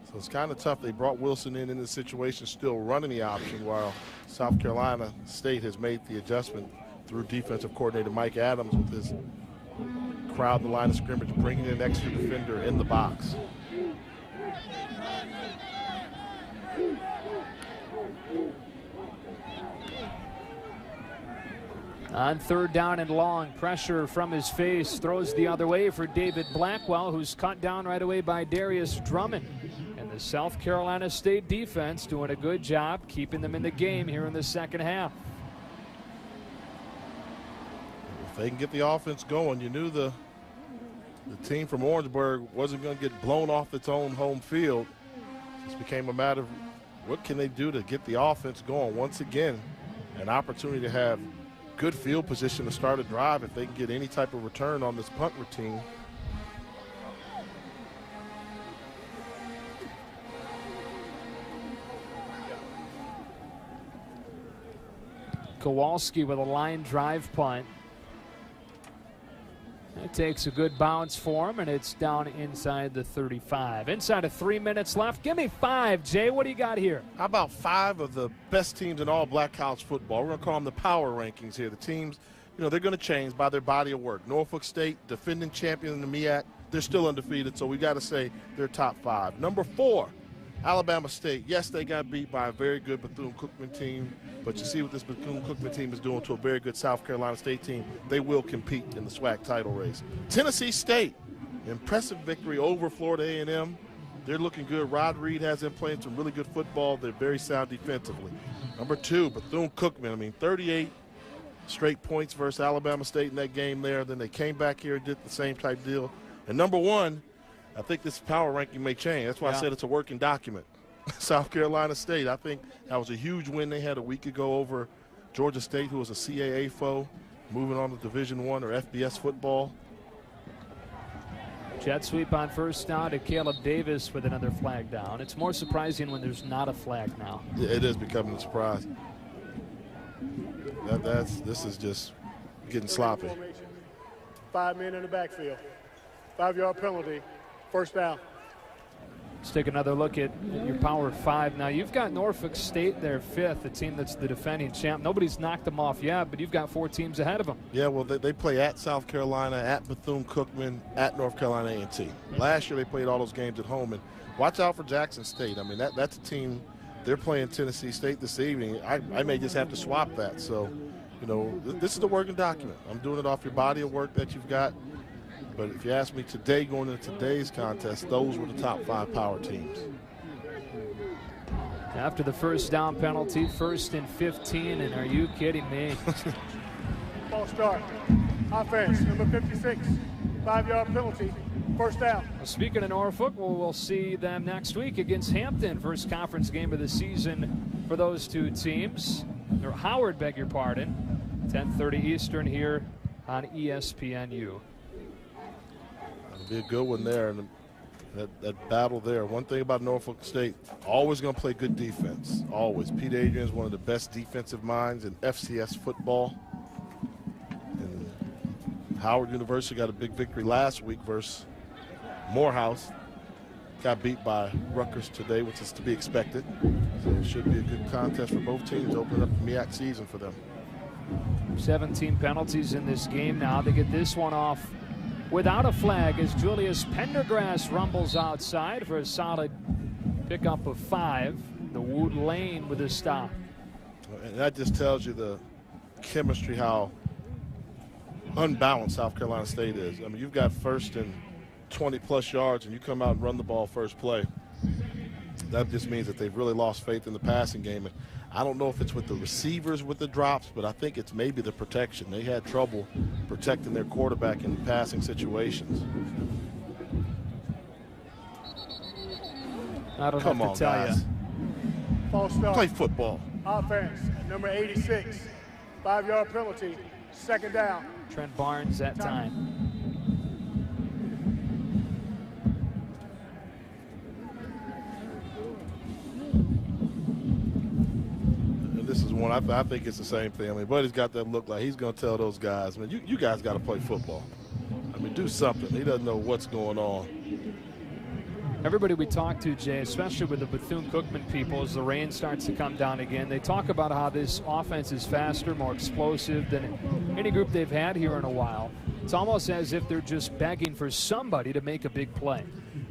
So it's kind of tough. They brought Wilson in this situation, still running the option, while South Carolina State has made the adjustment through defensive coordinator Mike Adams with his crowd in the line of scrimmage, bringing in an extra defender in the box. On 3rd down and long, pressure from his face, throws the other way for David Blackwell, who's cut down right away by Darius Drummond. And the South Carolina State defense doing a good job keeping them in the game here in the second half. If they can get the offense going, you knew the team from Orangeburg wasn't going to get blown off its own home field. This became a matter of what can they do to get the offense going. Once again, an opportunity to have good field position to start a drive if they can get any type of return on this punt routine. Kowalski with a line drive punt. It takes a good bounce for him, and it's down inside the 35. Inside of 3 minutes left. Give me 5, Jay. What do you got here? How about 5 of the best teams in all black college football? We're going to call them the power rankings here. The teams, you know, they're going to change by their body of work. Norfolk State, defending champion in the MEAC, they're still undefeated, so we got to say they're top 5. Number 4, Alabama State. Yes, they got beat by a very good Bethune Cookman team, but you see what this Bethune Cookman team is doing to a very good South Carolina State team. They will compete in the SWAC title race. Tennessee State, impressive victory over Florida A&M. They're looking good. Rod Reed has them playing some really good football. They're very sound defensively. Number 2, Bethune Cookman. I mean, 38 straight points versus Alabama State in that game there. Then they came back here and did the same type deal. And number 1, I think this power ranking may change. That's why I said it's a working document. South Carolina State, I think that was a huge win they had a week ago over Georgia State, who was a CAA foe, moving on to Division I or FBS football. Jet sweep on first down to Caleb Davis with another flag down. It's more surprising when there's not a flag now. Yeah, it is becoming a surprise. This is just getting sloppy. 5 men in the backfield. 5-yard penalty. First down. Let's take another look at your Power 5. Now, you've got Norfolk State there 5th, a team that's the defending champ. Nobody's knocked them off yet, but you've got 4 teams ahead of them. Yeah, well, they play at South Carolina, at Bethune-Cookman, at North Carolina A&T. Last year they played all those games at home. And watch out for Jackson State. I mean, that's a team. They're playing Tennessee State this evening. I may just have to swap that. So, you know, this is the working document. I'm doing it off your body of work that you've got. But if you ask me today, going into today's contest, those were the top 5 power teams. After the first down penalty, 1st and 15, and are you kidding me? False start. Offense, number 56, 5-yard penalty, first down. Well, speaking of Norfolk, we'll see them next week against Hampton. First conference game of the season for those 2 teams. Or Howard, beg your pardon. 10:30 Eastern here on ESPNU. Be a good one there, and that battle there. One thing about Norfolk State, always going to play good defense, always. Pete Adrian's one of the best defensive minds in FCS football. And Howard University got a big victory last week versus Morehouse. Got beat by Rutgers today, which is to be expected. So it should be a good contest for both teams, opening up the MEAC season for them. 17 penalties in this game now. They get this one off without a flag as Julius Pendergrass rumbles outside for a solid Pickup of 5. The Wood Lane with a stop. And that just tells you the chemistry, how unbalanced South Carolina State is. I mean, you've got first and 20-plus yards, and you come out and run the ball first play. That just means that they've really lost faith in the passing game. And I don't know if it's with the receivers with the drops, but I think it's maybe the protection. They had trouble protecting their quarterback in passing situations. I don't Come have on, to tell guys. you. False start. Play football. Offense, number 86. 5-yard penalty, second down. Trent Barnes that time. And this is one, I think it's the same thing. I mean, Buddy's got that look like he's going to tell those guys, man, you guys got to play football. I mean, do something. He doesn't know what's going on. Everybody we talk to, Jay, especially with the Bethune-Cookman people, as the rain starts to come down again, they talk about how this offense is faster, more explosive than any group they've had here in a while. It's almost as if they're just begging for somebody to make a big play.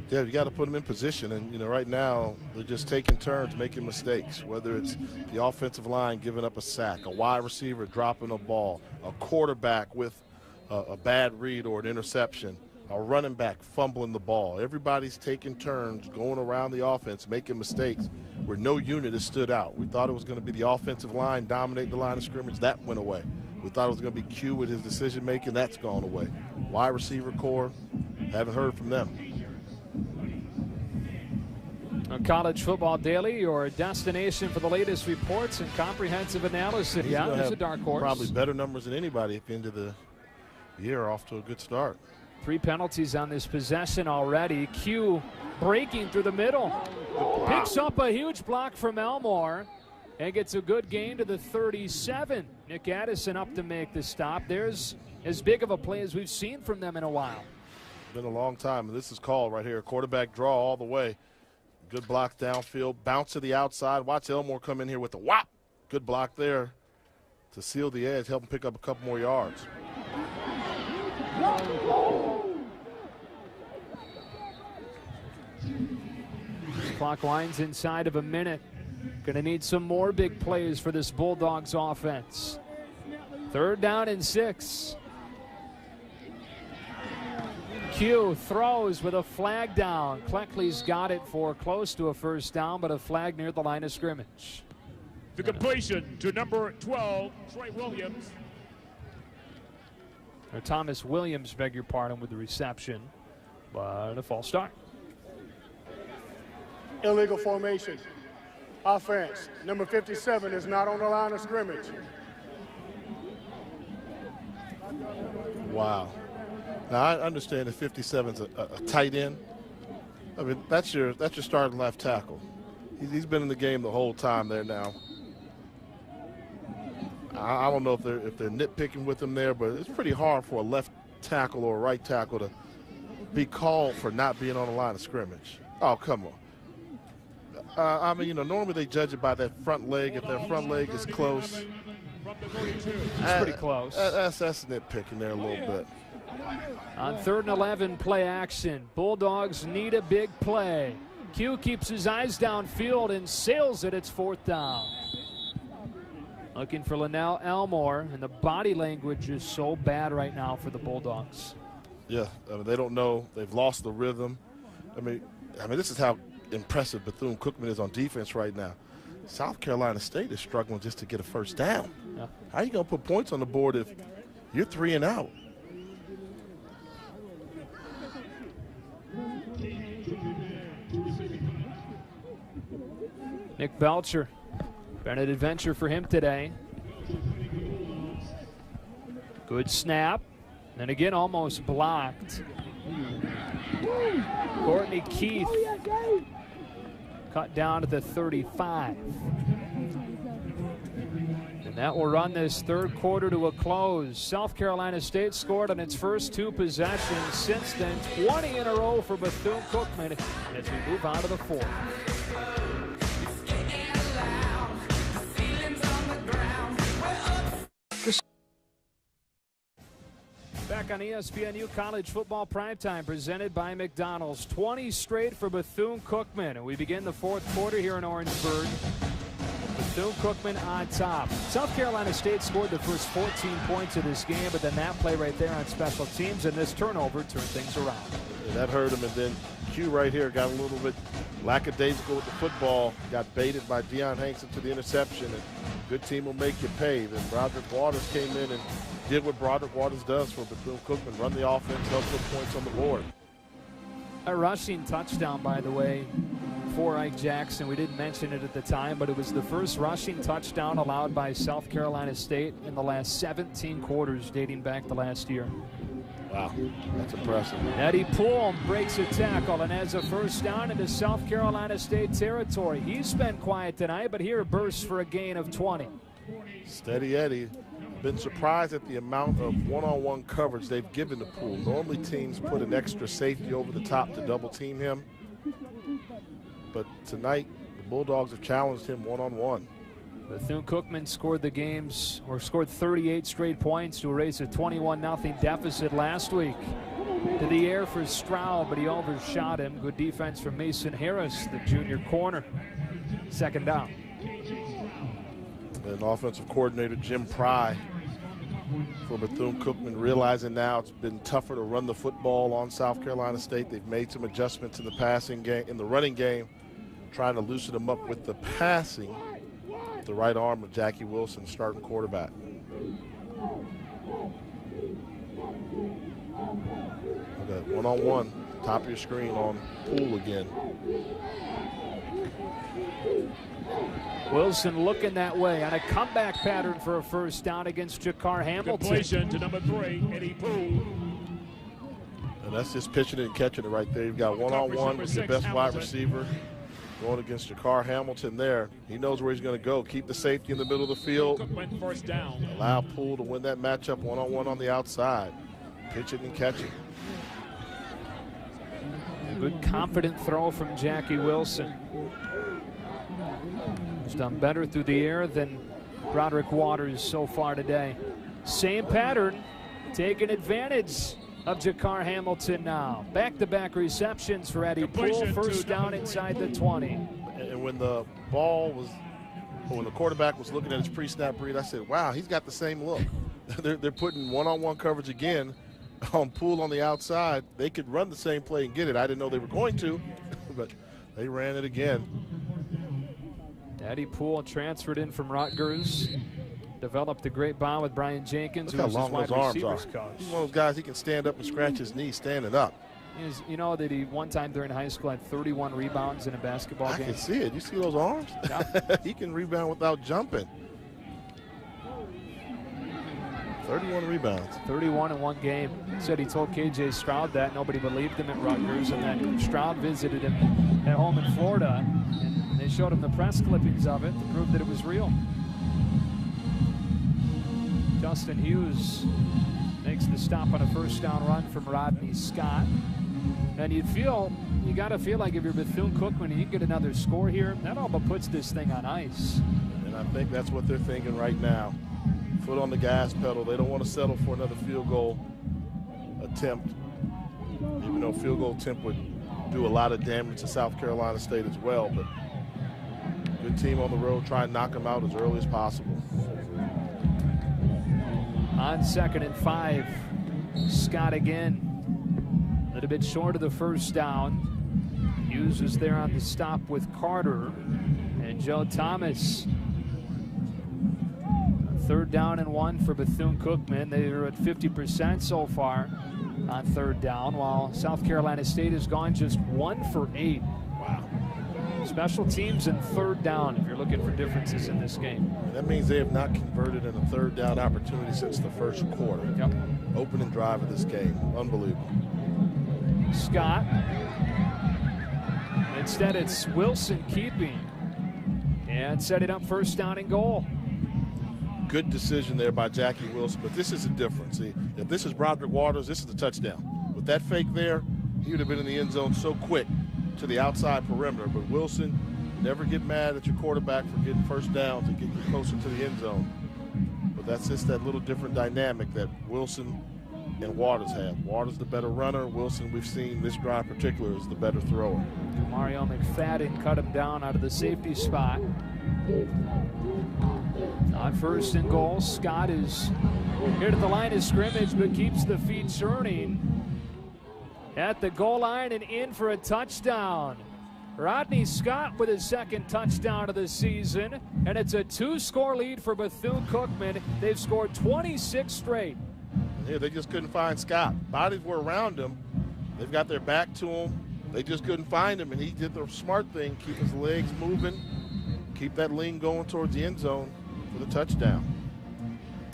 Yeah, you got to put them in position. And, you know, right now they're just taking turns making mistakes, whether it's the offensive line giving up a sack, a wide receiver dropping a ball, a quarterback with a bad read or an interception, a running back fumbling the ball. Everybody's taking turns going around the offense, making mistakes where no unit has stood out. We thought it was going to be the offensive line dominating the line of scrimmage. That went away. We thought it was going to be Q with his decision-making. That's gone away. Wide receiver core, haven't heard from them. On College Football Daily, your destination for the latest reports and comprehensive analysis. He's Yeah, there's a dark horse. Probably better numbers than anybody at the end of the year. Off to a good start. 3 penalties on this possession already. Q breaking through the middle. Picks up a huge block from Elmore and gets a good gain to the 37. Nick Addison up to make the stop. There's as big of a play as we've seen from them in a while. Been a long time, and this is called right here. Quarterback draw all the way. Good block downfield. Bounce to the outside. Watch Elmore come in here with the whop. Good block there to seal the edge, help him pick up a couple more yards. Clock winds inside of a minute. Going to need some more big plays for this Bulldogs offense. 3rd down and 6. Q throws with a flag down. Cleckley's got it for close to a 1st down, but a flag near the line of scrimmage. The completion to number 12, Trey Williams. Or Thomas Williams, beg your pardon, with the reception, but a false start. Illegal formation. Offense, number 57 is not on the line of scrimmage. Wow. Now I understand that 57's a tight end. I mean, that's your starting left tackle. He's been in the game the whole time there now. I don't know if they're nitpicking with him there, but it's pretty hard for a left tackle or a right tackle to be called for not being on the line of scrimmage. Oh, come on. I mean, you know, normally they judge it by that front leg. If their front leg is close, It's pretty close. That's nitpicking there a little bit. On 3rd and 11, play action. Bulldogs need a big play. Q keeps his eyes downfield and sails it. It's 4th down. Looking for Linnell Elmore, and the body language is so bad right now for the Bulldogs. Yeah, I mean, they don't know. They've lost the rhythm. I mean, this is how impressive Bethune-Cookman is on defense right now. South Carolina State is struggling just to get a 1st down. Yeah. How are you going to put points on the board if you're 3 and out? Nick Belcher, been an adventure for him today. Good snap, and again almost blocked. Courtney Keith cut down to the 35. And that will run this 3rd quarter to a close. South Carolina State scored on its first 2 possessions. Since then, 20 in a row for Bethune-Cookman as we move on to the 4th. Back back on ESPNU College Football Primetime, presented by McDonald's. 20 straight for Bethune-Cookman. And we begin the fourth quarter here in Orangeburg. Bethune-Cookman on top. South Carolina State scored the first 14 points of this game, but then that play right there on special teams and this turnover turned things around. Yeah, that hurt him, and then Q right here got a little bit lackadaisical with the football, got baited by Deion Hanks into the interception, and good team will make you pay. Then Broderick Waters came in and did what Broderick Waters does for Bethune-Cookman, run the offense, help put points on the board. A rushing touchdown, by the way, for Ike Jackson. We didn't mention it at the time, but it was the first rushing touchdown allowed by South Carolina State in the last 17 quarters dating back to last year. Wow, that's impressive. Eddie Poole breaks a tackle and has a first down into South Carolina State territory. He's been quiet tonight, but here bursts for a gain of 20. Steady Eddie. Been surprised at the amount of one-on-one coverage they've given to Poole. Normally teams put an extra safety over the top to double team him. But tonight, the Bulldogs have challenged him one-on-one. Bethune-Cookman scored 38 straight points to erase a 21-0 deficit last week. To the air for Stroud, but he overshot him. Good defense from Mason Harris, the junior corner. Second down. And offensive coordinator Jim Pry for Bethune-Cookman, realizing now it's been tougher to run the football on South Carolina State. They've made some adjustments in the passing game, in the running game, trying to loosen them up with the passing. The right arm of Jackie Wilson, starting quarterback. That one-on-one, top of your screen on Poole again. Wilson looking that way on a comeback pattern for a first down against Jakar Hamilton. Completion to number 3, Eddie Poole. And that's just pitching it and catching it right there. You've got one-on-one with your best wide receiver going against Jakar Hamilton there. He knows where he's going to go. Keep the safety in the middle of the field. First down. Allow Poole to win that matchup one-on-one on the outside. Pitch it and catch it. Good confident throw from Jackie Wilson. He's done better through the air than Broderick Waters so far today. Same pattern, taking advantage of Jakar Hamilton now. Back-to-back receptions for Eddie Poole. First down inside the 20. And when the quarterback was looking at his pre-snap read, I said, wow, he's got the same look. They're putting one-on-one coverage again on Poole on the outside. They could run the same play and get it. I didn't know they were going to, but they ran it again. Eddie Poole transferred in from Rutgers. Developed a great bond with Brian Jenkins, who was his wide receivers coach. He's one of those guys, he can stand up and scratch his knee standing up. You know that he one time during high school had 31 rebounds in a basketball game? I can see it. You see those arms? Yeah. He can rebound without jumping. 31 rebounds. 31 in one game. Said he told KJ Stroud that. Nobody believed him at Rutgers. And then Stroud visited him at home in Florida. And they showed him the press clippings of it to prove that it was real. Justin Hughes makes the stop on a first down run from Rodney Scott. And you got to feel like if you're Bethune-Cookman and you get another score here, that all but puts this thing on ice. And I think that's what they're thinking right now. Foot on the gas pedal. They don't want to settle for another field goal attempt, even though field goal attempt would do a lot of damage to South Carolina State as well. But good team on the road, try and knock them out as early as possible. On 2nd and 5, Scott again. A little bit short of the first down. Hughes was there on the stop with Carter and Joe Thomas. 3rd down and 1 for Bethune-Cookman. They are at 50% so far on 3rd down, while South Carolina State has gone just 1 for 8. Wow. Special teams and 3rd down if you're looking for differences in this game. That means they have not converted in a 3rd down opportunity since the first quarter. Yep. Opening drive of this game. Unbelievable. Scott. Instead, it's Wilson keeping and setting up 1st down and goal. Good decision there by Jackie Wilson, but this is a difference. See, if this is Broderick Waters, this is the touchdown. With that fake there, he would have been in the end zone so quick to the outside perimeter. But Wilson, never get mad at your quarterback for getting 1st down to get you closer to the end zone. But that's just that little different dynamic that Wilson and Waters have. Waters the better runner. Wilson, we've seen this drive in particular, is the better thrower. Mario McFadden cut him down out of the safety spot. On 1st and goal, Scott is here at the line of scrimmage, but keeps the feet churning at the goal line and in for a touchdown. Rodney Scott with his 2nd touchdown of the season, and it's a 2-score lead for Bethune-Cookman. They've scored 26 straight. Yeah, they just couldn't find Scott. Bodies were around him. They've got their back to him. They just couldn't find him, and he did the smart thing, keep his legs moving, keep that lean going towards the end zone for the touchdown.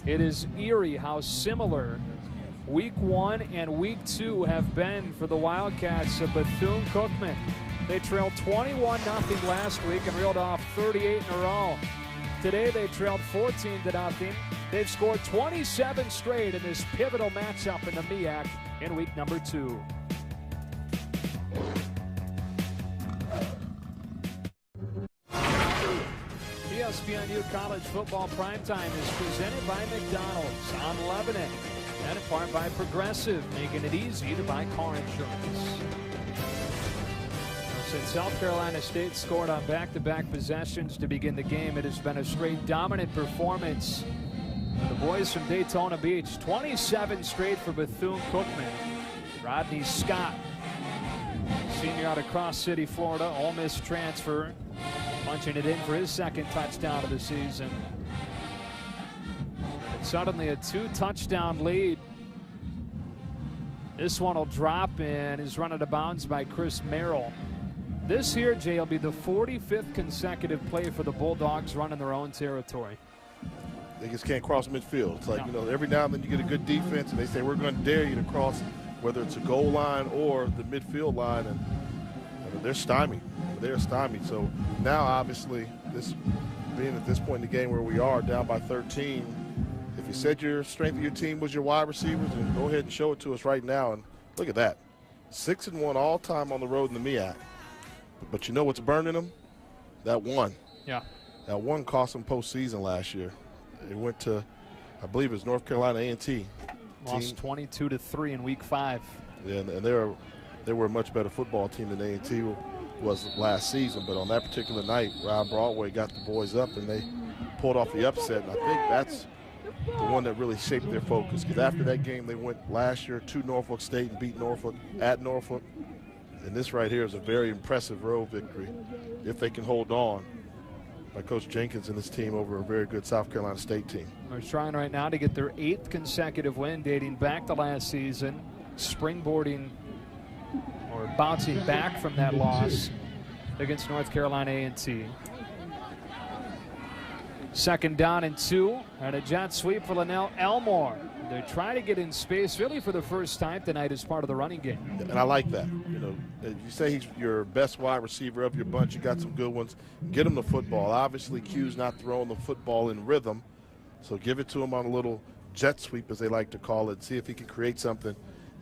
It is eerie how similar Week 1 and Week 2 have been for the Wildcats of Bethune-Cookman. They trailed 21-0 last week and reeled off 38 in a row. Today they trailed 14-0. They've scored 27 straight in this pivotal matchup in the MEAC in week number 2. ESPNU College Football Primetime is presented by McDonald's on Lebanon, and in part by Progressive, making it easy to buy car insurance. Since South Carolina State scored on back-to-back possessions to begin the game, it has been a straight dominant performance for the boys from Daytona Beach. 27 straight for Bethune-Cookman. Rodney Scott, senior out of Cross City, Florida, Ole Miss transfer, punching it in for his 2nd touchdown of the season. And suddenly a 2-touchdown lead. This one will drop and is run out of bounds by Chris Merrill. This here, Jay, will be the 45th consecutive play for the Bulldogs running their own territory. They just can't cross midfield. It's like, you know, every now and then you get a good defense and they say, we're going to dare you to cross, whether it's a goal line or the midfield line, and they're stymied. They're stymied. So now, obviously, this being at this point in the game where we are, down by 13, if you said your strength of your team was your wide receivers, then go ahead and show it to us right now. And look at that. 6-1 all-time on the road in the MEAC. But you know what's burning them? That one. Yeah. That one cost them postseason last year. It went to, I believe it was North Carolina A&T. Lost 22-3 in week 5. Yeah, and they were a much better football team than A&T was last season. But on that particular night, Rob Broadway got the boys up and they pulled off the upset. And I think that's the one that really shaped their focus. Because after that game, they went last year to Norfolk State and beat Norfolk at Norfolk. And this right here is a very impressive road victory if they can hold on by Coach Jenkins and his team over a very good South Carolina State team. They're trying right now to get their 8th consecutive win dating back to last season, springboarding or bouncing back from that loss against North Carolina A&T. 2nd down and 2, and a jet sweep for Linnell Elmore. They're trying to get in space really for the first time tonight as part of the running game. And I like that. You know, you say he's your best wide receiver of your bunch. You got some good ones. Get him the football. Obviously, Q's not throwing the football in rhythm, so give it to him on a little jet sweep, as they like to call it, see if he can create something.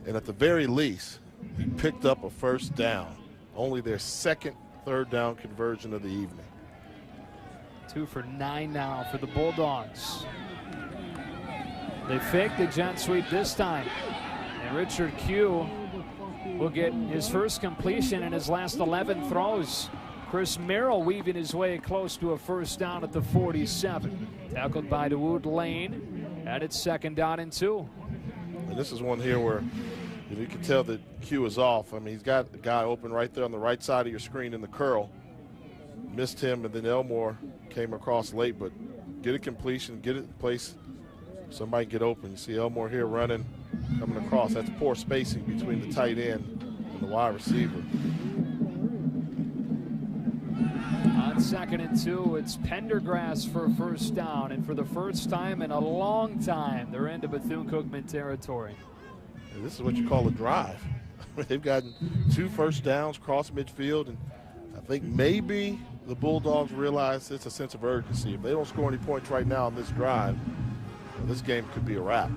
And at the very least, he picked up a 1st down. Only their 2nd 3rd down conversion of the evening. 2 for 9 now for the Bulldogs. They fake the jet sweep this time. And Richard Q will get his first completion in his last 11 throws. Chris Merrill weaving his way close to a 1st down at the 47. Tackled by DeWood Lane, and it's 2nd down and 2. And this is one here where you can tell that Q is off. I mean, he's got the guy open right there on the right side of your screen in the curl. Missed him, and then Elmore came across late, but get a completion, get it in place. Somebody get open. You see Elmore here running, coming across. That's poor spacing between the tight end and the wide receiver. On 2nd and 2, it's Pendergrass for a 1st down, and for the first time in a long time, they're into Bethune-Cookman territory. And this is what you call a drive. They've gotten 2 1st downs across midfield, and I think maybe the Bulldogs realize it's a sense of urgency. If they don't score any points right now on this drive, this game could be a wrap.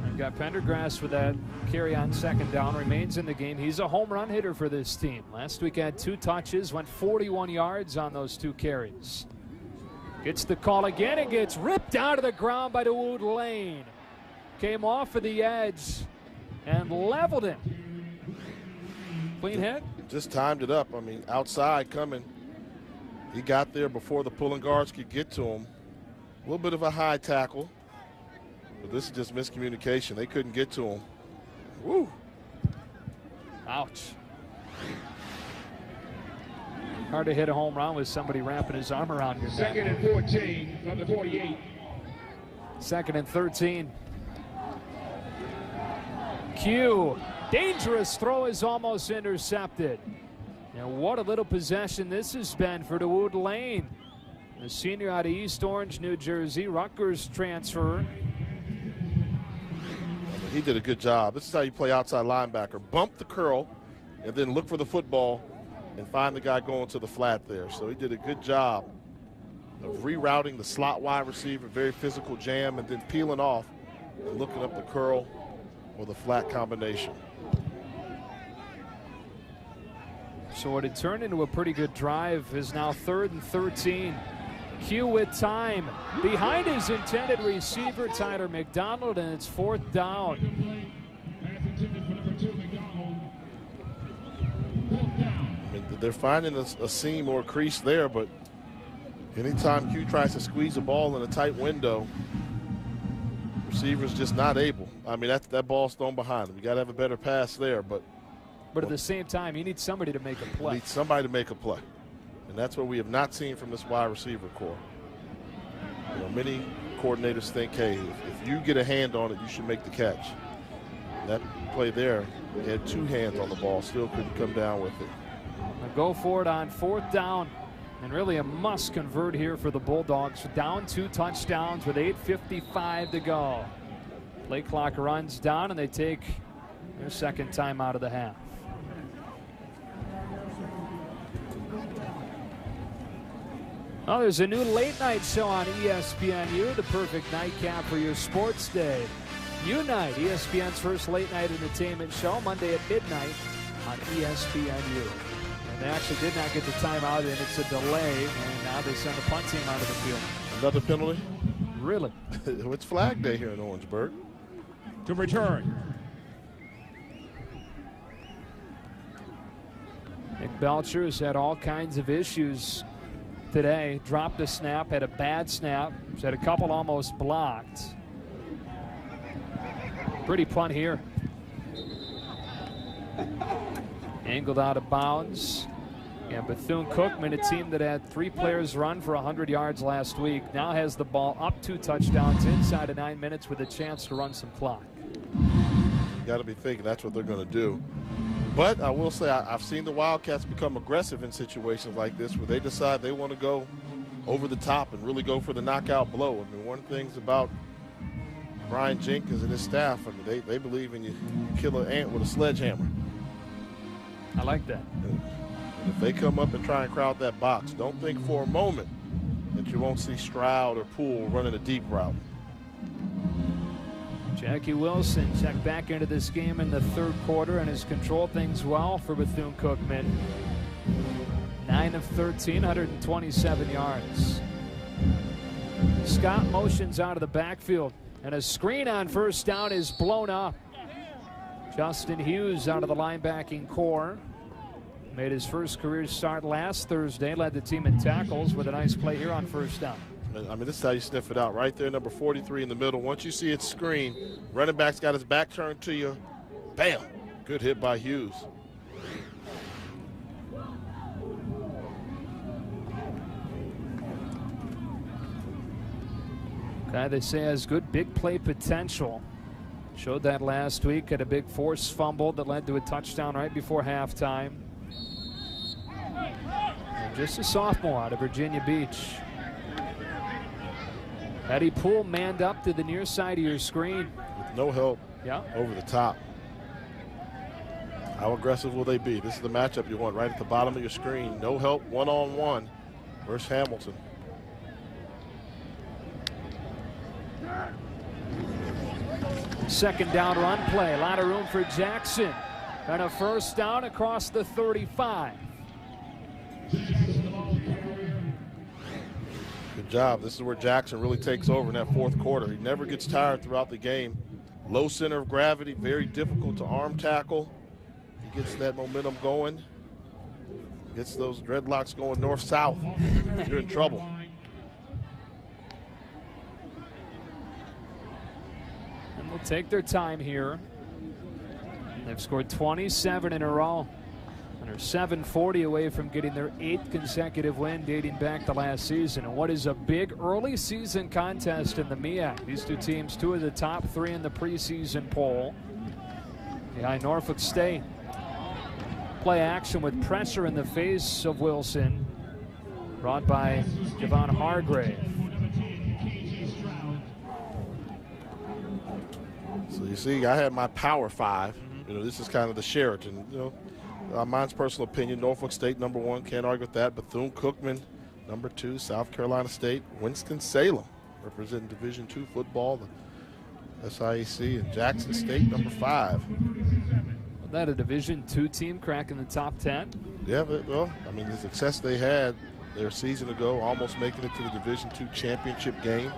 You've got Pendergrass with that carry on 2nd down, remains in the game. He's a home run hitter for this team. Last week had 2 touches, went 41 yards on those 2 carries. Gets the call again and gets ripped out of the ground by DeWood Lane. Came off of the edge and leveled him. Clean hit. Just timed it up. I mean, outside coming. He got there before the pulling guards could get to him. A little bit of a high tackle. But this is just miscommunication. They couldn't get to him. Woo. Ouch. Hard to hit a home run with somebody wrapping his arm around your neck. 2nd and 14 from the 48. 2nd and 13. Q. Dangerous throw is almost intercepted. And what a little possession this has been for DeWood Lane. The senior out of East Orange, New Jersey, Rutgers transfer. He did a good job. This is how you play outside linebacker. Bump the curl and then look for the football and find the guy going to the flat there. So he did a good job of rerouting the slot wide receiver, very physical jam, and then peeling off and looking up the curl or the flat combination. So what had turned into a pretty good drive is now 3rd and 13. Q with time behind his intended receiver, Tyler McDonald, and it's 4th down. I mean, they're finding a seam or a crease there, but anytime Q tries to squeeze a ball in a tight window, receiver's just not able. I mean, that ball's thrown behind him. You got to have a better pass there, but at the same time, you need somebody to make a play. You need somebody to make a play. And that's what we have not seen from this wide receiver core. You know, many coordinators think, hey, if you get a hand on it, you should make the catch. And that play there, he had 2 hands on the ball, still couldn't come down with it. A go for it on 4th down. And really a must convert here for the Bulldogs. Down 2 touchdowns with 8:55 to go. Play clock runs down, and they take their 2nd time out of the half. Oh, there's a new late night show on ESPNU, the perfect nightcap for your sports day. Unite, ESPN's first late night entertainment show, Monday at midnight on ESPNU. And they actually did not get the timeout, and it's a delay, and now they send the punt team out of the field. Another penalty? Really? It's Flag Day here in Orangeburg. To return. Nick Belcher has had all kinds of issues today. Dropped a snap, had a bad snap, he's had a couple almost blocked. Pretty punt here. Angled out of bounds. And Bethune Cookman, a team that had 3 players run for 100 yards last week, now has the ball up 2 touchdowns inside of 9 minutes with a chance to run some clock. You got to be thinking that's what they're going to do. But I will say I've seen the Wildcats become aggressive in situations like this where they decide they want to go over the top and really go for the knockout blow. I mean, one of the things about Brian Jenkins and his staff, I mean, they believe in you kill an ant with a sledgehammer. I like that. And if they come up and try and crowd that box, don't think for a moment that you won't see Stroud or Poole running a deep route. Jackie Wilson checked back into this game in the 3rd quarter and has controlled things well for Bethune Cookman. 9 of 13, 127 yards. Scott motions out of the backfield, and a screen on 1st down is blown up. Justin Hughes out of the linebacking core. Made his first career start last Thursday, led the team in tackles with a nice play here on 1st down. I mean, this is how you sniff it out. Right there, number 43 in the middle. Once you see it screen, running back's got his back turned to you. Bam! Good hit by Hughes. Guy they say has good big play potential. Showed that last week, had a big forced fumble that led to a touchdown right before halftime. And just a sophomore out of Virginia Beach. Eddie Poole manned up to the near side of your screen. With no help. Yeah. Over the top. How aggressive will they be? This is the matchup you want right at the bottom of your screen. No help, one-on-one versus Hamilton. Second down run play. A lot of room for Jackson. And a 1st down across the 35. Good job. This is where Jackson really takes over in that 4th quarter. He never gets tired throughout the game. low center of gravity, very difficult to arm tackle. He gets that momentum going, gets those dreadlocks going north-south. You're in trouble. And they'll take their time here. They've scored 27 in a row and are 740 away from getting their 8th consecutive win dating back to last season. And what is a big early season contest in the MEAC. These two teams, 2 of the top 3 in the preseason poll. Behind Norfolk State. Play action with pressure in the face of Wilson. Brought by Javon Hargrave. So you see, I had my Power 5. You know, this is kind of the Sheraton. You know, mine's personal opinion. Norfolk State #1, can't argue with that. Bethune Cookman #2, South Carolina State, Winston-Salem representing Division II football, the SIAC, and Jackson State #5. That a Division II team cracking the top 10? Yeah, but, well, I mean, the success they had their season ago, almost making it to the Division II championship game.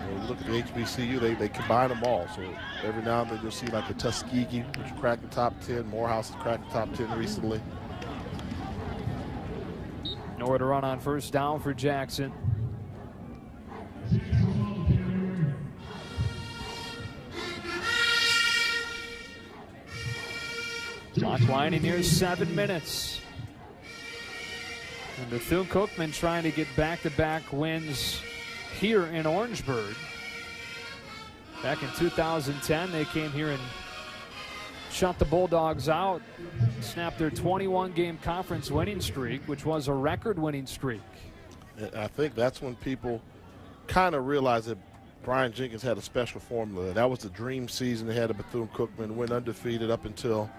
You know, look at the HBCU, they combine them all. So every now and then you'll see like a Tuskegee, which cracked the top 10. Morehouse has cracked the top 10 recently. Nowhere to run on first down for Jackson. Clock winding here, 7 minutes. And Bethune Cookman trying to get back-to-back wins here in Orangeburg. Back in 2010, they came here and shut the Bulldogs out, snapped their 21-game conference winning streak, which was a record-winning streak. And I think that's when people kind of realized that Brian Jenkins had a special formula. That was the dream season they had at Bethune Cookman, went undefeated up until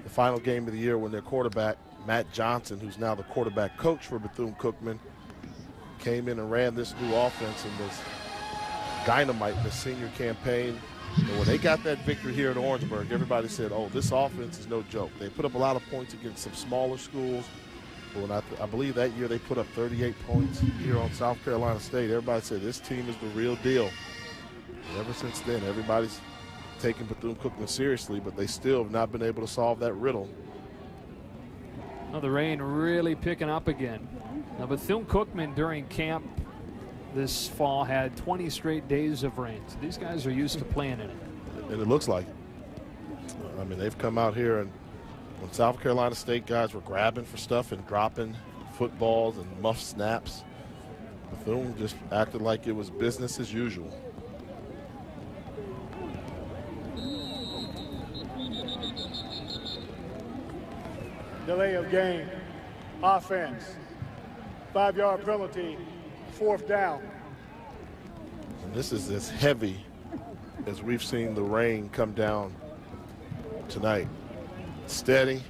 the final game of the year when their quarterback, Matt Johnson, who's now the quarterback coach for Bethune Cookman, came in and ran this new offense and was dynamite in the senior campaign. And when they got that victory here in Orangeburg, everybody said, oh, this offense is no joke. They put up a lot of points against some smaller schools. But when I believe that year they put up 38 points here on South Carolina State, everybody said this team is the real deal. And ever since then, everybody's taking Bethune Cookman seriously, but they still have not been able to solve that riddle. Well, the rain really picking up again. Now, Bethune Cookman during camp this fall had 20 straight days of rain. So these guys are used to playing in it. And it looks like it. I mean, they've come out here, and when South Carolina State guys were grabbing for stuff and dropping footballs and muff snaps, Bethune just acted like it was business as usual. Delay of game, offense, 5-yard penalty, 4th down. And this is as heavy as we've seen the rain come down tonight. Steady.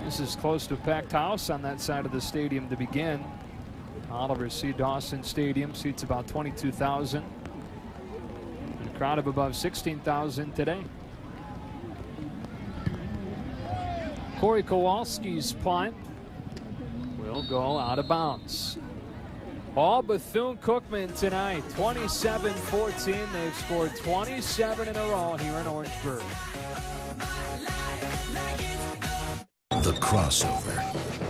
This is close to a packed house on that side of the stadium to begin. Oliver C. Dawson Stadium seats about 22,000. A crowd of above 16,000 today. Corey Kowalski's punt will go out of bounds. All Bethune Cookman tonight, 27-14. They've scored 27 in a row here in Orangeburg. The crossover.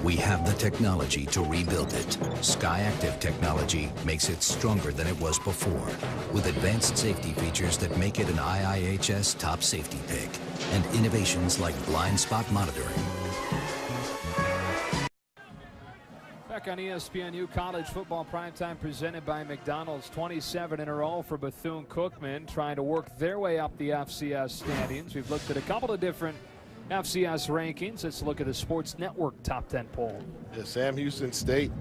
We have the technology to rebuild it. SkyActiv technology makes it stronger than it was before, with advanced safety features that make it an IIHS top safety pick, and innovations like blind spot monitoring. Back on ESPNU College Football Primetime presented by McDonald's. 27 in a row for Bethune Cookman, trying to work their way up the FCS standings. We've looked at a couple of different FCS rankings. Let's look at the Sports Network Top 10 poll. Yeah, Sam Houston State,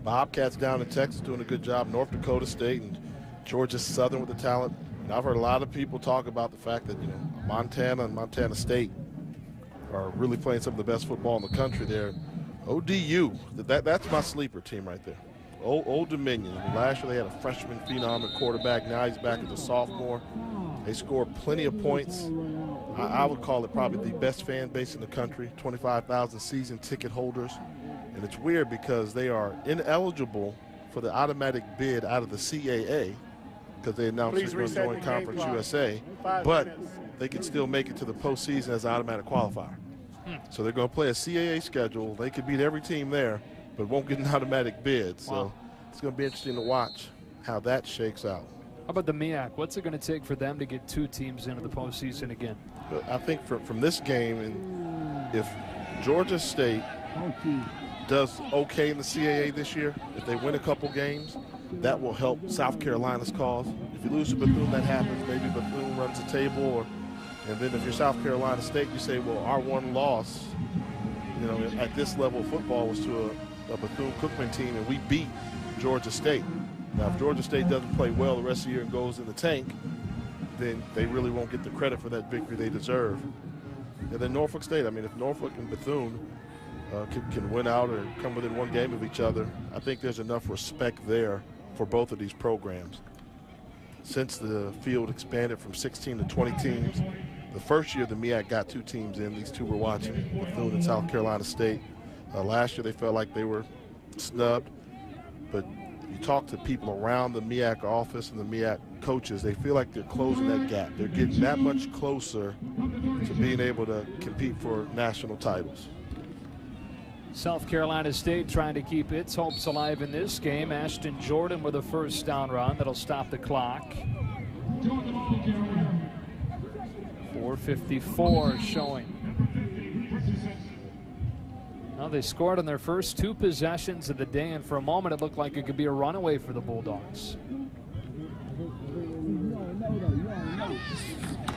Bobcats down in Texas doing a good job. North Dakota State and Georgia Southern with the talent. And I've heard a lot of people talk about the fact that, you know, Montana and Montana State are really playing some of the best football in the country there. ODU, that's my sleeper team right there. Old Dominion. Last year they had a freshman phenom at quarterback. Now he's back as a sophomore. They scored plenty of points. I would call it probably the best fan base in the country, 25,000 season ticket holders. And it's weird because they are ineligible for the automatic bid out of the CAA because they announced they're going to join Conference USA, but they can still make it to the postseason as an automatic qualifier. So they're going to play a CAA schedule. They could beat every team there, but won't get an automatic bid. So it's going to be interesting to watch how that shakes out. How about the MEAC? What's it going to take for them to get 2 teams into the postseason again? I think from this game, and if Georgia State does okay in the CAA this year, if they win a couple games, that will help South Carolina's cause. If you lose to Bethune, that happens. Maybe Bethune runs the table, and then if you're South Carolina State, you say, well, our one loss, you know, at this level of football was to a Bethune Cookman team, and we beat Georgia State. Now, if Georgia State doesn't play well the rest of the year and goes in the tank, then they really won't get the credit for that victory they deserve. And then Norfolk State, I mean, if Norfolk and Bethune can win out or come within 1 game of each other, I think there's enough respect there for both of these programs. Since the field expanded from 16 to 20 teams, the first year the MEAC got 2 teams in. These 2 we're watching, Bethune and South Carolina State. Last year they felt like they were snubbed, but you talk to people around the MEAC office and the MEAC coaches, they feel like they're closing that gap. They're getting that much closer to being able to compete for national titles. South Carolina State trying to keep its hopes alive in this game. Ashton Jordan with a first down run that'll stop the clock. 4:54 showing. Well, they scored on their first 2 possessions of the day, and for a moment it looked like it could be a runaway for the Bulldogs.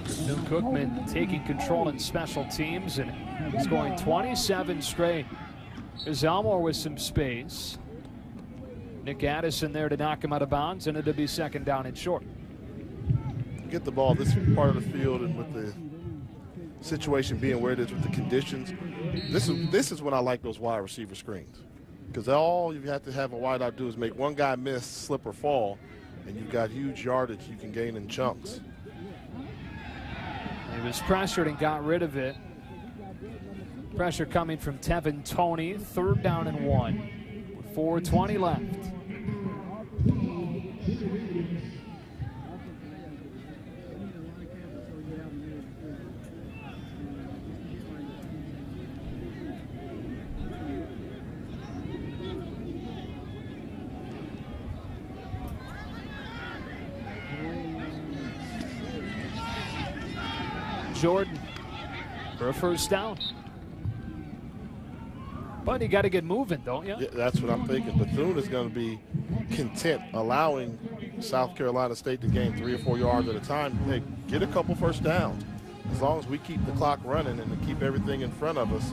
Bethune Cookman taking control in special teams and scoring 27 straight. There's Elmore with some space. Nick Addison there to knock him out of bounds, and it'll be 2nd down and short. Get the ball this part of the field, and with the situation being where it is with the conditions, this is when I like those wide receiver screens, because all you have to have a wide out do is make one guy miss, slip, or fall, and you've got huge yardage you can gain in chunks. He was pressured and got rid of it. Pressure coming from Tevin Toney. 3rd down and 1 with 4:20 left. Jordan for a first down. But you got to get moving, don't you? Yeah, that's what I'm thinking. Bethune is going to be content allowing South Carolina State to gain 3 or 4 yards at a time. Hey, get a couple first downs. As long as we keep the clock running and keep everything in front of us,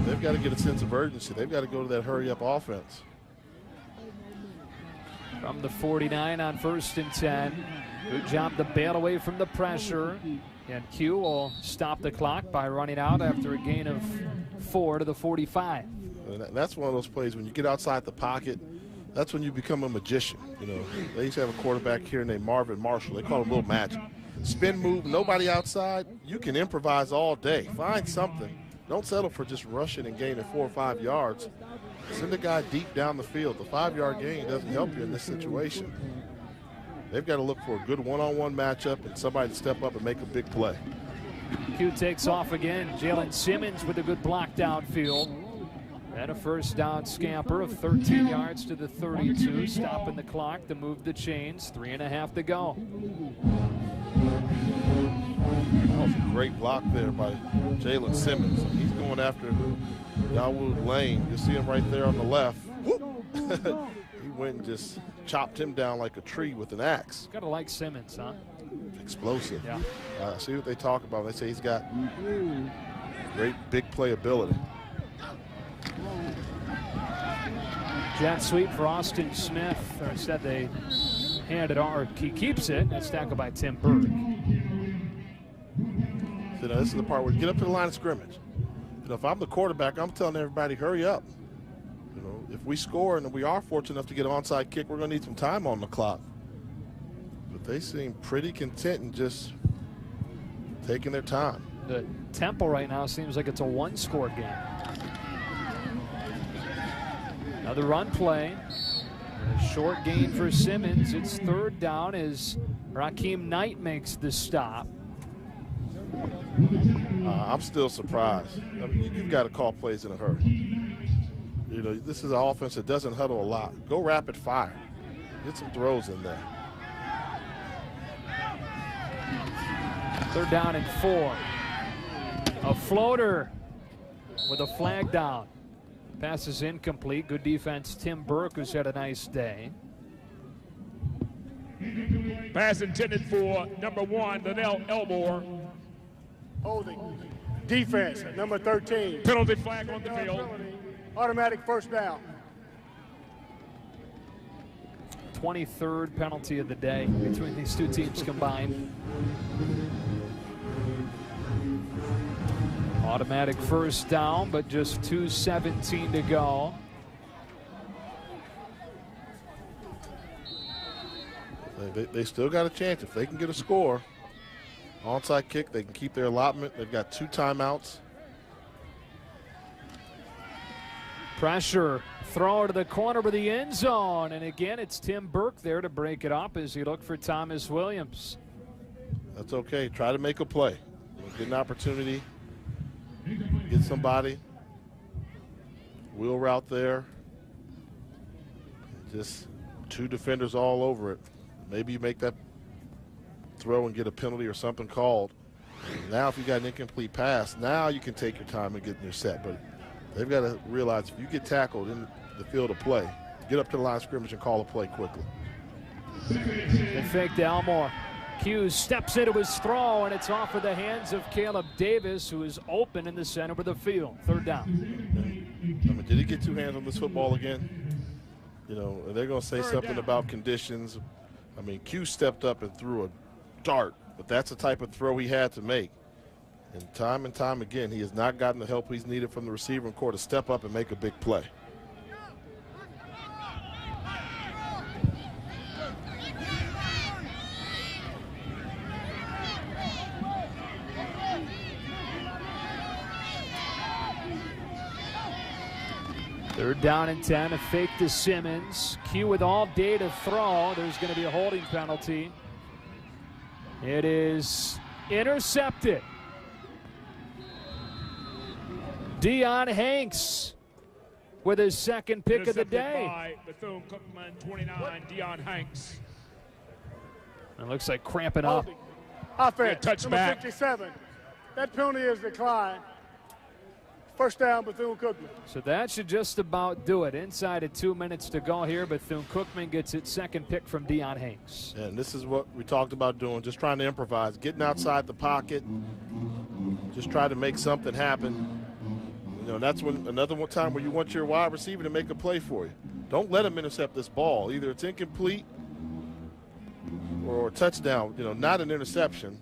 they've got to get a sense of urgency. They've got to go to that hurry-up offense. From the 49 on 1st and 10. Good job to bail away from the pressure. And Q will stop the clock by running out after a gain of 4 to the 45. And that's one of those plays when you get outside the pocket, that's when you become a magician. You know, they used to have a quarterback here named Marvin Marshall. They call him Little Magic. Spin move, nobody outside. You can improvise all day. Find something. Don't settle for just rushing and gaining 4 or 5 yards. Send the guy deep down the field. The 5-yard gain doesn't help you in this situation. They've got to look for a good one-on-one matchup and somebody to step up and make a big play. Q takes off again. Jalen Simmons with a good block downfield. And a first down scamper of 13 yards to the 32, stopping the clock to move the chains. 3.5 to go. That was a great block there by Jalen Simmons. He's going after Dawood Lane. You see him right there on the left. He went and just chopped him down like a tree with an axe. Gotta like Simmons, huh? Explosive. Yeah. See what they talk about. They say he's got great big playability. Jet sweep for Austin Smith. Or said they handed or he keeps it. That's tackled by Tim Berg. So now this is the part where you get up to the line of scrimmage. You know, if I'm the quarterback, I'm telling everybody, hurry up. You know, if we score and we are fortunate enough to get an onside kick, we're going to need some time on the clock. But they seem pretty content and just taking their time. The tempo right now seems like it's a 1-score game. Another run play. A short gain for Simmons. It's third down as Raheem Knight makes the stop. I'm still surprised. I mean, you've got to call plays in a hurry. You know, this is an offense that doesn't huddle a lot. Go rapid fire. Get some throws in there. Third down and 4. A floater with a flag down. Pass is incomplete. Good defense, Tim Burke, who's had a nice day. Pass intended for number 1, Linnell Elmore. Holding. Defense, number 13. Penalty flag on the field. Automatic first down. 23rd penalty of the day between these two teams combined. Automatic first down, but just 2:17 to go. They still got a chance. If they can get a score, onside kick, they can keep their allotment. They've got 2 timeouts. Pressure, throw to the corner of the end zone, and again it's Tim Burke there to break it up as he looked for Thomas Williams. That's okay. Try to make a play. Get an opportunity. Get somebody. Wheel route there. Just 2 defenders all over it. Maybe you make that throw and get a penalty or something called. Now if you got an incomplete pass, now you can take your time and get in your set. But they've got to realize if you get tackled in the field of play, get up to the line of scrimmage and call a play quickly. They fake to Elmore. Hughes steps into his throw, and it's off of the hands of Caleb Davis, who is open in the center of the field. Third down. I mean, did he get 2 hands on this football again? You know, they're going to say something about conditions. I mean, Q stepped up and threw a dart, but that's the type of throw he had to make. And time again, he has not gotten the help he's needed from the receiving corps to step up and make a big play. Third down and 10, a fake to Simmons. Q with all day to throw. There's going to be a holding penalty. It is intercepted. Deion Hanks with his second pick of the day. By Bethune Cookman, 29, Deion Hanks. It looks like cramping up. Offense, touch number back. 57. That penalty is declined. First down, Bethune-Cookman. So that should just about do it. Inside of 2 minutes to go here, Bethune-Cookman gets its second pick from Deion Hanks. And this is what we talked about doing, just trying to improvise, getting outside the pocket, just try to make something happen. You know, that's when another one time where you want your wide receiver to make a play for you. Don't let him intercept this ball. Either it's incomplete or a touchdown, you know, not an interception.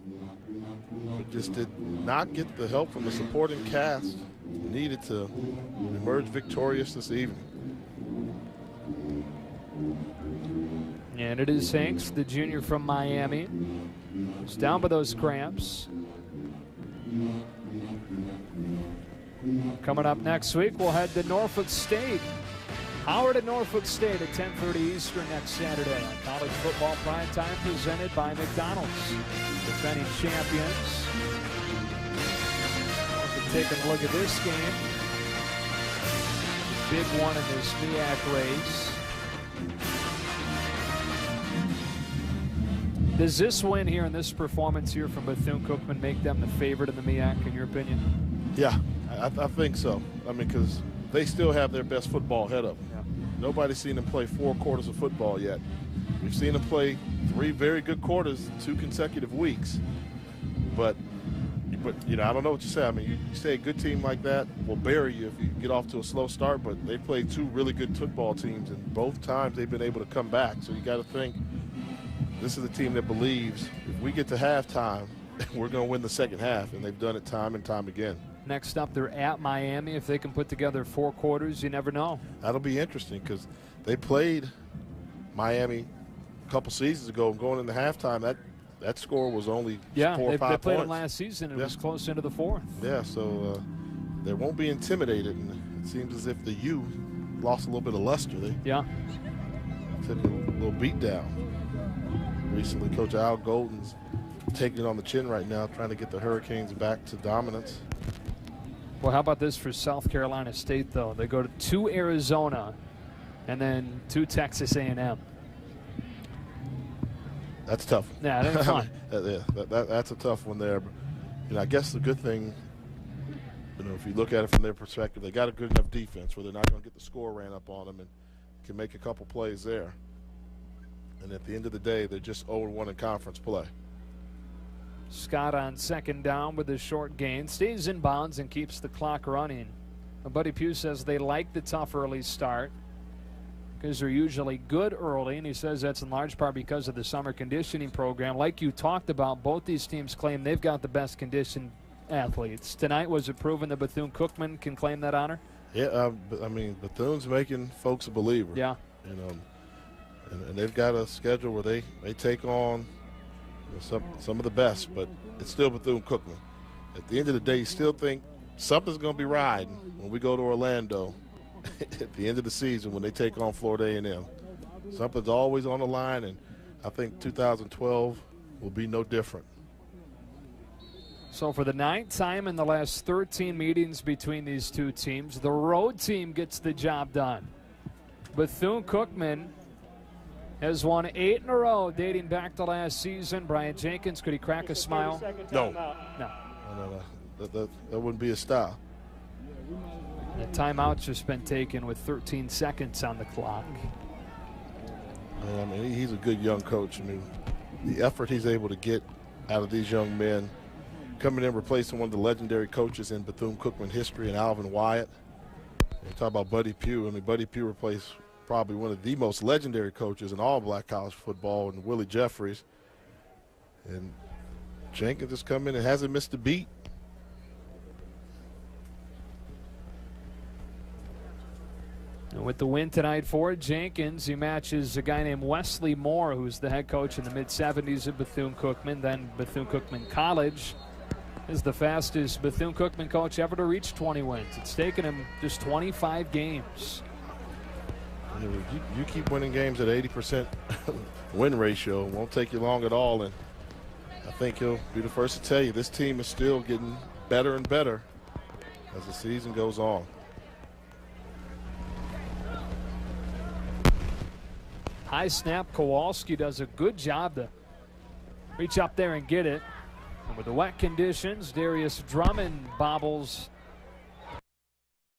But just did not get the help from the supporting cast needed to emerge victorious this evening. And it is Hanks, the junior from Miami. He's down by those cramps. Coming up next week, we'll head to Norfolk State. Howard at Norfolk State at 10:30 Eastern next Saturday on College Football Prime Time, presented by McDonald's. Defending champions. Taking a look at this game. Big one in this MEAC race. Does this win here and this performance here from Bethune-Cookman make them the favorite in the MEAC, in your opinion? Yeah, I think so. I mean, because they still have their best football ahead of them. Yeah. Nobody's seen them play 4 quarters of football yet. We've seen them play 3 very good quarters, 2 consecutive weeks. But you know, I don't know what you say. I mean, you say a good team like that will bury you if you get off to a slow start, but they played 2 really good football teams, and both times they've been able to come back. So you got to think this is a team that believes if we get to halftime, we're going to win the second half, and they've done it time and time again. Next up, they're at Miami. If they can put together 4 quarters, you never know. That'll be interesting because they played Miami a couple seasons ago, and going into halftime, that score was only 4 or 5 points. They played them last season. It was close into the 4th. Yeah, so they won't be intimidated. And it seems as if the U lost a little bit of luster. They took a little beat down recently. Coach Al Golden's taking it on the chin right now, trying to get the Hurricanes back to dominance. Well, how about this for South Carolina State, though? They go to Arizona and then to Texas A&M. That's tough. Yeah, that's fun. That's a tough one there. But, I guess the good thing, if you look at it from their perspective, they got a good enough defense where they're not going to get the score ran up on them and can make a couple plays there. And at the end of the day, they're just 0-1 in conference play. Scott on second down with a short gain, stays in bounds and keeps the clock running. Buddy Pugh says they like the tough early start because they're usually good early, and he says that's in large part because of the summer conditioning program. Like you talked about, both these teams claim they've got the best conditioned athletes. Tonight, was it proven that Bethune Cookman can claim that honor? Yeah, Bethune's making folks a believer. Yeah. And they've got a schedule where they take on some of the best, but it's still Bethune Cookman. At the end of the day, you still think something's going to be riding when we go to Orlando at the end of the season when they take on Florida A&M. Something's always on the line, and I think 2012 will be no different. So for the 9th time in the last 13 meetings between these two teams, the road team gets the job done. Bethune Cookman has won 8 in a row dating back to last season. Brian Jenkins, could he crack a smile? No. No. That wouldn't be a style. The timeout's just been taken with 13 seconds on the clock. He's a good young coach. The effort he's able to get out of these young men, coming in replacing one of the legendary coaches in Bethune-Cookman history, and Alvin Wyatt. And talk about Buddy Pugh. Buddy Pugh replaced probably one of the most legendary coaches in all black college football, and Willie Jeffries. And Jenkins has come in and hasn't missed a beat. And with the win tonight for Jenkins, he matches a guy named Wesley Moore, who's the head coach in the mid-'70s at Bethune-Cookman. Then Bethune-Cookman College is the fastest Bethune-Cookman coach ever to reach 20 wins. It's taken him just 25 games. You keep winning games at 80% win ratio. It won't take you long at all. And I think he'll be the first to tell you this team is still getting better and better as the season goes on. High snap. Kowalski does a good job to reach up there and get it. And with the wet conditions, Darius Drummond bobbles